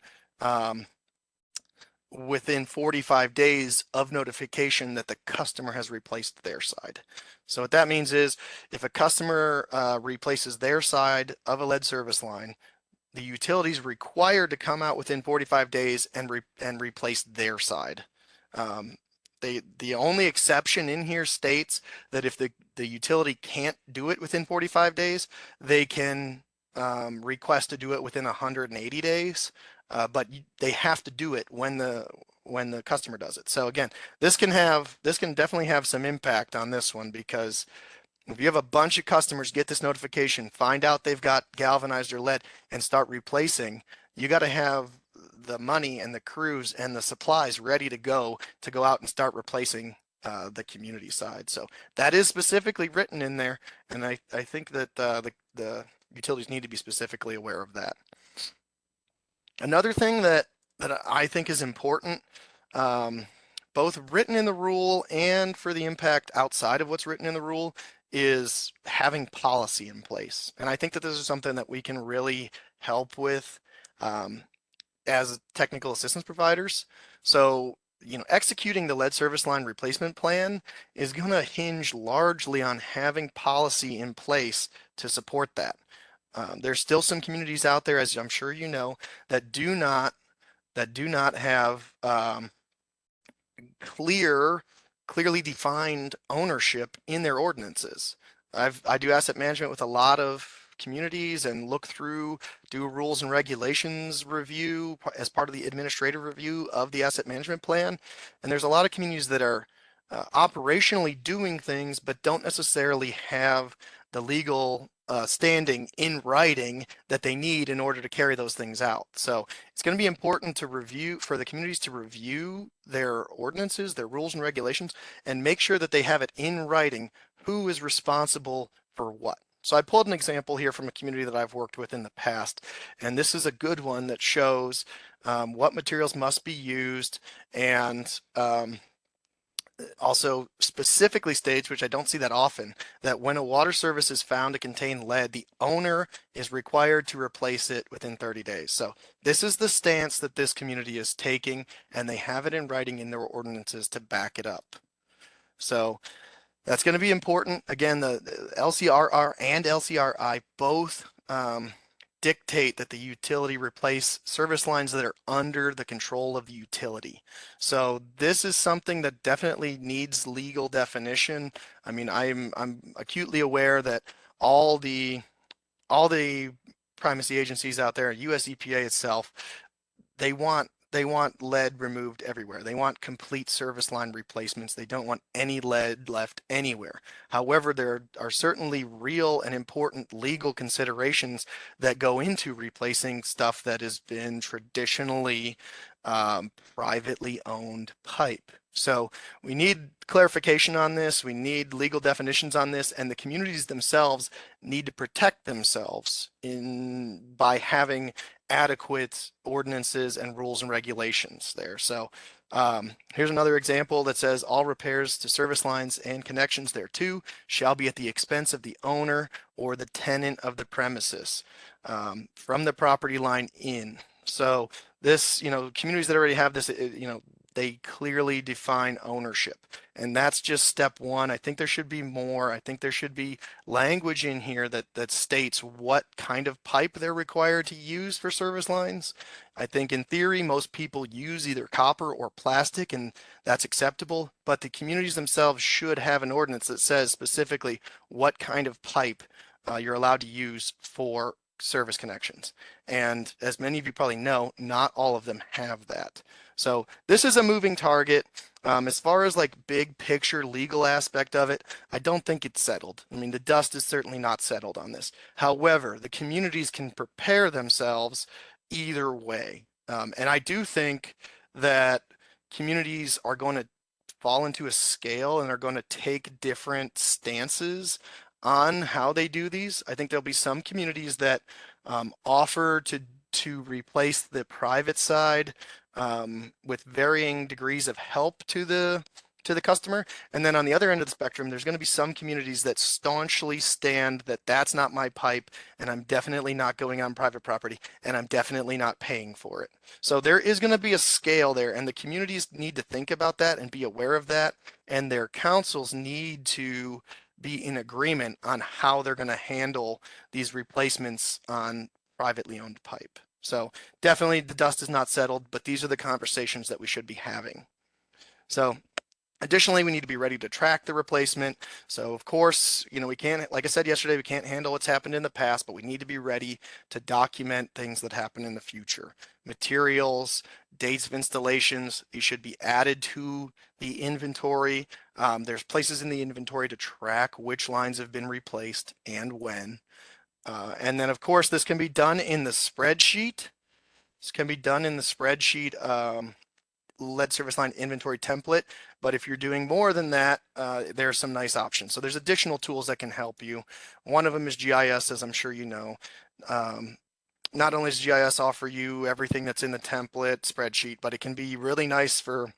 within 45 days of notification that the customer has replaced their side. So what that means is if a customer replaces their side of a lead service line, the utility is required to come out within 45 days and replace their side. The only exception in here states that if the utility can't do it within 45 days, they can request to do it within 180 days. But they have to do it when the customer does it. So again, this can definitely have some impact on this one, because if you have a bunch of customers get this notification, find out they've got galvanized or lead and start replacing, you got to have the money and the crews and the supplies ready to go out and start replacing the community side. So that is specifically written in there, and I think that the utilities need to be specifically aware of that. Another thing that I think is important, both written in the rule and for the impact outside of what's written in the rule, is having policy in place. And I think that this is something that we can really help with as technical assistance providers. So, you know, executing the lead service line replacement plan is going to hinge largely on having policy in place to support that. There's still some communities out there, as I'm sure you know, that do not have clearly defined ownership in their ordinances. I do asset management with a lot of communities and do a rules and regulations review as part of the administrative review of the asset management plan. And there's a lot of communities that are operationally doing things, but don't necessarily have the legal standing in writing that they need in order to carry those things out. So it's going to be important to review, for the communities to review their ordinances, their rules and regulations, and make sure that they have it in writing who is responsible for what. So I pulled an example here from a community that I've worked with in the past, and this is a good one that shows what materials must be used, and also specifically states, which I don't see that often, that when a water service is found to contain lead, the owner is required to replace it within 30 days. So this is the stance that this community is taking, and they have it in writing in their ordinances to back it up. So that's going to be important. Again, the LCRR and LCRI both dictate that the utility replace service lines that are under the control of the utility. So this is something that definitely needs legal definition. I mean, I'm acutely aware that all the primacy agencies out there, US EPA itself, they want lead removed everywhere. They want complete service line replacements. They don't want any lead left anywhere. However, there are certainly real and important legal considerations that go into replacing stuff that has been traditionally privately owned pipe. So we need clarification on this. We need legal definitions on this, and the communities themselves need to protect themselves by having adequate ordinances and rules and regulations there. So here's another example that says all repairs to service lines and connections thereto shall be at the expense of the owner or the tenant of the premises from the property line in. So this, communities that already have this, they clearly define ownership. And that's just step one. I think there should be more. I think there should be language in here that states what kind of pipe they're required to use for service lines. I think in theory, most people use either copper or plastic, and that's acceptable. But the communities themselves should have an ordinance that says specifically what kind of pipe you're allowed to use for service connections. And as many of you probably know, not all of them have that. So this is a moving target. As far as like big picture legal aspect of it, I don't think it's settled. I mean, the dust is certainly not settled on this. However, the communities can prepare themselves either way. And I do think that communities are going to fall into a scale and are going to take different stances on how they do these. I think there'll be some communities that offer to replace the private side with varying degrees of help to the customer. And then on the other end of the spectrum, there's going to be some communities that staunchly stand that that's not my pipe, and I'm definitely not going on private property, and I'm definitely not paying for it. So there is going to be a scale there, and the communities need to think about that and be aware of that, and their councils need to be in agreement on how they're going to handle these replacements on privately owned pipe. So definitely the dust is not settled, but these are the conversations that we should be having. So additionally, we need to be ready to track the replacement. So of course, we can't, like I said yesterday, we can't handle what's happened in the past, but we need to be ready to document things that happen in the future. Materials, dates of installations, these should be added to the inventory. There's places in the inventory to track which lines have been replaced and when. And then of course, this can be done in the spreadsheet. This can be done in the spreadsheet lead service line inventory template. But if you're doing more than that, there are some nice options. So there's additional tools that can help you. One of them is GIS, as I'm sure you know. Not only does GIS offer you everything that's in the template spreadsheet, but it can be really nice for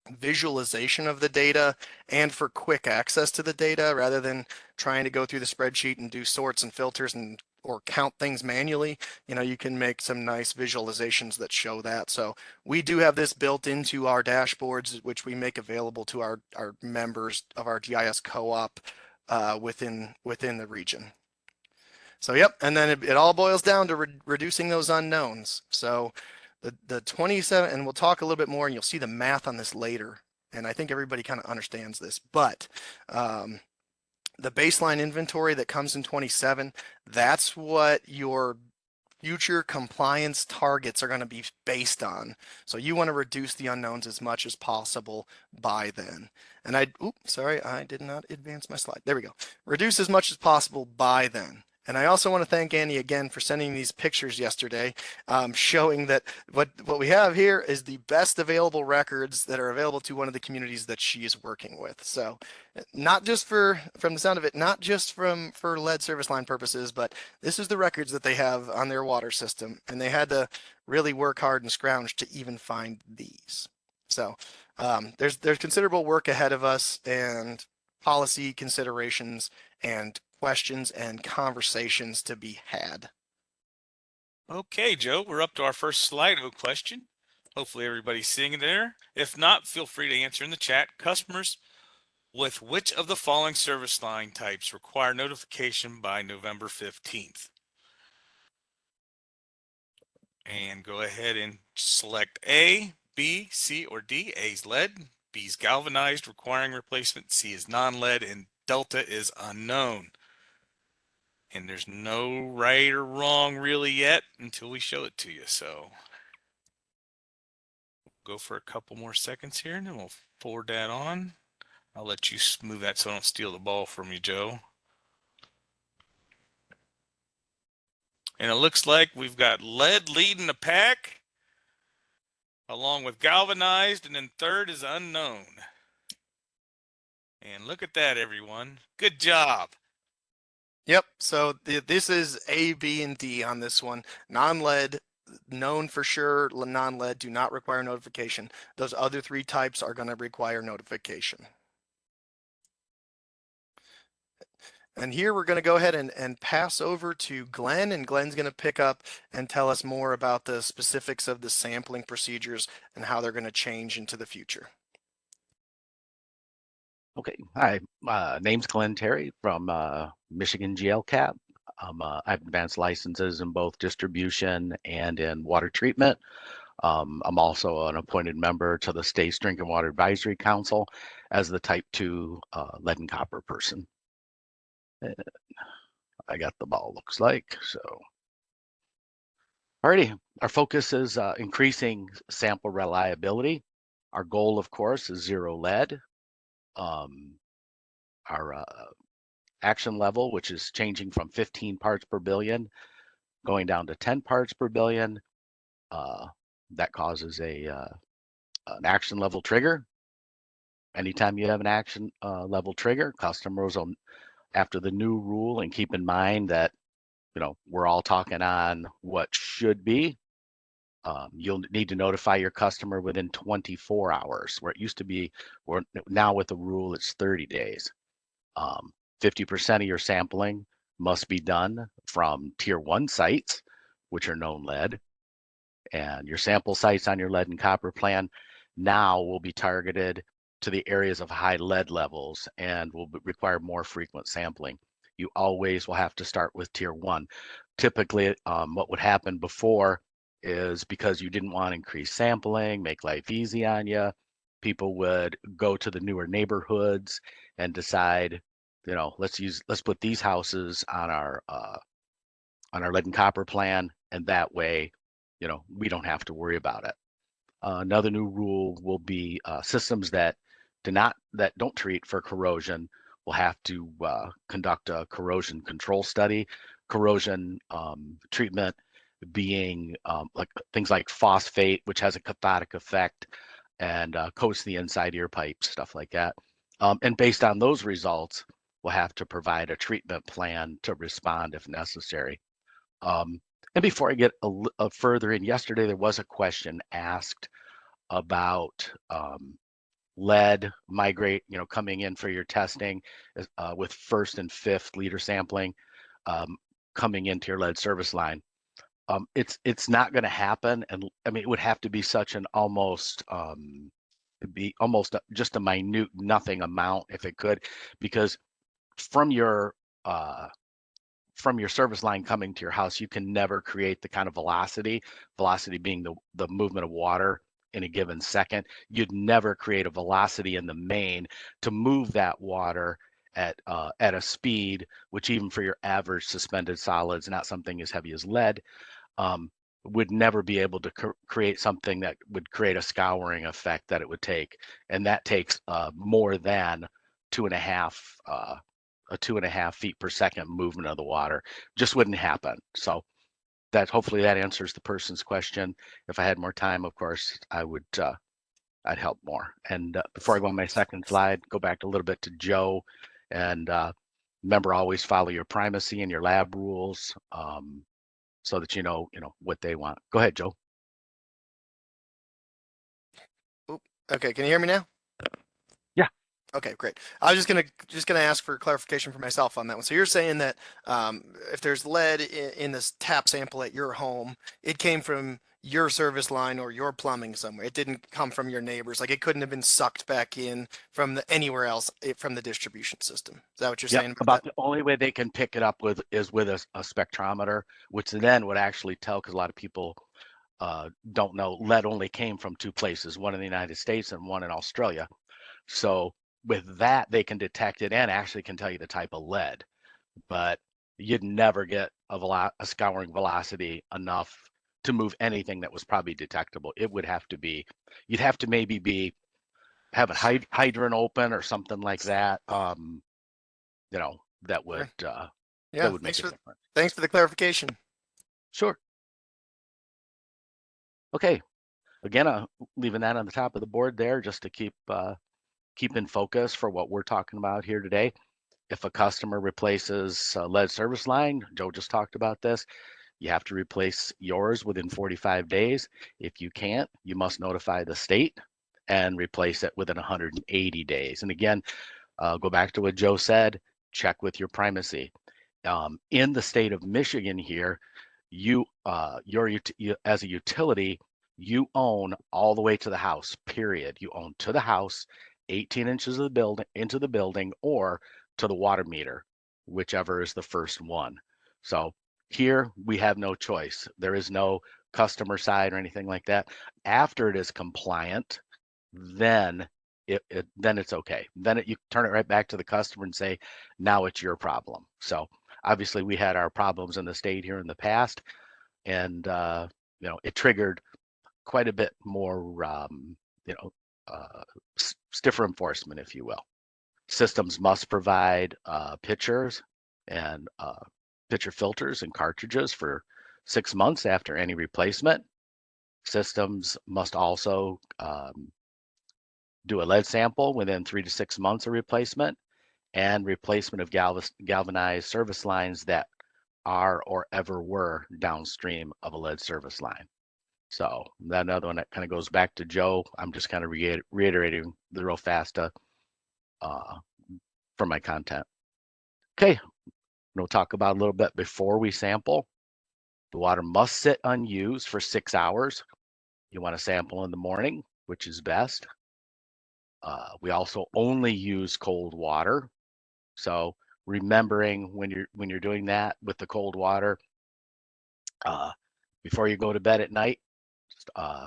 visualization of the data and for quick access to the data rather than trying to go through the spreadsheet and do sorts and filters or count things manually. You can make some nice visualizations that show that. So we do have this built into our dashboards, which we make available to our members of our GIS co-op within the region. So yep, and then it all boils down to reducing those unknowns. So the 27, and we'll talk a little bit more, and you'll see the math on this later. And I think everybody kind of understands this, but the baseline inventory that comes in 27, that's what your future compliance targets are going to be based on. So you want to reduce the unknowns as much as possible by then. And I did not advance my slide. There we go. Reduce as much as possible by then. And I also want to thank Annie again for sending these pictures yesterday, showing that what we have here is the best available records that are available to one of the communities that she is working with. So not just from the sound of it, not just for lead service line purposes, but this is the records that they have on their water system. And they had to really work hard and scrounge to even find these. So there's considerable work ahead of us, and policy considerations and questions and conversations to be had. Okay, Joe, we're up to our first Slido question. Hopefully everybody's seeing it there. If not, feel free to answer in the chat. Customers with which of the following service line types require notification by November 15th? And go ahead and select A, B, C, or D. A is lead, B is galvanized, requiring replacement, C is non-lead, and Delta is unknown. And there's no right or wrong really yet until we show it to you. So go for a couple more seconds here and then we'll forward that on. I'll let you move that so I don't steal the ball from you, Joe. And it looks like we've got lead leading the pack, along with galvanized, and then third is unknown. And look at that, everyone. Good job. Yep. So this is A, B, and D on this one. Non-lead, known for sure. Non-lead do not require notification. Those other three types are going to require notification. And here we're going to go ahead and pass over to Glenn, and Glenn's going to pick up and tell us more about the specifics of the sampling procedures and how they're going to change into the future. Okay, hi, name's Glenn Terry from Michigan GLCAP. I have advanced licenses in both distribution and in water treatment. I'm also an appointed member to the State's Drinking Water Advisory Council as the Type 2 lead and copper person. I got the ball, looks like, so. Alrighty, our focus is increasing sample reliability. Our goal, of course, is zero lead. Our action level, which is changing from 15 parts per billion, going down to 10 parts per billion. That causes an action level trigger. Anytime you have an action level trigger, customers will, after the new rule, and keep in mind that, you know, we're all talking on what should be. You'll need to notify your customer within 24 hours, where it used to be, or now with the rule, it's 30 days. 50% of your sampling must be done from tier 1 sites, which are known lead. And your sample sites on your lead and copper plan now will be targeted to the areas of high lead levels and will require more frequent sampling. You always will have to start with tier 1. Typically, what would happen before is, because you didn't want to increase sampling, make life easy on you, people would go to the newer neighborhoods and decide, you know, let's put these houses on our lead and copper plan, and that way, you know, we don't have to worry about it. Another new rule will be systems that don't treat for corrosion will have to conduct a corrosion control study. Corrosion treatment being like things like phosphate, which has a cathodic effect and coats the inside ear pipes, stuff like that. And based on those results, we'll have to provide a treatment plan to respond if necessary. And before I get further in, yesterday there was a question asked about lead migrate, you know, coming in for your testing with first and fifth liter sampling coming into your lead service line. It's not going to happen, and I mean, it would have to be such an almost just a minute nothing amount if it could, because from your service line coming to your house, you can never create the kind of velocity being the movement of water in a given second. You'd never create a velocity in the main to move that water at a speed, which even for your average suspended solids, not something as heavy as lead, would never be able to create something that would create a scouring effect that it would take. And that takes more than 2.5 feet per second movement of the water. Just wouldn't happen. So that, hopefully that answers the person's question. If I had more time, of course, I would I'd help more. And before I go on my second slide, go back a little bit to Joe, and remember, always follow your primacy and your lab rules, so that you know what they want. Go ahead, Joe. Oop. Okay, can you hear me now? Yeah. Okay, great. I was just gonna ask for clarification for myself on that one. So you're saying that if there's lead in this tap sample at your home, it came from your service line or your plumbing somewhere. It didn't come from your neighbors. Like, it couldn't have been sucked back in from anywhere else from the distribution system. Is that what you're saying about that? The only way they can pick it up is with a spectrometer, which then would actually tell, because a lot of people don't know, lead only came from 2 places, one in the United States and one in Australia. So with that, they can detect it and actually can tell you the type of lead, but you'd never get a scouring velocity enough to move anything that was probably detectable. It would have to be, you'd have to maybe have a hydrant open or something like that. You know, that would Sure. that Yeah, would make a difference. thanks for the clarification. Sure. Okay. Again, leaving that on the top of the board there just to keep in focus for what we're talking about here today. If a customer replaces a lead service line, Joe just talked about this, you have to replace yours within 45 days. If you can't, you must notify the state and replace it within 180 days. And again, go back to what Joe said, check with your primacy. In the state of Michigan here, you as a utility, you own all the way to the house, period. You own to the house, 18 inches of the building into the building, or to the water meter, whichever is the first one. So here we have no choice. There is no customer side or anything like that. After it is compliant, then then it's okay. Then you turn it right back to the customer and say, now it's your problem. So obviously we had our problems in the state here in the past, and it triggered quite a bit more stiffer enforcement, if you will. Systems must provide pitchers and pitcher filters and cartridges for 6 months after any replacement. Systems must also do a lead sample within 3 to 6 months of replacement, and replacement of galvanized service lines that are or ever were downstream of a lead service line. So that another one that kind of goes back to Joe. I'm just kind of reiterating the real fast for my content. Okay, we'll talk about a little bit before we sample. The water must sit unused for 6 hours. You want to sample in the morning, which is best. We also only use cold water. So remembering when you're doing that with the cold water, before you go to bed at night,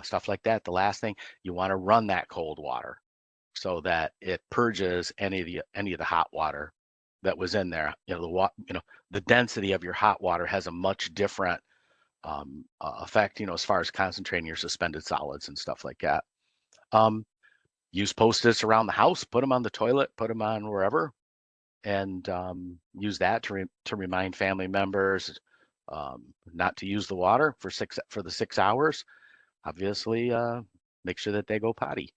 stuff like that, the last thing, you want to run that cold water so that it purges any of the hot water that was in there. The density of your hot water has a much different effect, as far as concentrating your suspended solids and stuff like that. Use Post-its around the house, put them on the toilet, put them on wherever, and use that to remind family members not to use the water for the 6 hours. Obviously, make sure that they go potty.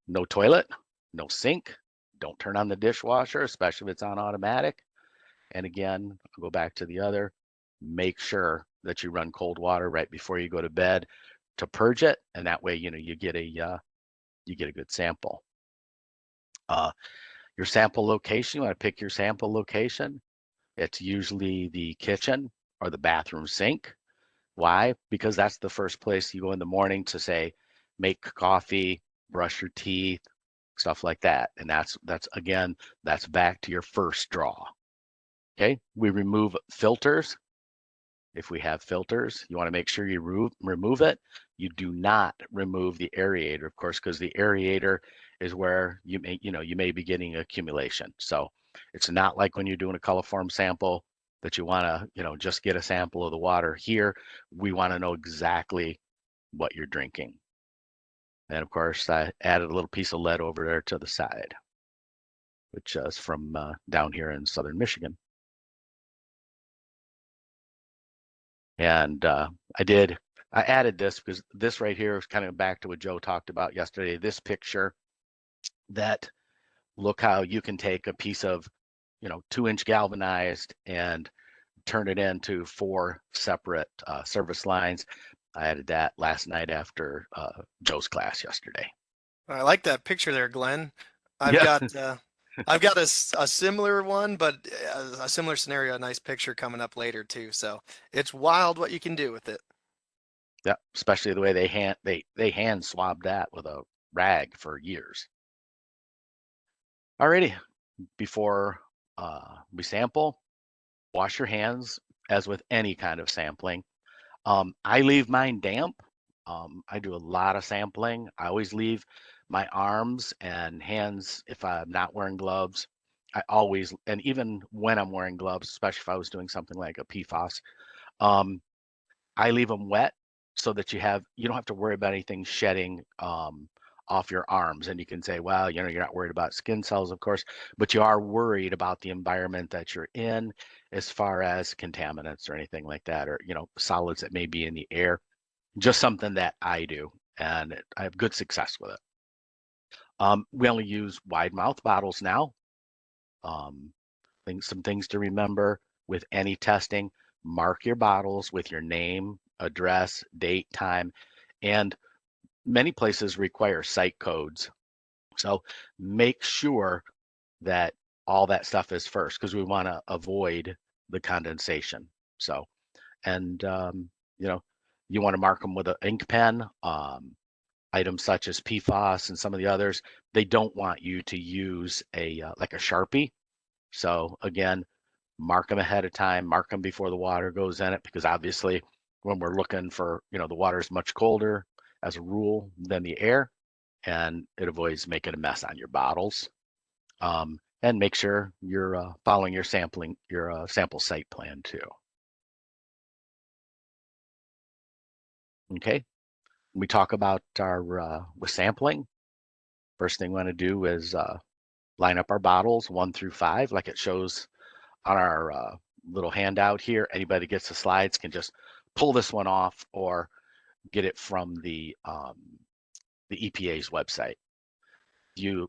No toilet, no sink. Don't turn on the dishwasher, especially if it's on automatic. And again, I'll go back to the other. Make sure that you run cold water right before you go to bed to purge it, and that way, you get a good sample. Your sample location, you want to pick your sample location. It's usually the kitchen or the bathroom sink. Why? Because that's the first place you go in the morning to say, make coffee, brush your teeth, stuff like that. And that's back to your first draw. Okay, we remove filters. If we have filters, you want to make sure you remove it. You do not remove the aerator, of course, because the aerator is where you may be getting accumulation. So it's not like when you're doing a coliform sample that you want to, just get a sample of the water. Here, we want to know exactly what you're drinking. And of course, I added a little piece of lead over there to the side, which is from down here in southern Michigan. And I added this because this right here is kind of back to what Joe talked about yesterday. This picture, that look how you can take a piece of 2-inch galvanized and turn it into 4 separate service lines. I added that last night after Joe's class yesterday. I like that picture there, Glenn. I've Yeah. got a similar one, but a similar scenario, a nice picture coming up later too. So it's wild what you can do with it. Yeah, especially the way they hand swabbed that with a rag for years. Alrighty, before we sample, wash your hands as with any kind of sampling. I leave mine damp. I do a lot of sampling. I always leave my arms and hands if I'm not wearing gloves. And even when I'm wearing gloves, especially if I was doing something like a PFAS, I leave them wet so that you don't have to worry about anything shedding off your arms. And you can say, well, you're not worried about skin cells, of course, but you are worried about the environment that you're in as far as contaminants or anything like that, or, solids that may be in the air. Just something that I do, and I have good success with it. We only use wide mouth bottles now. Some things to remember with any testing: mark your bottles with your name, address, date, time, and many places require site codes. So make sure that all that stuff is first, because we want to avoid the condensation. So, and you want to mark them with an ink pen. Items such as PFAS and some of the others, they don't want you to use like a Sharpie. So again, mark them ahead of time, mark them before the water goes in it, because obviously when we're looking for, the water is much colder as a rule than the air, and it avoids making a mess on your bottles. And make sure you're following your sample site plan too. Okay, we talk about our with sampling. First thing we want to do is line up our bottles 1 through 5, like it shows on our little handout here. Anybody gets the slides can just pull this one off or get it from the EPA's website. You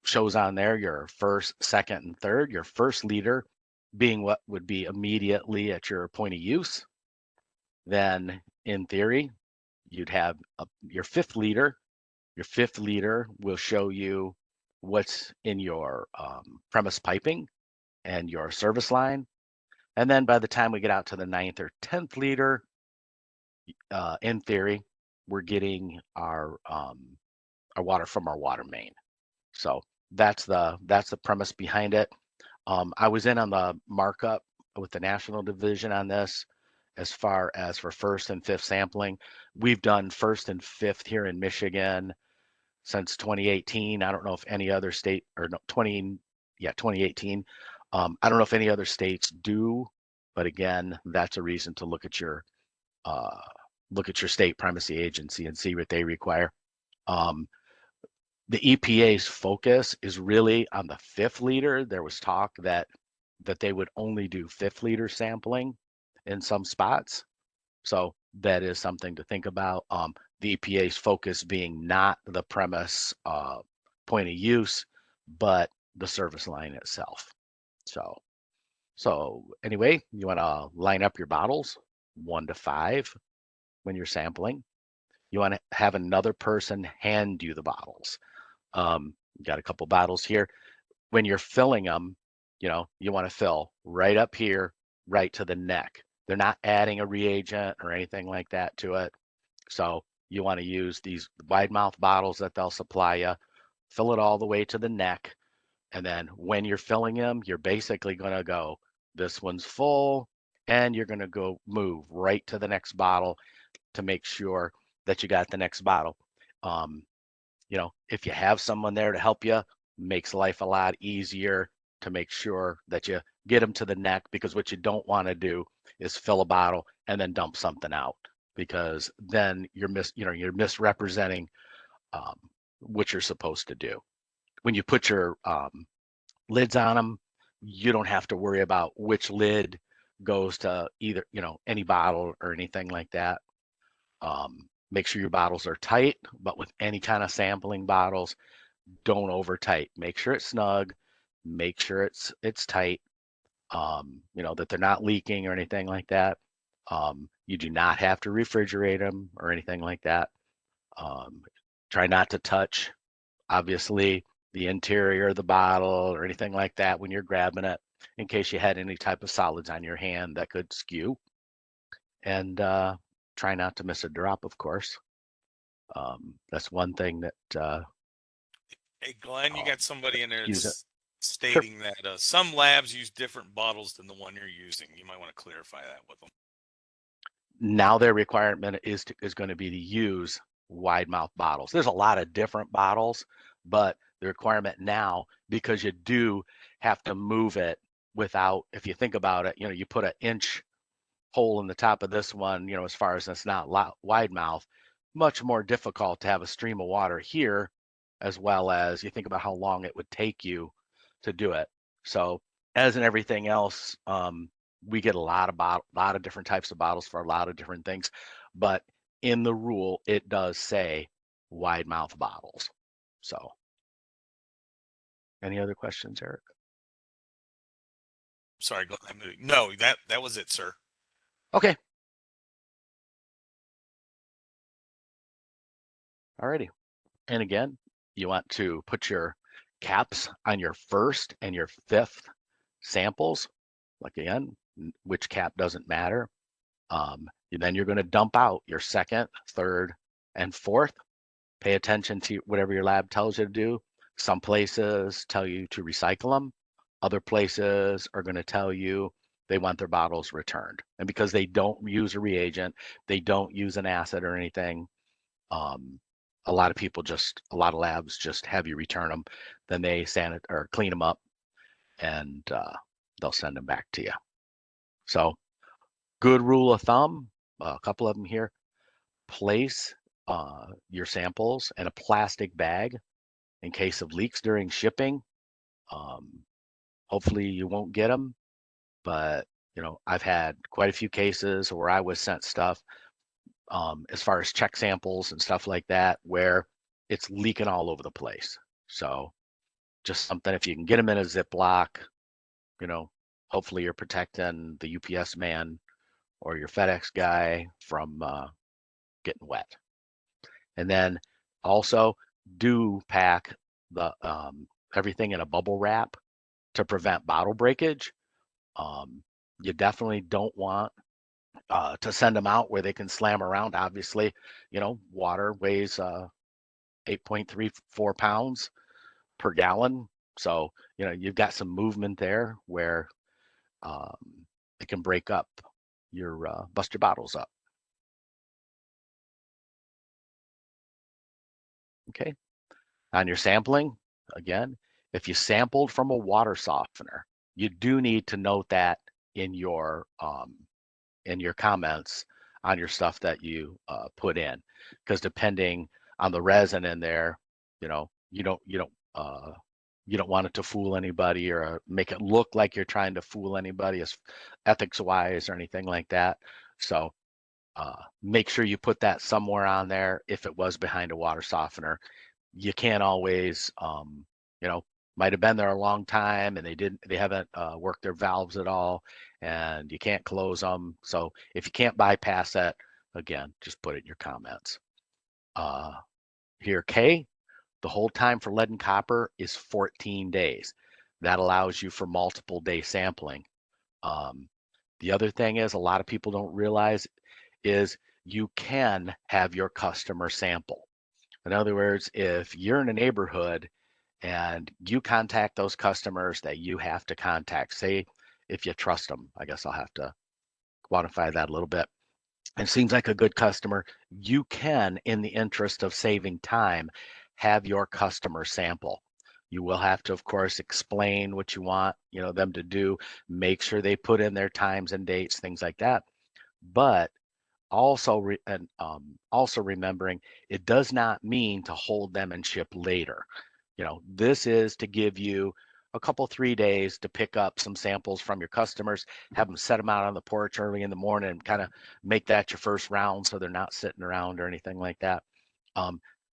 shows on there your first, second, and third. Your first liter being what would be immediately at your point of use. Then, in theory, you'd have your 5th liter. Your 5th liter will show you what's in your premise piping and your service line. And then by the time we get out to the 9th or 10th liter, in theory, we're getting our water from our water main. So that's the premise behind it. I was in on the markup with the national division on this. As far as for 1st and 5th sampling, we've done 1st and 5th here in Michigan since 2018. I don't know if any other state, or no, 2018. I don't know if any other states do, but again, that's a reason to look at your state primacy agency and see what they require. The EPA's focus is really on the 5th liter. There was talk that they would only do 5th liter sampling in some spots. So that is something to think about. The EPA's focus being not the premise point of use, but the service line itself. So anyway, you want to line up your bottles 1 to 5 when you're sampling. You want to have another person hand you the bottles. Got a couple bottles here. When you're filling them, you want to fill right up here, right to the neck. They're not adding a reagent or anything like that to it. So you want to use these wide mouth bottles that they'll supply you, fill it all the way to the neck. And then when you're filling them, you're basically going to go, this one's full, and you're going to go move right to the next bottle to make sure that you got the next bottle. If you have someone there to help you, makes life a lot easier to make sure that you get them to the neck, because what you don't want to do is fill a bottle and then dump something out, because then you're misrepresenting what you're supposed to do. When you put your lids on them, you don't have to worry about which lid goes to either, any bottle or anything like that. Make sure your bottles are tight, but with any kind of sampling bottles, don't over tight. Make sure it's snug, make sure it's tight, that they're not leaking or anything like that. You do not have to refrigerate them or anything like that. Try not to touch, obviously, the interior of the bottle or anything like that when you're grabbing it, in case you had any type of solids on your hand that could skew. And try not to miss a drop, of course. That's one thing that Hey, Glenn, you got somebody in there use that's stating that some labs use different bottles than the one you're using. You might want to clarify that with them. Now their requirement is going to be to use wide mouth bottles. There's a lot of different bottles, but the requirement now, because you do have to move it without, if you think about it, you put an inch hole in the top of this one, as far as it's not wide mouth, much more difficult to have a stream of water here, as well as you think about how long it would take you to do it. So as in everything else, we get a lot of different types of bottles for a lot of different things, but in the rule, it does say wide mouth bottles. So any other questions, Eric? Sorry, no, that was it, sir. Okay. Alrighty. And again, you want to put your caps on your first and your fifth samples. Like again, which cap doesn't matter. Then you're going to dump out your second, third, and fourth. Pay attention to whatever your lab tells you to do. Some places tell you to recycle them. Other places are going to tell you they want their bottles returned. And because they don't use a reagent, they don't use an acid or anything, a lot of labs just have you return them. Then they or clean them up, and they'll send them back to you. So good rule of thumb, a couple of them here. Place your samples in a plastic bag in case of leaks during shipping. Hopefully you won't get them, but I've had quite a few cases where I was sent stuff as far as check samples and stuff like that, where it's leaking all over the place. So just something, if you can get them in a Ziploc, hopefully you're protecting the UPS man or your FedEx guy from getting wet. And then also do pack the everything in a bubble wrap to prevent bottle breakage. You definitely don't want to send them out where they can slam around. Obviously, water weighs 8.34 pounds per gallon. So, you've got some movement there where it can break up bust your bottles up. Okay. On your sampling, again, if you sampled from a water softener, you do need to note that in your comments on your stuff that you put in, because depending on the resin in there, you don't want it to fool anybody or make it look like you're trying to fool anybody as ethics wise or anything like that. So make sure you put that somewhere on there. If it was behind a water softener, you can't always, might have been there a long time and they haven't worked their valves at all, and you can't close them. So if you can't bypass that, again, just put it in your comments. Here, K, the hold time for lead and copper is 14 days. That allows you for multiple day sampling. The other thing is, a lot of people don't realize is you can have your customer sample. In other words, if you're in a neighborhood and you contact those customers that you have to contact, say if you trust them, I guess I'll have to quantify that a little bit. It seems like a good customer, you can, in the interest of saving time, have your customer sample. You will have to, of course, explain what you want, them to do, make sure they put in their times and dates, things like that. But also remembering, it does not mean to hold them and ship later. This is to give you a couple, 3 days to pick up some samples from your customers, have them set them out on the porch early in the morning and kind of make that your first round so they're not sitting around or anything like that.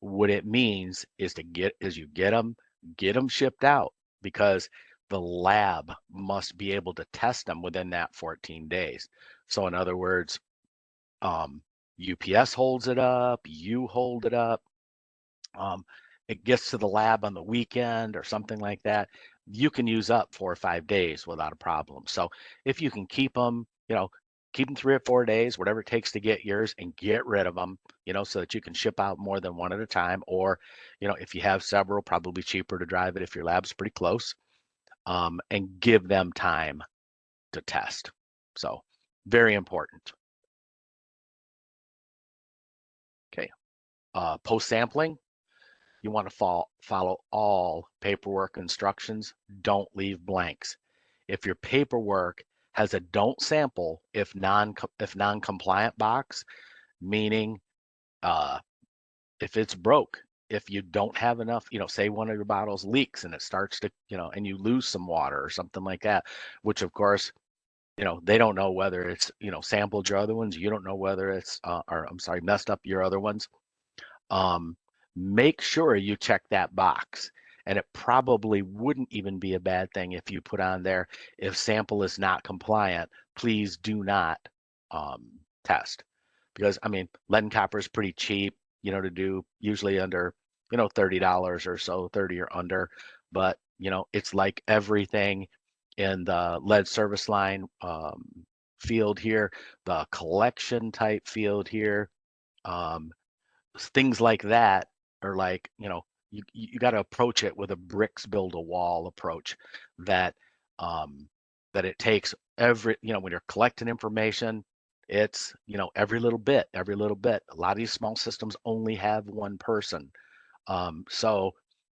What it means is get them shipped out, because the lab must be able to test them within that 14 days. So in other words, UPS holds it up, you hold it up. It gets to the lab on the weekend or something like that, you can use up 4 or 5 days without a problem. So if you can keep them, keep them 3 or 4 days, whatever it takes to get yours, and get rid of them, so that you can ship out more than one at a time. Or, if you have several, probably cheaper to drive it if your lab's pretty close, and give them time to test. So very important. Okay. Post sampling, you want to follow all paperwork instructions. Don't leave blanks. If your paperwork has a don't sample if non-compliant box, meaning if it's broke, if you don't have enough, say one of your bottles leaks and it starts to, and you lose some water or something like that, which of course, they don't know whether it's, sampled your other ones. You don't know whether it's, or I'm sorry, messed up your other ones. Make sure you check that box. And it probably wouldn't even be a bad thing if you put on there, if sample is not compliant, please do not test. Because I mean, lead and copper is pretty cheap, to do, usually under, $30 or so, 30 or under. But, it's like everything in the lead service line field here, the collection type field here. Things like that are like, you got to approach it with a bricks build a wall approach that that it takes every, when you're collecting information, it's, every little bit. A lot of these small systems only have one person. So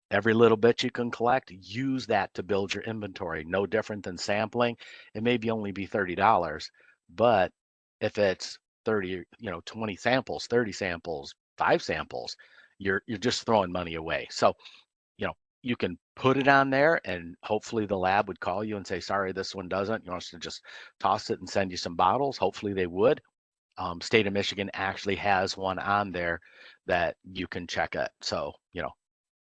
every little bit you can collect, use that to build your inventory. No different than sampling. It may be only be $30, but if it's 30, 20 samples, 30 samples, 5 samples, you're just throwing money away. So, you can put it on there and hopefully the lab would call you and say, sorry, this one doesn't. You want us to just toss it and send you some bottles? Hopefully they would. State of Michigan actually has one on there that you can check it. So,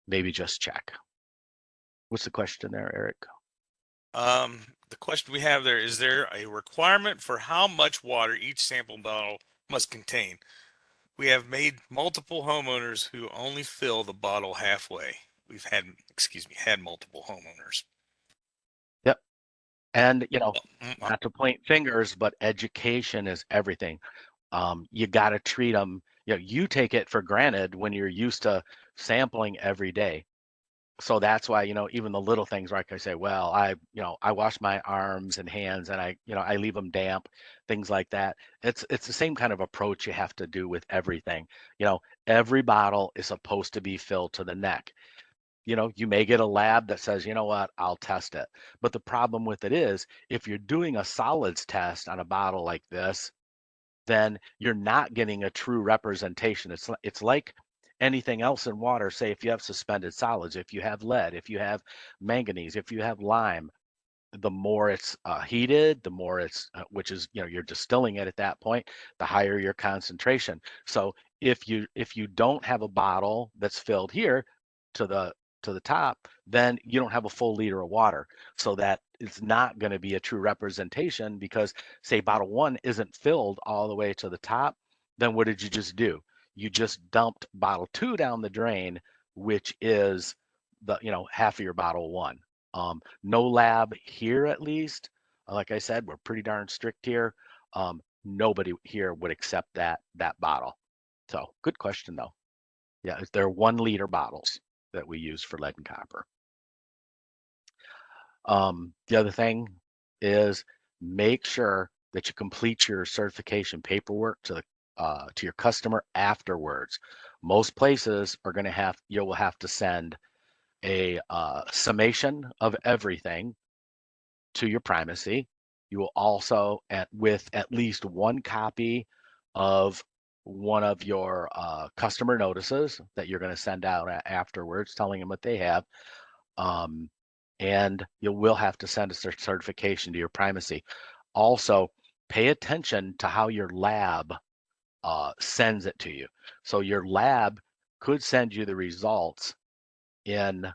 maybe just check. What's the question there, Eric? The question we have there, is there a requirement for how much water each sample bottle must contain? We have made multiple homeowners who only fill the bottle halfway. We've had multiple homeowners. Yep. And, Mm, not to point fingers, but education is everything. You got to treat them, you take it for granted when you're used to sampling every day. So that's why, even the little things, like I say, well, I wash my arms and hands and I leave them damp, things like that. It's the same kind of approach you have to do with everything. Every bottle is supposed to be filled to the neck. You may get a lab that says, you know what, I'll test it. But the problem with it is, if you're doing a solids test on a bottle like this, then you're not getting a true representation. It's like anything else in water. Say if you have suspended solids, if you have lead, if you have manganese, if you have lime, the more it's heated, the more it's which is, you're distilling it at that point, the higher your concentration. So if you don't have a bottle that's filled here to the top, then you don't have a full liter of water. So that it's not going to be a true representation, because say bottle 1 isn't filled all the way to the top, then what did you just do? You just dumped bottle 2 down the drain, which is the, half of your bottle 1. No lab here, at least. Like I said, we're pretty darn strict here. Nobody here would accept that bottle. So good question though. Yeah, they're 1 liter bottles that we use for lead and copper. The other thing is, make sure that you complete your certification paperwork to your customer afterwards. Most places are going to have, you will have to send a summation of everything to your primacy. You will also, with at least 1 copy of one of your customer notices that you're going to send out afterwards, telling them what they have. And you will have to send a certification to your primacy. Also, pay attention to how your lab sends it to you. So your lab could send you the results in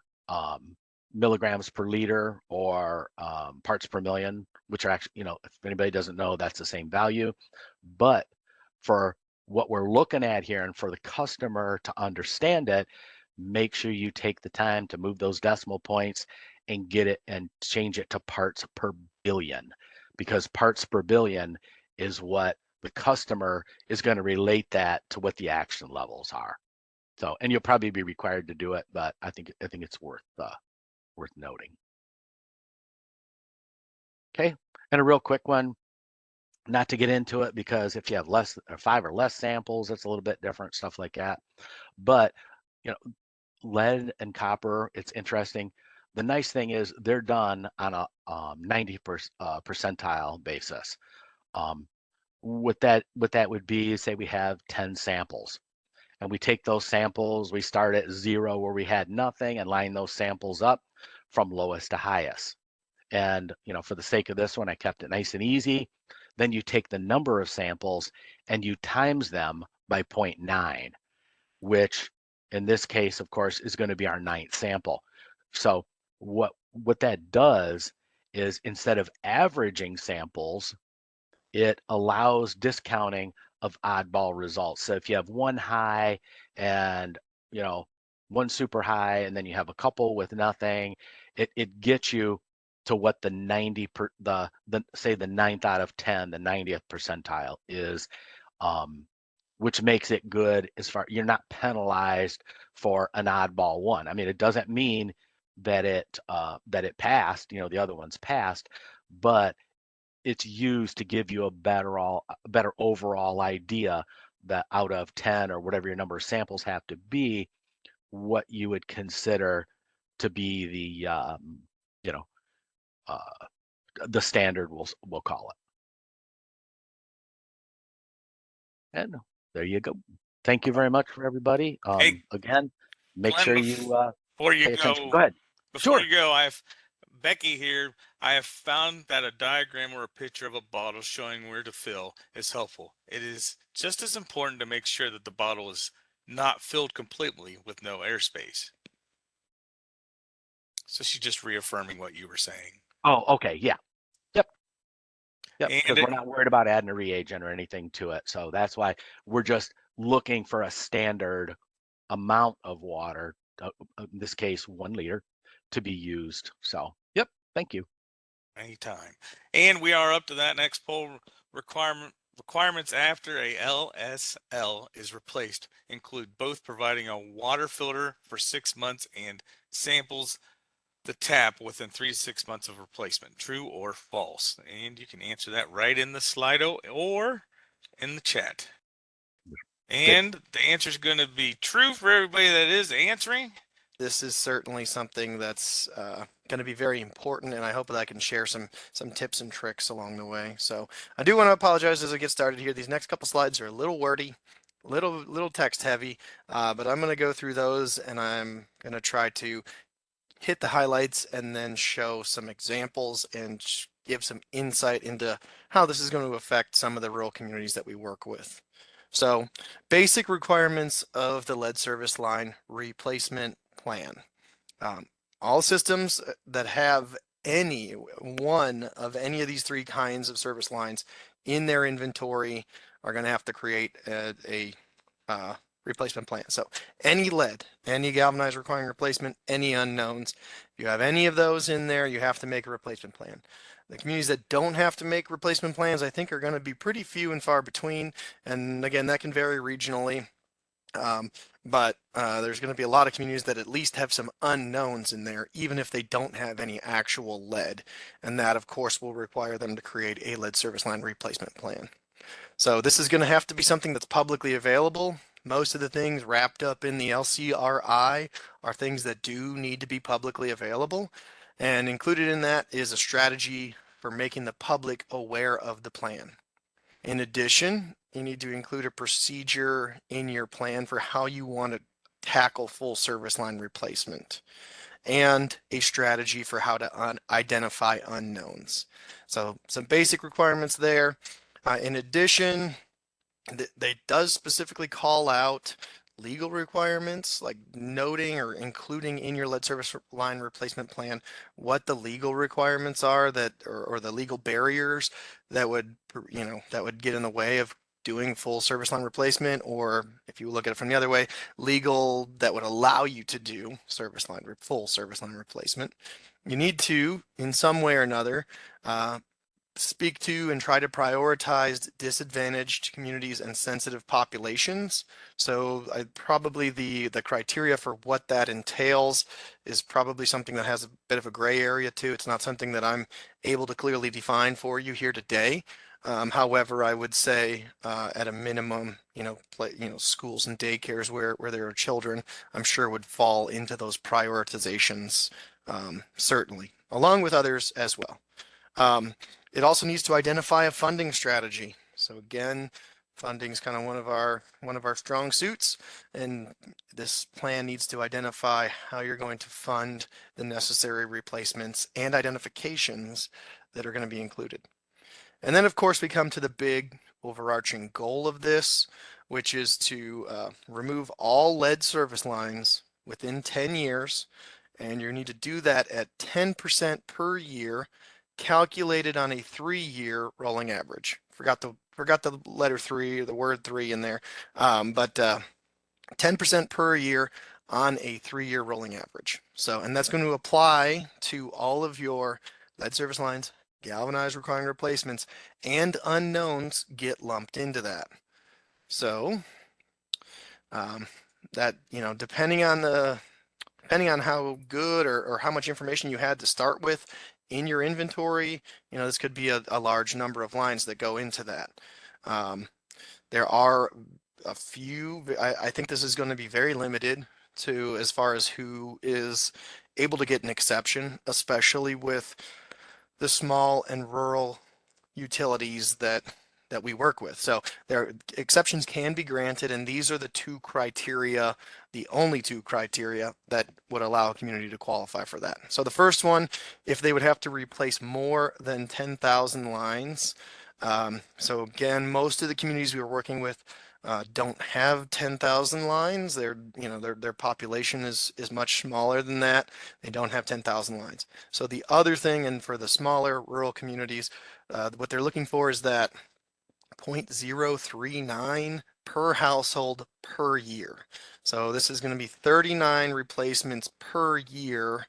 milligrams per liter or parts per million, which are actually, if anybody doesn't know, that's the same value. But for what we're looking at here, and for the customer to understand it, make sure you take the time to move those decimal points and get it and change it to parts per billion, because parts per billion is what the customer is going to relate that to what the action levels are. So, and you'll probably be required to do it, but I think it's worth noting. Okay, and a real quick one, not to get into it, because if you have less or 5 or less samples, that's a little bit different, stuff like that. But lead and copper, it's interesting. The nice thing is they're done on a 90 percentile basis. What that would be, say we have 10 samples, and we take those samples, we start at 0 where we had nothing and line those samples up from lowest to highest. And for the sake of this one, I kept it nice and easy. Then you take the number of samples and you times them by 0.9, which in this case, of course, is going to be our 9th sample. So what that does is, instead of averaging samples, it allows discounting of oddball results. So if you have one high and one super high, and then you have a couple with nothing, it gets you to what the 90 per the say the 9th out of 10, the 90th percentile is, which makes it good as far you're not penalized for an oddball one. I mean, it doesn't mean that it passed, the other ones passed, but it's used to give you a better overall idea that out of 10 or whatever your number of samples have to be, what you would consider to be the standard, we'll call it. And there you go. Thank you very much for everybody. Hey, Again, make Glenn, sure you before you pay attention. go, Go ahead. before Sure. you go, I have Becky here. I have found that a diagram or a picture of a bottle showing where to fill is helpful. It is just as important to make sure that the bottle is not filled completely with no airspace. So she's just reaffirming what you were saying. Oh, okay. Yeah. Yep. Because And we're not worried about adding a reagent or anything to it. So that's why we're just looking for a standard amount of water, in this case, 1 liter, to be used. So, yep. Thank you. anytime. And we are up to that next poll requirements after a LSL is replaced include both providing a water filter for 6 months and samples the tap within 3 to 6 months of replacement. True or false? And you can answer that right in the Slido or in the chat. And the answer is going to be true for everybody that is answering. This is certainly something that's going to be very important, and I hope that I can share some tips and tricks along the way. So I do want to apologize as I get started here. These next couple slides are a little wordy, little text heavy, but I'm going to go through those, and I'm going to try to hit the highlights and then show some examples and give some insight into how this is going to affect some of the rural communities that we work with. So basic requirements of the lead service line replacement plan. All systems that have any one of any of these 3 kinds of service lines in their inventory are going to have to create a replacement plan. So any lead, any galvanized requiring replacement, any unknowns, if you have any of those in there, you have to make a replacement plan. The communities that don't have to make replacement plans, I think, are going to be pretty few and far between. And again, that can vary regionally. But there's going to be a lot of communities that at least have some unknowns in there, even if they don't have any actual lead. And that, of course, will require them to create a lead service line replacement plan. So this is going to have to be something that's publicly available. Most of the things wrapped up in the LCRI are things that do need to be publicly available. And included in that is a strategy for making the public aware of the plan. In addition, you need to include a procedure in your plan for how you want to tackle full service line replacement and a strategy for how to identify unknowns. So some basic requirements there. In addition, they does specifically call out legal requirements, like noting or including in your lead service line replacement plan what the legal requirements are that or the legal barriers that would that would get in the way of doing full service line replacement, or if you look at it from the other way, legal that would allow you to do full service line replacement. You need to, in some way or another, speak to and try to prioritize disadvantaged communities and sensitive populations. So probably the criteria for what that entails is probably something that has a bit of a gray area too. It's not something that I'm able to clearly define for you here today. However, I would say at a minimum, schools and daycares where there are children, I'm sure would fall into those prioritizations certainly, along with others as well. It also needs to identify a funding strategy. So again, funding is kind of one of our strong suits, and this plan needs to identify how you're going to fund the necessary replacements and identifications that are going to be included. And then of course we come to the big overarching goal of this, which is to remove all lead service lines within 10 years. And you need to do that at 10% per year, calculated on a 3-year rolling average. Forgot the letter 3 or the word 3 in there, but 10% per year on a 3-year rolling average. So, and that's going to apply to all of your lead service lines, galvanized requiring replacements, and unknowns get lumped into that. So that, depending on how good or how much information you had to start with in your inventory, this could be a large number of lines that go into that. There are a few, I think this is going to be very limited to as far as who is able to get an exception, especially with the small and rural utilities that we work with. So there exceptions can be granted, and these are the only two criteria that would allow a community to qualify for that. So the first one, if they would have to replace more than 10,000 lines. So again, most of the communities we were working with don't have 10,000 lines. Their population is much smaller than that. They don't have 10,000 lines. So the other thing, and for the smaller rural communities, what they're looking for is that 0.039 per household per year. So this is going to be 39 replacements per year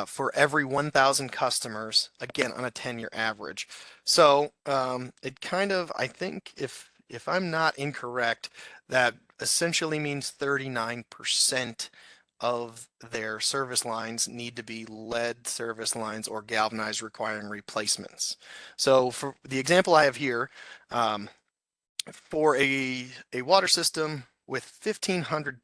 for every 1,000 customers, again on a 10-year average. So it kind of, I think, if I'm not incorrect, that essentially means 39% of their service lines need to be lead service lines or galvanized requiring replacements. So for the example I have here, for a water system with 1,500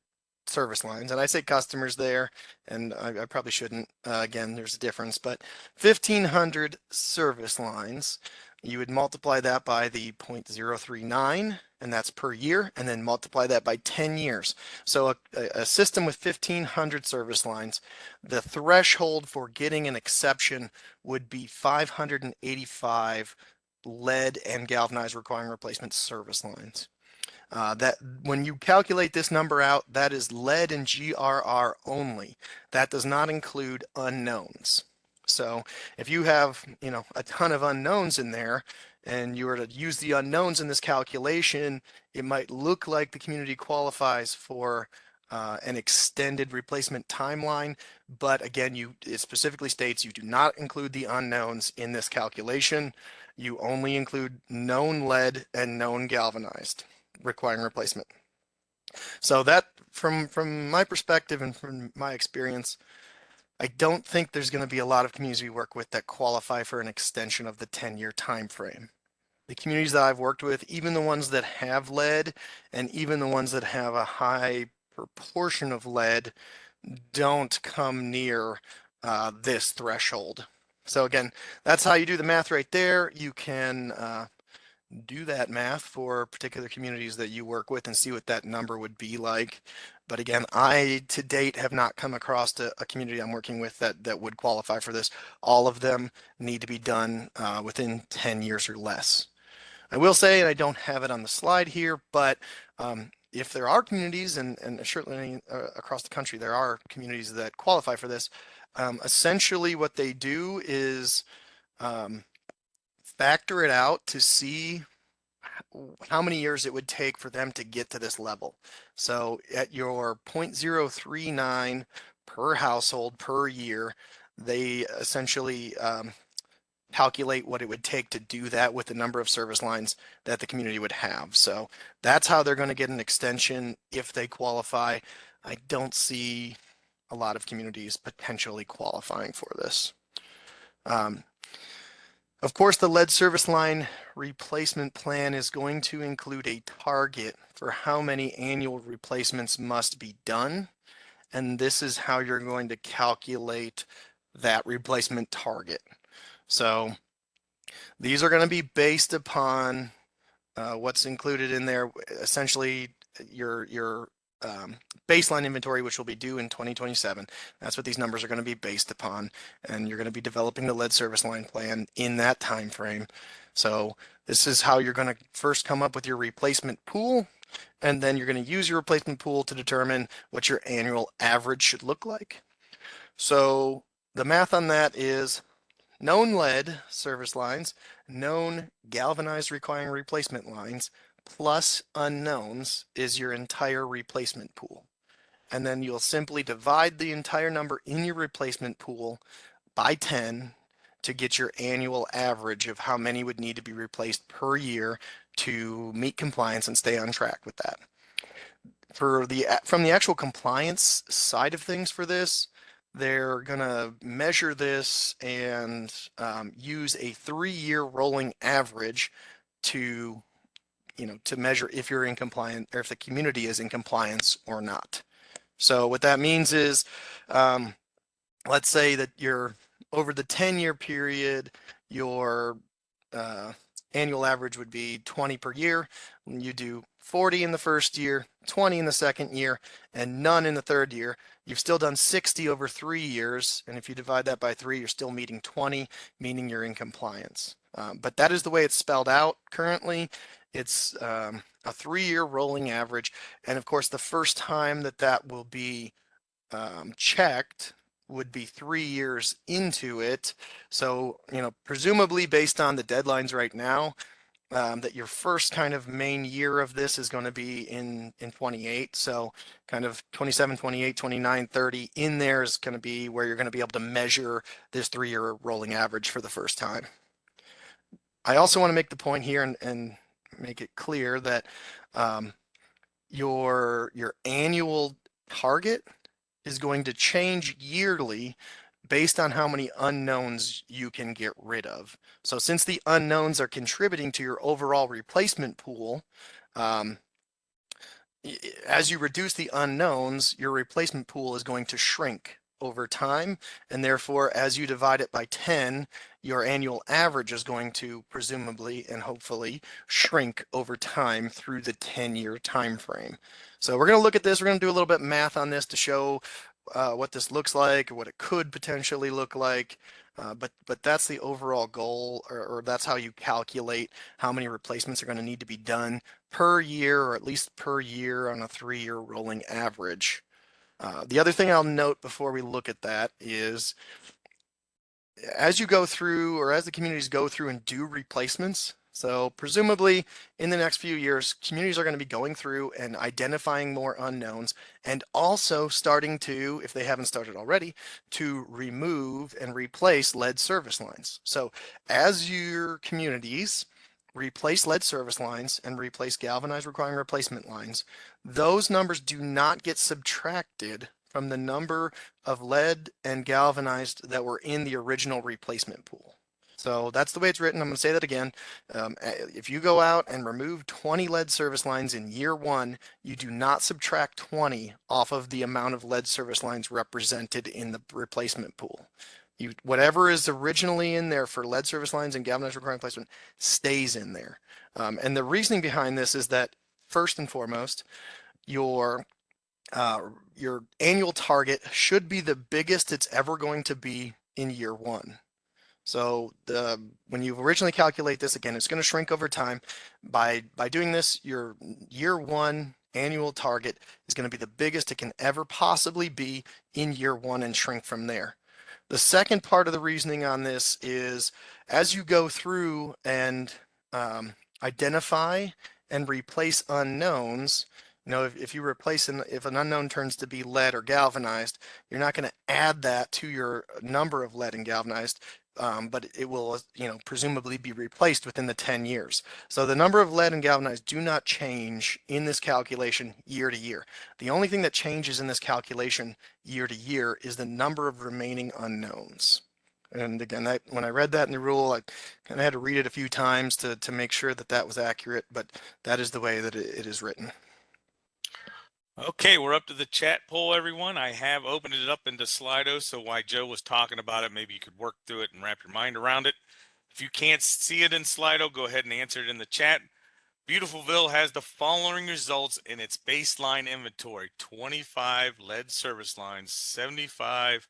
service lines, and I say customers there, and I probably shouldn't, again, there's a difference, but 1,500 service lines, you would multiply that by the 0.039, and that's per year, and then multiply that by 10 years. So a system with 1,500 service lines, the threshold for getting an exception would be 585 lead and galvanized requiring replacement service lines. That when you calculate this number out, that is lead and GRR only. That does not include unknowns. So if you have, a ton of unknowns in there, and you were to use the unknowns in this calculation, it might look like the community qualifies for an extended replacement timeline, but again, it specifically states you do not include the unknowns in this calculation. You only include known lead and known galvanized requiring replacement. So that, from my perspective and from my experience, I don't think there's going to be a lot of communities we work with that qualify for an extension of the 10-year time frame. The communities that I've worked with, even the ones that have lead and even the ones that have a high proportion of lead, don't come near this threshold. So again, that's how you do the math right there. You can do that math for particular communities that you work with and see what that number would be like. But again, I to date have not come across a community I'm working with that would qualify for this. All of them need to be done within 10 years or less. I will say, and I don't have it on the slide here, but if there are communities, and certainly across the country, there are communities that qualify for this, essentially what they do is factor it out to see how many years it would take for them to get to this level. So at your 0.039 per household per year, they essentially calculate what it would take to do that with the number of service lines that the community would have. So that's how they're going to get an extension if they qualify. I don't see a lot of communities potentially qualifying for this. Of course, the lead service line replacement plan is going to include a target for how many annual replacements must be done. and this is how you're going to calculate that replacement target. So these are going to be based upon what's included in there, essentially your baseline inventory, which will be due in 2027. That's what these numbers are going to be based upon, and you're going to be developing the lead service line plan in that time frame. So this is how you're going to first come up with your replacement pool, and then you're going to use your replacement pool to determine what your annual average should look like. So the math on that is known lead service lines, known galvanized requiring replacement lines, plus unknowns is your entire replacement pool. And then you'll simply divide the entire number in your replacement pool by 10 to get your annual average of how many would need to be replaced per year to meet compliance and stay on track with that. From the actual compliance side of things for this, they're going to measure this and use a 3-year rolling average to measure if you're in compliance or if the community is in compliance or not. So what that means is, let's say that you're over the 10-year period, your annual average would be 20 per year. When you do 40 in the first year, 20 in the second year, and none in the third year, you've still done 60 over 3 years. And if you divide that by 3, you're still meeting 20, meaning you're in compliance. But that is the way it's spelled out currently. It's a 3-year rolling average. And of course, the first time that will be checked would be 3 years into it. So, presumably based on the deadlines right now, that your first kind of main year of this is going to be in 28. So kind of 27, 28, 29, 30 in there is going to be where you're going to be able to measure this 3-year rolling average for the first time. I also want to make the point here and make it clear that your annual target is going to change yearly based on how many unknowns you can get rid of. So since the unknowns are contributing to your overall replacement pool, as you reduce the unknowns, your replacement pool is going to shrink over time, and therefore as you divide it by 10, your annual average is going to presumably and hopefully shrink over time through the 10-year time frame. So we're going to look at this, we're going to do a little bit of math on this to show what this looks like or what it could potentially look like, but that's the overall goal, or that's how you calculate how many replacements are going to need to be done per year, or at least per year on a 3-year rolling average. The other thing I'll note before we look at that is, as you go through, or as the communities go through and do replacements, so presumably in the next few years, communities are going to be going through and identifying more unknowns, and also starting to, if they haven't started already, to remove and replace lead service lines. So as your communities replace lead service lines and replace galvanized requiring replacement lines, those numbers do not get subtracted from the number of lead and galvanized that were in the original replacement pool. So that's the way it's written. I'm going to say that again. If you go out and remove 20 lead service lines in year 1, you do not subtract 20 off of the amount of lead service lines represented in the replacement pool. Whatever is originally in there for lead service lines and galvanized requiring replacement stays in there. And the reasoning behind this is that, first and foremost, your annual target should be the biggest it's ever going to be in year 1. So when you originally calculate this, again, it's going to shrink over time. By doing this, your year 1 annual target is going to be the biggest it can ever possibly be in year 1 and shrink from there. The second part of the reasoning on this is, as you go through and identify and replace unknowns, if you replace if an unknown turns to be lead or galvanized, you're not going to add that to your number of lead and galvanized, but it will, presumably be replaced within the 10 years. So the number of lead and galvanized do not change in this calculation year to year. The only thing that changes in this calculation year to year is the number of remaining unknowns. And again, when I read that in the rule, I kind of had to read it a few times to make sure that was accurate, but that is the way that it is written. Okay, we're up to the chat poll, everyone. I have opened it up into Slido, so while Joe was talking about it, maybe you could work through it and wrap your mind around it. If you can't see it in Slido, go ahead and answer it in the chat. Beautifulville has the following results in its baseline inventory: 25 lead service lines, 75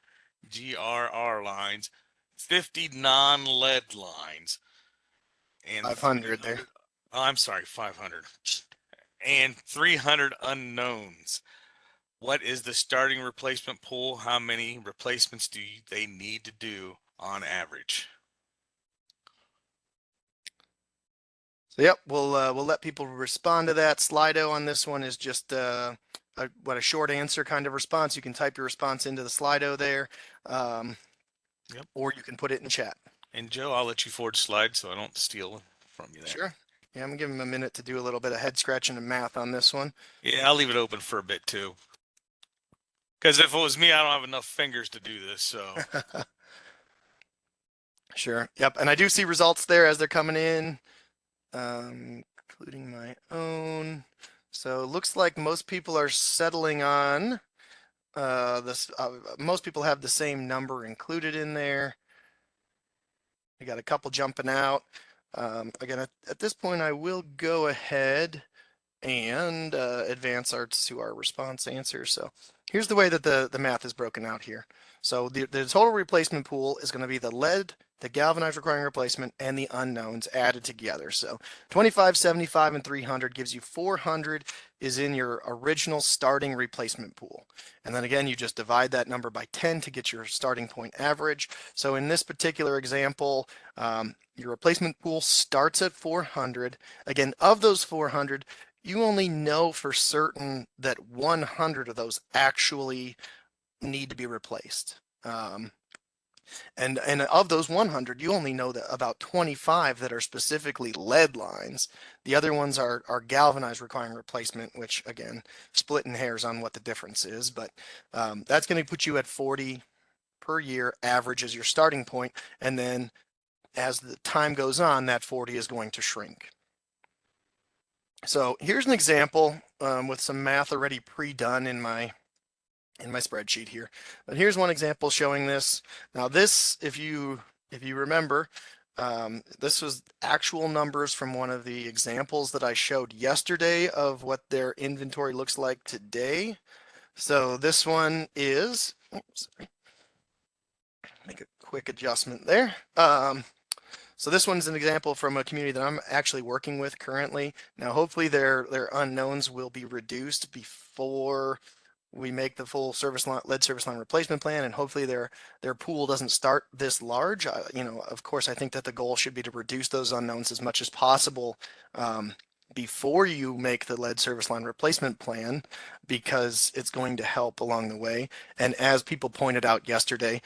GRR lines, 50 non-lead lines, and 500 there. 300, oh, I'm sorry, 500, and 300 unknowns. What is the starting replacement pool? How many replacements do they need to do on average? So yep, we'll let people respond to that. Slido on this one is just a short answer kind of response. You can type your response into the Slido there, Yep. or you can put it in chat. And Joe, I'll let you forward slides so I don't steal from you there. Sure. Yeah, I'm gonna give him a minute to do a little bit of head scratching and math on this one. Yeah, I'll leave it open for a bit too. Because if it was me, I don't have enough fingers to do this. So Sure. Yep. And I do see results there as they're coming in, including my own. So it looks like most people are settling on this. Most people have the same number included in there. I got a couple jumping out. Again, at this point, I will go ahead and advance to our response answer. So here's the way that the math is broken out here. So the total replacement pool is going to be the lead, the galvanized requiring replacement, and the unknowns added together. So 25, 75, and 300 gives you 400 is in your original starting replacement pool. And then again, you just divide that number by 10 to get your starting point average. So in this particular example, your replacement pool starts at 400. Again, of those 400, you only know for certain that 100 of those actually need to be replaced. And of those 100, you only know that about 25 that are specifically lead lines. The other ones are galvanized requiring replacement, which again, splitting hairs on what the difference is, but that's going to put you at 40 per year average as your starting point. And then as the time goes on, that 40 is going to shrink. So here's an example with some math already pre-done in my spreadsheet here. But here's one example showing this. Now this, if you remember, this was actual numbers from one of the examples that I showed yesterday of what their inventory looks like today. So this one is, oops, sorry. Make a quick adjustment there. So this one's an example from a community that I'm actually working with currently. Now, hopefully their unknowns will be reduced before we make the full lead service line replacement plan, and hopefully their pool doesn't start this large. You know, of course, I think that the goal should be to reduce those unknowns as much as possible before you make the lead service line replacement plan, because it's going to help along the way. And as people pointed out yesterday,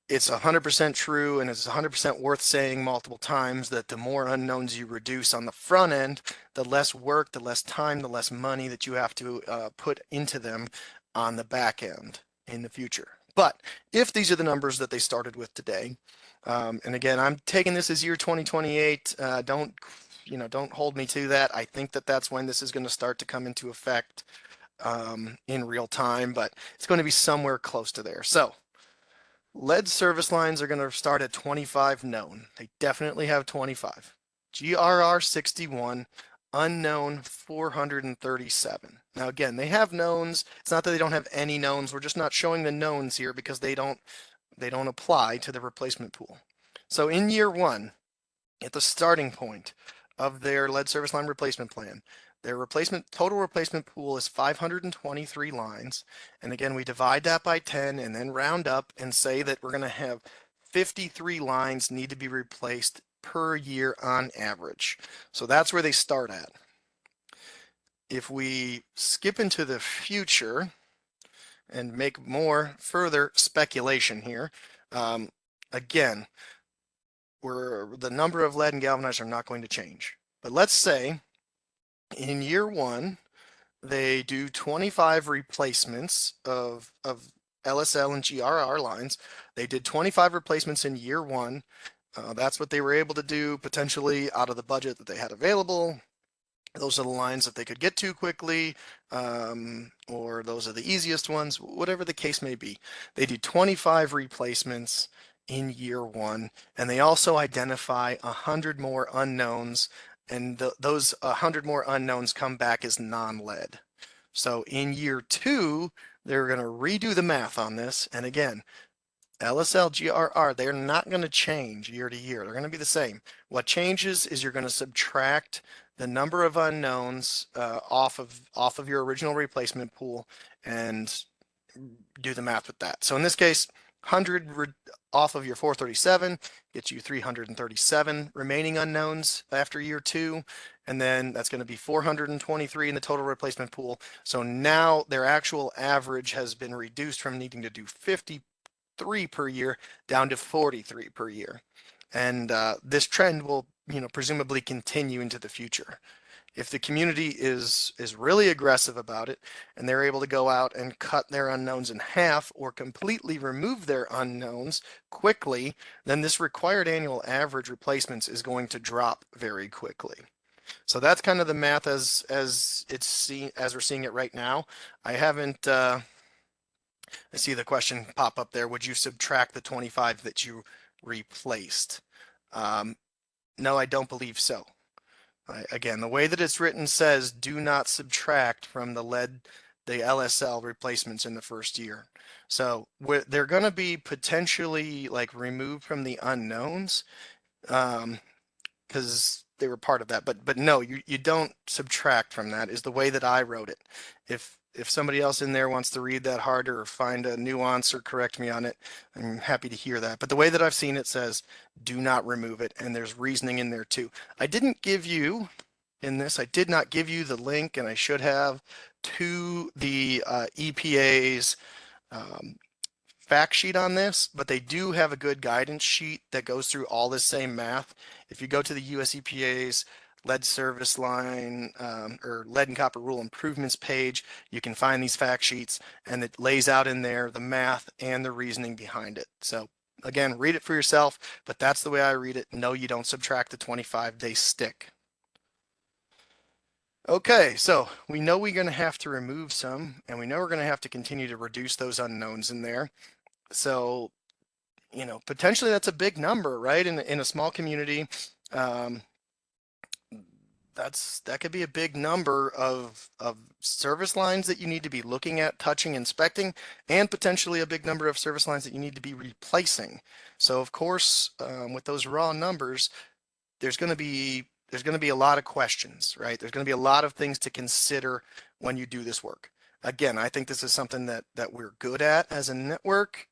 it's 100% true, and it's 100% worth saying multiple times that the more unknowns you reduce on the front end, the less work, the less time, the less money that you have to put into them on the back end in the future. But if these are the numbers that they started with today, and again, I'm taking this as year 2028, don't hold me to that. I think that that's when this is going to start to come into effect in real time, but it's going to be somewhere close to there. So lead service lines are going to start at 25 known. They definitely have 25. GRR 61, unknown 437. Now again, they have knowns. It's not that they don't have any knowns. We're just not showing the knowns here because they don't apply to the replacement pool. So in year one, at the starting point of their lead service line replacement plan, their total replacement pool is 523 lines. And again, we divide that by 10 and then round up and say that we're going to have 53 lines need to be replaced per year on average. So that's where they start at. If we skip into the future and make more further speculation here, again, the number of lead and galvanized are not going to change. But let's say in year one, they do 25 replacements of LSL and GRR lines. They did 25 replacements in year one. That's what they were able to do potentially out of the budget that they had available. Those are the lines that they could get to quickly, or those are the easiest ones, whatever the case may be. They do 25 replacements in year one, and they also identify 100 more unknowns, and those 100 more unknowns come back as non-lead. So in year two, they're going to redo the math on this, and again, LSL, GRR, they're not going to change year to year. They're going to be the same. What changes is you're going to subtract the number of unknowns off of your original replacement pool and do the math with that. So in this case, 100 off of your 437 gets you 337 remaining unknowns after year two. And then that's going to be 423 in the total replacement pool. So now their actual average has been reduced from needing to do 53 per year down to 43 per year. And this trend will, presumably continue into the future. If the community is really aggressive about it and they're able to go out and cut their unknowns in half or completely remove their unknowns quickly, then this required annual average replacements is going to drop very quickly. So that's kind of the math as we're seeing it right now. I haven't I see the question pop up there. Would you subtract the 25 that you replaced? No, I don't believe so. Again, the way that it's written says do not subtract from the LSL replacements in the first year. So they're going to be potentially like removed from the unknowns because they were part of that. But no, you don't subtract from that is the way that I wrote it. If somebody else in there wants to read that harder or find a nuance or correct me on it, I'm happy to hear that. But the way that I've seen it says, do not remove it. And there's reasoning in there too. I did not give you the link, and I should have, to the EPA's fact sheet on this, but they do have a good guidance sheet that goes through all this same math. If you go to the US EPA's lead service line or lead and copper rule improvements page, you can find these fact sheets, and it lays out in there the math and the reasoning behind it. So again, read it for yourself, but that's the way I read it. No, you don't subtract the 25, they stick. Okay, so we know we're going to have to remove some, and we know we're going to have to continue to reduce those unknowns in there. So, potentially that's a big number, right? In a small community, that could be a big number of service lines that you need to be looking at, touching, inspecting, and potentially a big number of service lines that you need to be replacing. So of course, with those raw numbers, there's going to be a lot of questions, right? There's going to be a lot of things to consider when you do this work. Again, I think this is something that we're good at as a network,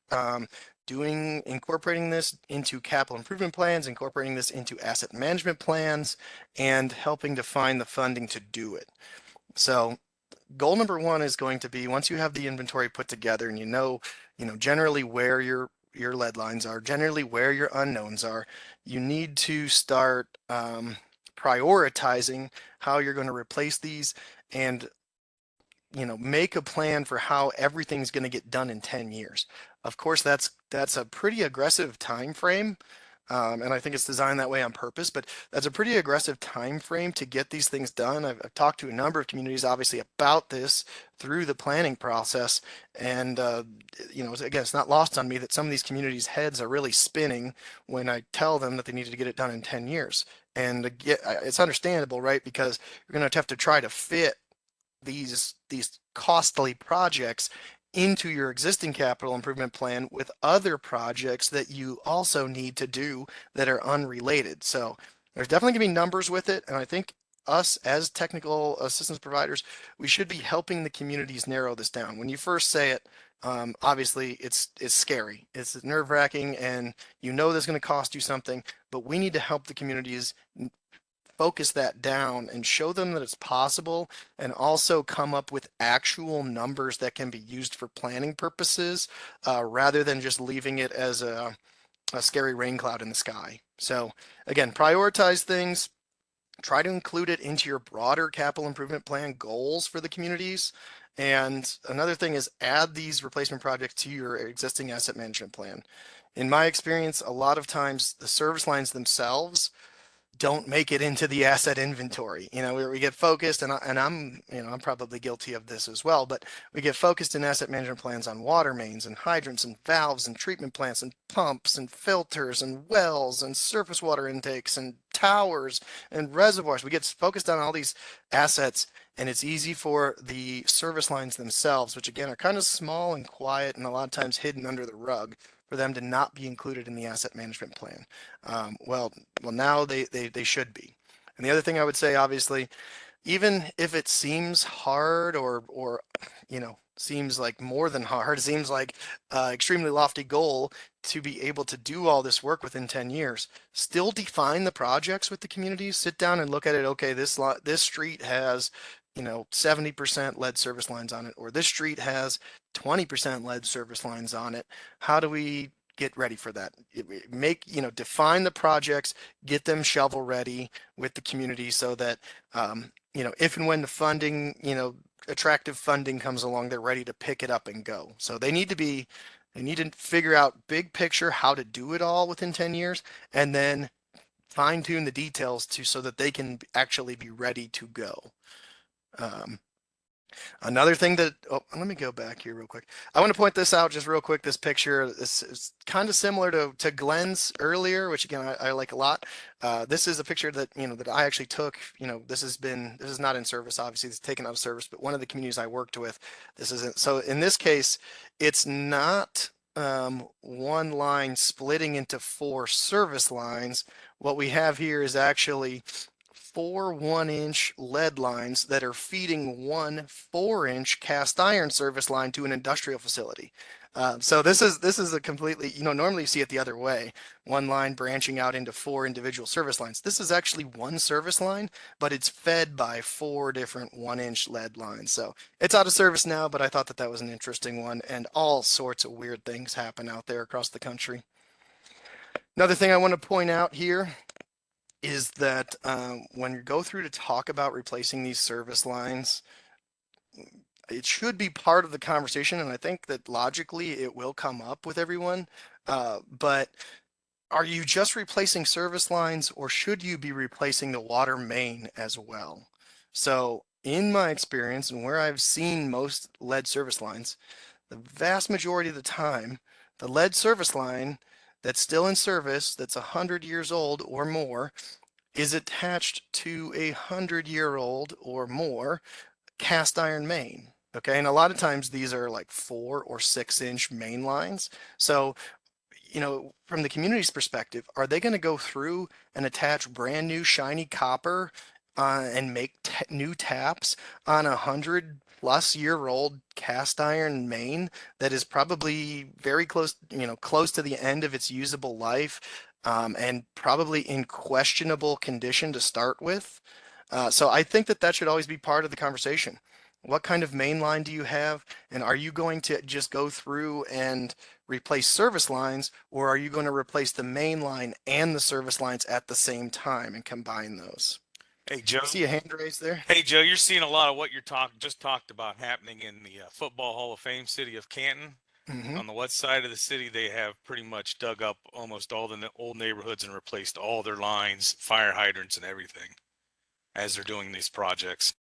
incorporating this into capital improvement plans, incorporating this into asset management plans, and helping to find the funding to do it. So goal number one is going to be, once you have the inventory put together and you know generally where your lead lines are, generally where your unknowns are, you need to start prioritizing how you're going to replace these and make a plan for how everything's going to get done in 10 years. Of course, that's a pretty aggressive time frame, and I think it's designed that way on purpose, but that's a pretty aggressive time frame to get these things done. I've talked to a number of communities, obviously, about this through the planning process, and again, it's not lost on me that some of these communities' heads are really spinning when I tell them that they need to get it done in 10 years. And again, it's understandable, right? Because you're going to have to try to fit these costly projects into your existing capital improvement plan with other projects that you also need to do that are unrelated. So there's definitely going to be numbers with it, and I think us as technical assistance providers, we should be helping the communities narrow this down. When you first say it, obviously it's scary, it's nerve-wracking, and there's going to cost you something, but we need to help the communities focus that down and show them that it's possible, and also come up with actual numbers that can be used for planning purposes, rather than just leaving it as a scary rain cloud in the sky. So again, prioritize things, try to include it into your broader capital improvement plan goals for the communities. And another thing is add these replacement projects to your existing asset management plan. In my experience, a lot of times the service lines themselves don't make it into the asset inventory. We get focused, and I'm probably guilty of this as well, but we get focused in asset management plans on water mains and hydrants and valves and treatment plants and pumps and filters and wells and surface water intakes and towers and reservoirs. We get focused on all these assets, and it's easy for the service lines themselves, which again are kind of small and quiet and a lot of times hidden under the rug, for them to not be included in the asset management plan. Well, now they should be. And the other thing I would say, obviously, even if it seems hard or seems like more than hard, seems like extremely lofty goal to be able to do all this work within 10 years, still define the projects with the community, sit down and look at it. Okay, this street has 70% lead service lines on it, or this street has 20% lead service lines on it. How do we get ready for that? Define the projects, get them shovel ready with the community, so that if and when the funding, attractive funding comes along, they're ready to pick it up and go. So they need to figure out big picture how to do it all within 10 years, and then fine tune the details so that they can actually be ready to go. Another thing let me go back here real quick. I want to point this out just real quick. This picture, this is kind of similar to Glenn's earlier, which again, I like a lot. This is a picture that, that I actually took. This is not in service, obviously it's taken out of service, but one of the communities I worked with, this isn't. So in this case, it's not one line splitting into 4 service lines. What we have here is actually 4 1-inch lead lines that are feeding 1 4-inch cast iron service line to an industrial facility. So this is a completely, normally you see it the other way, one line branching out into 4 individual service lines. This is actually 1 service line, but it's fed by 4 different 1-inch lead lines. So it's out of service now, but I thought that was an interesting one, and all sorts of weird things happen out there across the country. Another thing I want to point out here is that when you go through to talk about replacing these service lines, it should be part of the conversation, and I think that logically it will come up with everyone. But are you just replacing service lines, or should you be replacing the water main as well? So in my experience, and where I've seen most lead service lines, the vast majority of the time, the lead service line that's still in service, that's 100 years old or more, is attached to a 100-year-old or more cast iron main. Okay, and a lot of times these are like 4 or 6-inch main lines. So, from the community's perspective, are they going to go through and attach brand new shiny copper and make new taps on 100-plus-year-old cast iron main that is probably very close to the end of its usable life, and probably in questionable condition to start with? So I think that should always be part of the conversation. What kind of main line do you have? And are you going to just go through and replace service lines, or are you going to replace the main line and the service lines at the same time and combine those? Hey, Joe. I see a hand raised there. Hey, Joe, you're seeing a lot of what you're just talked about happening in the Football Hall of Fame city of Canton. Mm-hmm. On the west side of the city, they have pretty much dug up almost all the old neighborhoods and replaced all their lines, fire hydrants, and everything as they're doing these projects.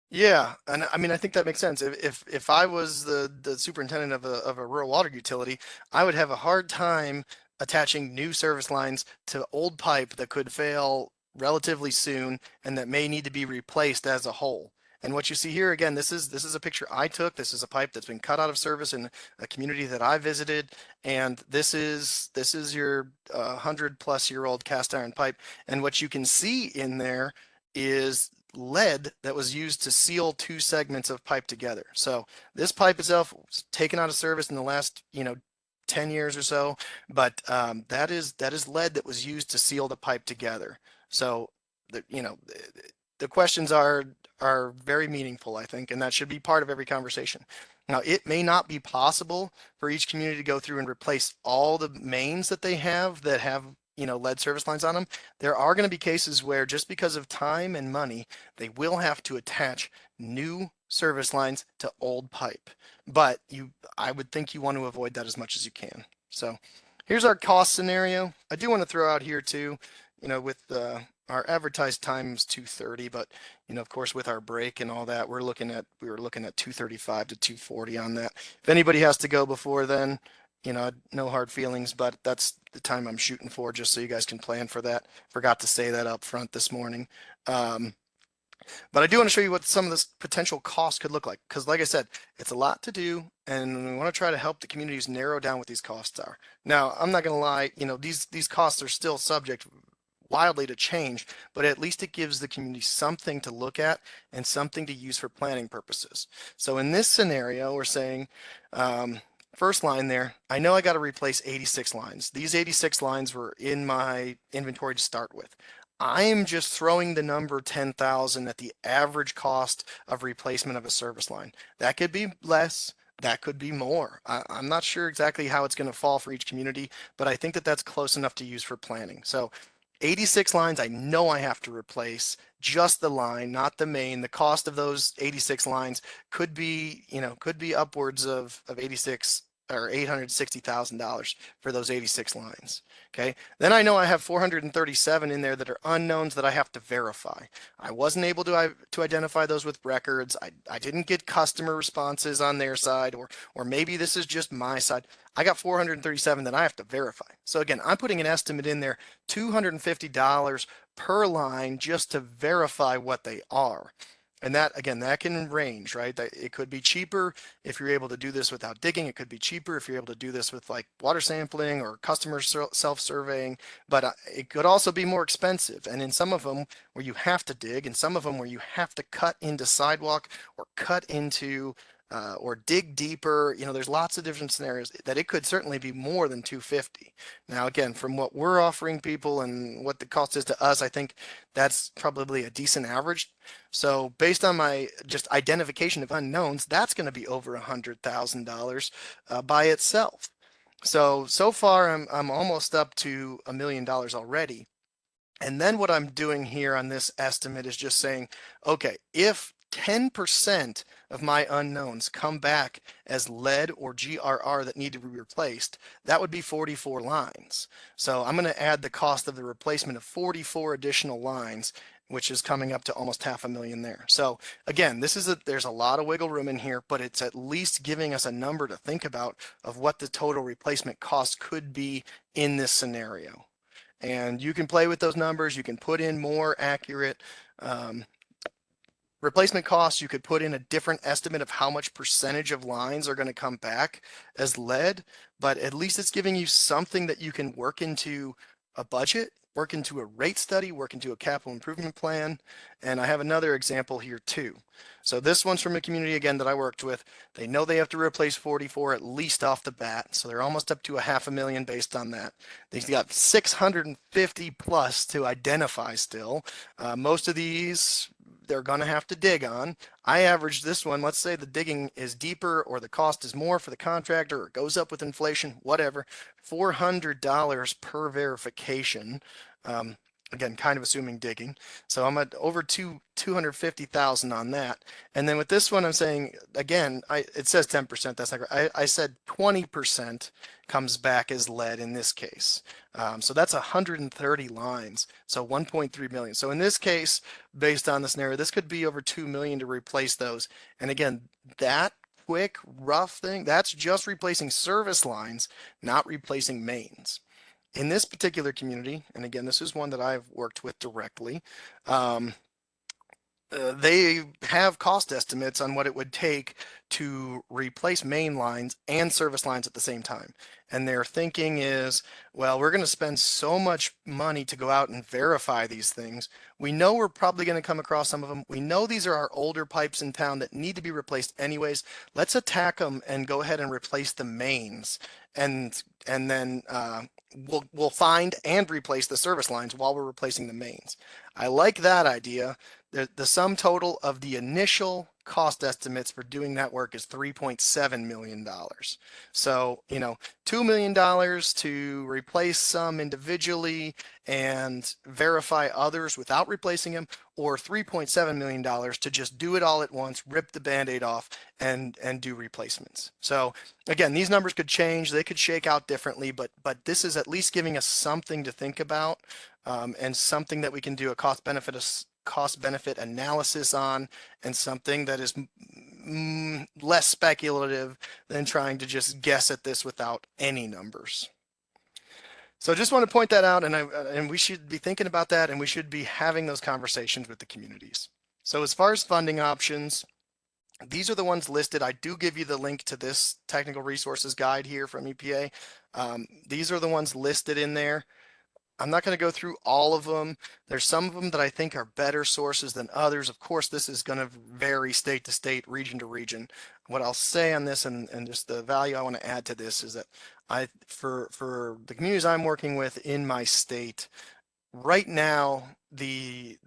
Yeah, and I mean, I think that makes sense. If I was the superintendent of a rural water utility, I would have a hard time attaching new service lines to old pipe that could fail relatively soon and that may need to be replaced as a whole. And what you see here, again, this is a picture I took. This is a pipe that's been cut out of service in a community that I visited, and this is your 100-plus-year-old cast iron pipe. And what you can see in there is lead that was used to seal 2 segments of pipe together. So this pipe itself was taken out of service in the last 10 years or so, but that is lead that was used to seal the pipe together. So the questions are very meaningful, I think, and that should be part of every conversation. Now, it may not be possible for each community to go through and replace all the mains that they have lead service lines on them. There are going to be cases where, just because of time and money, they will have to attach new service lines to old pipe. But I would think you want to avoid that as much as you can. So here's our cost scenario. I do want to throw out here too, you know, with our advertised time is 2:30, but you know, of course, with our break and all that, we were looking at 2:35 to 2:40 on that. If anybody has to go before then, you know, no hard feelings, but that's the time I'm shooting for, just so you guys can plan for that. Forgot to say that up front this morning. But I do want to show you what some of this potential cost could look like, because like I said, it's a lot to do, and we want to try to help the communities narrow down what these costs are. Now, I'm not going to lie, you know, these costs are still subject wildly to change, but at least it gives the community something to look at and something to use for planning purposes. So in this scenario, we're saying, first line there, I know I got to replace 86 lines. These 86 lines were in my inventory to start with. I'm just throwing the number 10,000 at the average cost of replacement of a service line. That could be less, that could be more. I'm not sure exactly how it's going to fall for each community, but I think that that's close enough to use for planning. So 86 lines, I know I have to replace just the line, not the main. The cost of those 86 lines could be, you know, could be upwards of 86 or $860,000 for those 86 lines. Okay. Then I know I have 437 in there that are unknowns that I have to verify. I wasn't able to identify those with records. I didn't get customer responses on their side, or maybe this is just my side. I got 437 that I have to verify. So again, I'm putting an estimate in there, $250 per line just to verify what they are. And that, again, that can range, right? That it could be cheaper if you're able to do this without digging. It could be cheaper if you're able to do this with like water sampling or customer self-surveying, but it could also be more expensive. And in some of them where you have to dig, and some of them where you have to cut into sidewalk or cut into or dig deeper, you know, there's lots of different scenarios that it could certainly be more than 250. Now, again, from what we're offering people and what the cost is to us, I think that's probably a decent average. So based on my just identification of unknowns, that's going to be over $100,000 by itself. So far I'm almost up to $1 million already. And then what I'm doing here on this estimate is just saying, okay, if 10% of my unknowns come back as lead or GRR that need to be replaced, that would be 44 lines. So I'm going to add the cost of the replacement of 44 additional lines, which is coming up to almost $500,000 there. So again, there's a lot of wiggle room in here, but it's at least giving us a number to think about of what the total replacement cost could be in this scenario. And you can play with those numbers. You can put in more accurate replacement costs. You could put in a different estimate of how much percentage of lines are going to come back as lead, but at least it's giving you something that you can work into a budget, work into a rate study, work into a capital improvement plan. And I have another example here too. So this one's from a community again that I worked with. They know they have to replace 44 at least off the bat. So they're almost up to $500,000 based on that. They've got 650 plus to identify still. Most of these they're going to have to dig on. I averaged this one. Let's say the digging is deeper or the cost is more for the contractor or it goes up with inflation, whatever. $400 per verification. Again, kind of assuming digging. So I'm at over 250,000 on that. And then with this one, I'm saying, again, it says 10%. That's not right. I said 20% comes back as lead in this case. So that's 130 lines. So 1.3 million. So in this case, based on the scenario, this could be over 2 million to replace those. And again, that quick, rough thing, that's just replacing service lines, not replacing mains. In this particular community, and again, this is one that I've worked with directly, they have cost estimates on what it would take to replace main lines and service lines at the same time. And their thinking is, well, we're going to spend so much money to go out and verify these things. We know we're probably going to come across some of them. We know these are our older pipes in town that need to be replaced anyways. Let's attack them and go ahead and replace the mains. And then we'll find and replace the service lines while we're replacing the mains. I like that idea. The sum total of the initial cost estimates for doing that work is $3.7 million. So, you know, $2 million to replace some individually and verify others without replacing them, or $3.7 million to just do it all at once, rip the Band-Aid off and do replacements. So again, these numbers could change, they could shake out differently, but this is at least giving us something to think about, and something that we can do a cost benefit analysis on, and something that is less speculative than trying to just guess at this without any numbers. So I just want to point that out, and we should be thinking about that, and we should be having those conversations with the communities. So as far as funding options, these are the ones listed. I do give you the link to this technical resources guide here from EPA. These are the ones listed in there. I'm not going to go through all of them. There's some of them that I think are better sources than others. Of course, this is going to vary state to state, region to region. What I'll say on this, and just the value I want to add to this, is that for the communities I'm working with in my state, right now, the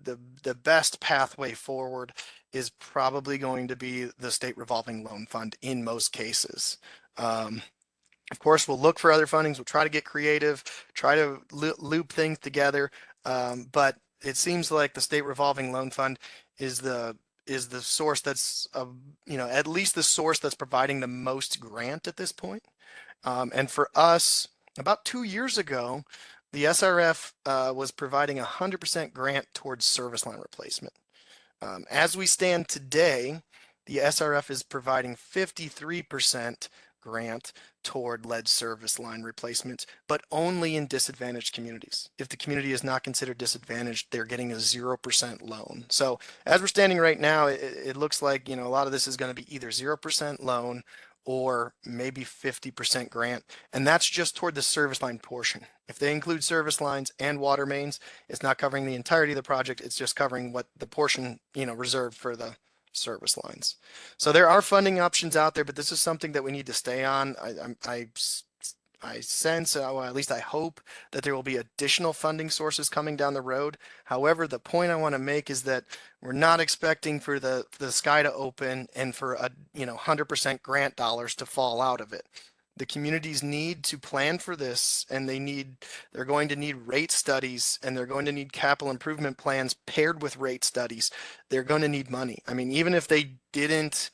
best pathway forward is probably going to be the state revolving loan fund in most cases. Of course, we'll look for other fundings. We'll try to get creative, try to loop things together. But it seems like the state revolving loan fund is the source that's, you know, at least the source that's providing the most grant at this point. And for us, about 2 years ago, the SRF was providing 100% grant towards service line replacement. As we stand today, the SRF is providing 53% grant toward lead service line replacements, but only in disadvantaged communities. If the community is not considered disadvantaged, they're getting a 0% loan. So as we're standing right now, it looks like, you know, a lot of this is going to be either 0% loan or maybe 50% grant, and that's just toward the service line portion. If they include service lines and water mains, it's not covering the entirety of the project. It's just covering what the portion, you know, reserved for the service lines. So there are funding options out there, but this is something that we need to stay on. I sense, or at least I hope, that there will be additional funding sources coming down the road. However, the point I want to make is that we're not expecting for the sky to open and for 100% grant dollars to fall out of it. The communities need to plan for this, and they're going to need rate studies, and they're going to need capital improvement plans paired with rate studies. They're going to need money. I mean, even if they didn't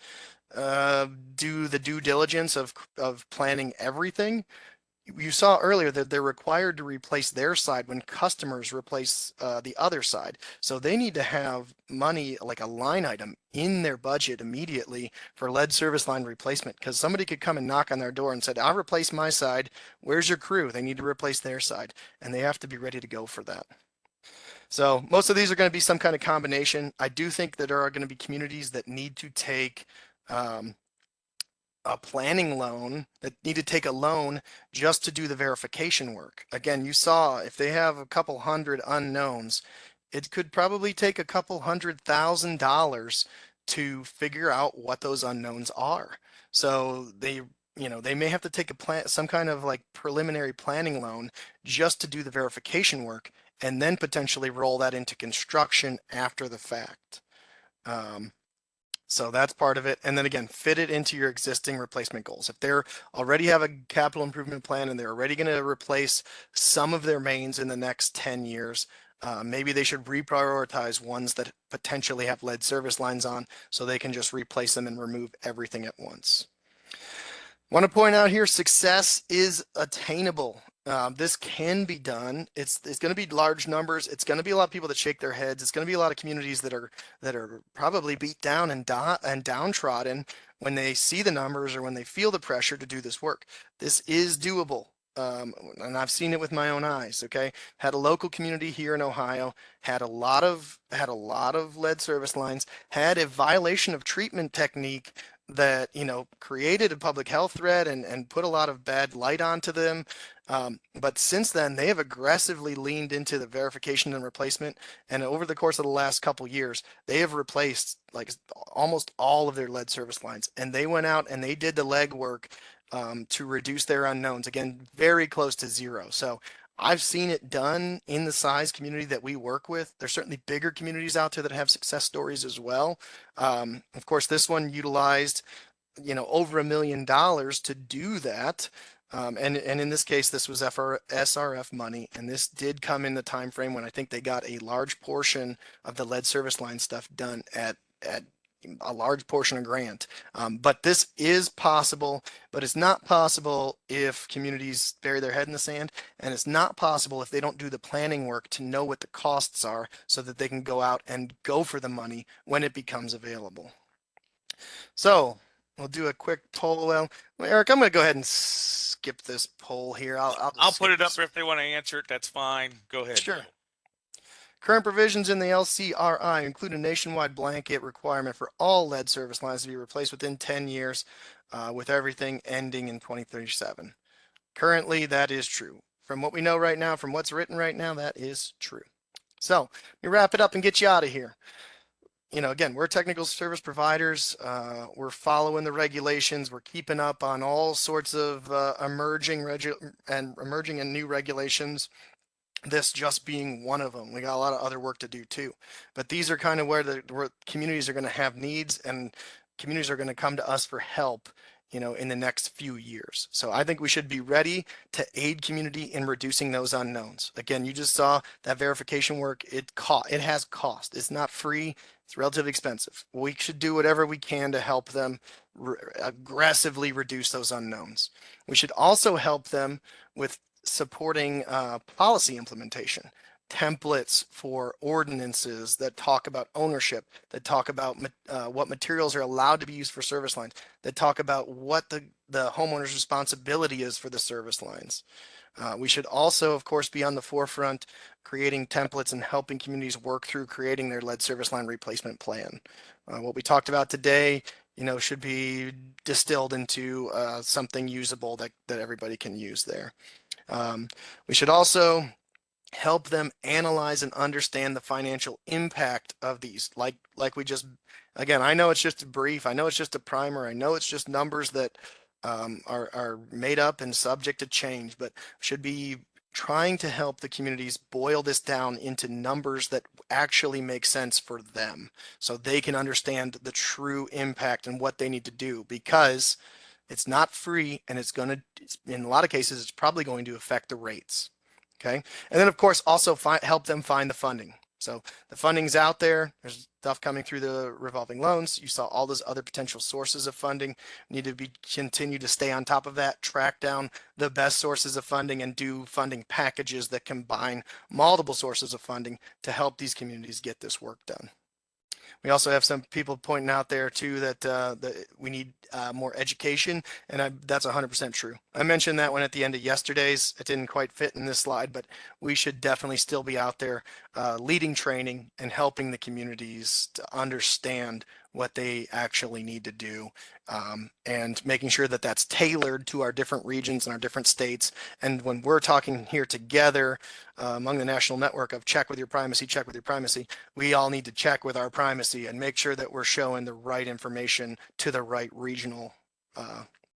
do the due diligence of planning everything, you saw earlier that they're required to replace their side when customers replace the other side. So they need to have money, like a line item in their budget immediately for lead service line replacement, because somebody could come and knock on their door and said, I'll replace my side. Where's your crew? They need to replace their side, and they have to be ready to go for that. So most of these are going to be some kind of combination. I do think that there are going to be communities that need to take a planning loan, that need to take a loan just to do the verification work. Again, you saw if they have a couple hundred unknowns, it could probably take a couple $100,000 to figure out what those unknowns are. So they may have to take some kind of like preliminary planning loan just to do the verification work, and then potentially roll that into construction after the fact. So that's part of it. And then again, fit it into your existing replacement goals. If they're already have a capital improvement plan and they're already going to replace some of their mains in the next 10 years, maybe they should reprioritize ones that potentially have lead service lines on, so they can just replace them and remove everything at once. Want to point out here, success is attainable. This can be done. It's going to be large numbers. It's going to be a lot of people that shake their heads. It's going to be a lot of communities that are probably beat down and downtrodden when they see the numbers or when they feel the pressure to do this work. This is doable. And I've seen it with my own eyes. Okay, had a local community here in Ohio, had a lot of lead service lines, had a violation of treatment technique that, you know, created a public health threat and put a lot of bad light onto them. But since then, they have aggressively leaned into the verification and replacement. And over the course of the last couple years, they have replaced like almost all of their lead service lines. And they went out and they did the legwork to reduce their unknowns, again, very close to zero. So I've seen it done in the size community that we work with. There's certainly bigger communities out there that have success stories as well. Of course, this one utilized, over $1 million to do that. And in this case, this was SRF money, and this did come in the time frame when I think they got a large portion of the lead service line stuff done at a large portion of grant. But this is possible, but it's not possible if communities bury their head in the sand, and it's not possible if they don't do the planning work to know what the costs are so that they can go out and go for the money when it becomes available. So we'll do a quick poll. Well, Eric, I'm going to go ahead and skip this poll here. I'll put it up if they want to answer it. That's fine. Go ahead. Sure. Current provisions in the LCRI include a nationwide blanket requirement for all lead service lines to be replaced within 10 years, with everything ending in 2037. Currently, that is true. From what we know right now, from what's written right now, that is true. So let me wrap it up and get you out of here. Again, we're technical service providers. We're following the regulations. We're keeping up on all sorts of emerging and new regulations. This just being one of them. We got a lot of other work to do too. But these are kind of where communities are going to have needs, and communities are going to come to us for help, in the next few years. So I think we should be ready to aid community in reducing those unknowns. Again, you just saw that verification work. It has cost. It's not free. It's relatively expensive. We should do whatever we can to help them aggressively reduce those unknowns. We should also help them with supporting policy implementation, templates for ordinances that talk about ownership, that talk about what materials are allowed to be used for service lines, that talk about what the homeowner's responsibility is for the service lines. We should also, of course, be on the forefront creating templates and helping communities work through creating their lead service line replacement plan. What we talked about today, should be distilled into something usable that everybody can use there. We should also help them analyze and understand the financial impact of these. Like we just, again, I know it's just a brief. I know it's just a primer. I know it's just numbers that are made up and subject to change, but should be trying to help the communities boil this down into numbers that actually make sense for them so they can understand the true impact and what they need to do, because it's not free, and in a lot of cases, it's probably going to affect the rates. Okay. And then of course, also help them find the funding. So the funding's out there. There's stuff coming through the revolving loans. You saw all those other potential sources of funding. Need to continue to stay on top of that, track down the best sources of funding, and do funding packages that combine multiple sources of funding to help these communities get this work done. We also have some people pointing out there too that we need more education, and that's 100% true. I mentioned that one at the end of yesterday's. It didn't quite fit in this slide, but we should definitely still be out there leading training and helping the communities to understand what they actually need to do, and making sure that that's tailored to our different regions and our different states. And when we're talking here together among the national network of check with your primacy, we all need to check with our primacy and make sure that we're showing the right information to the right regional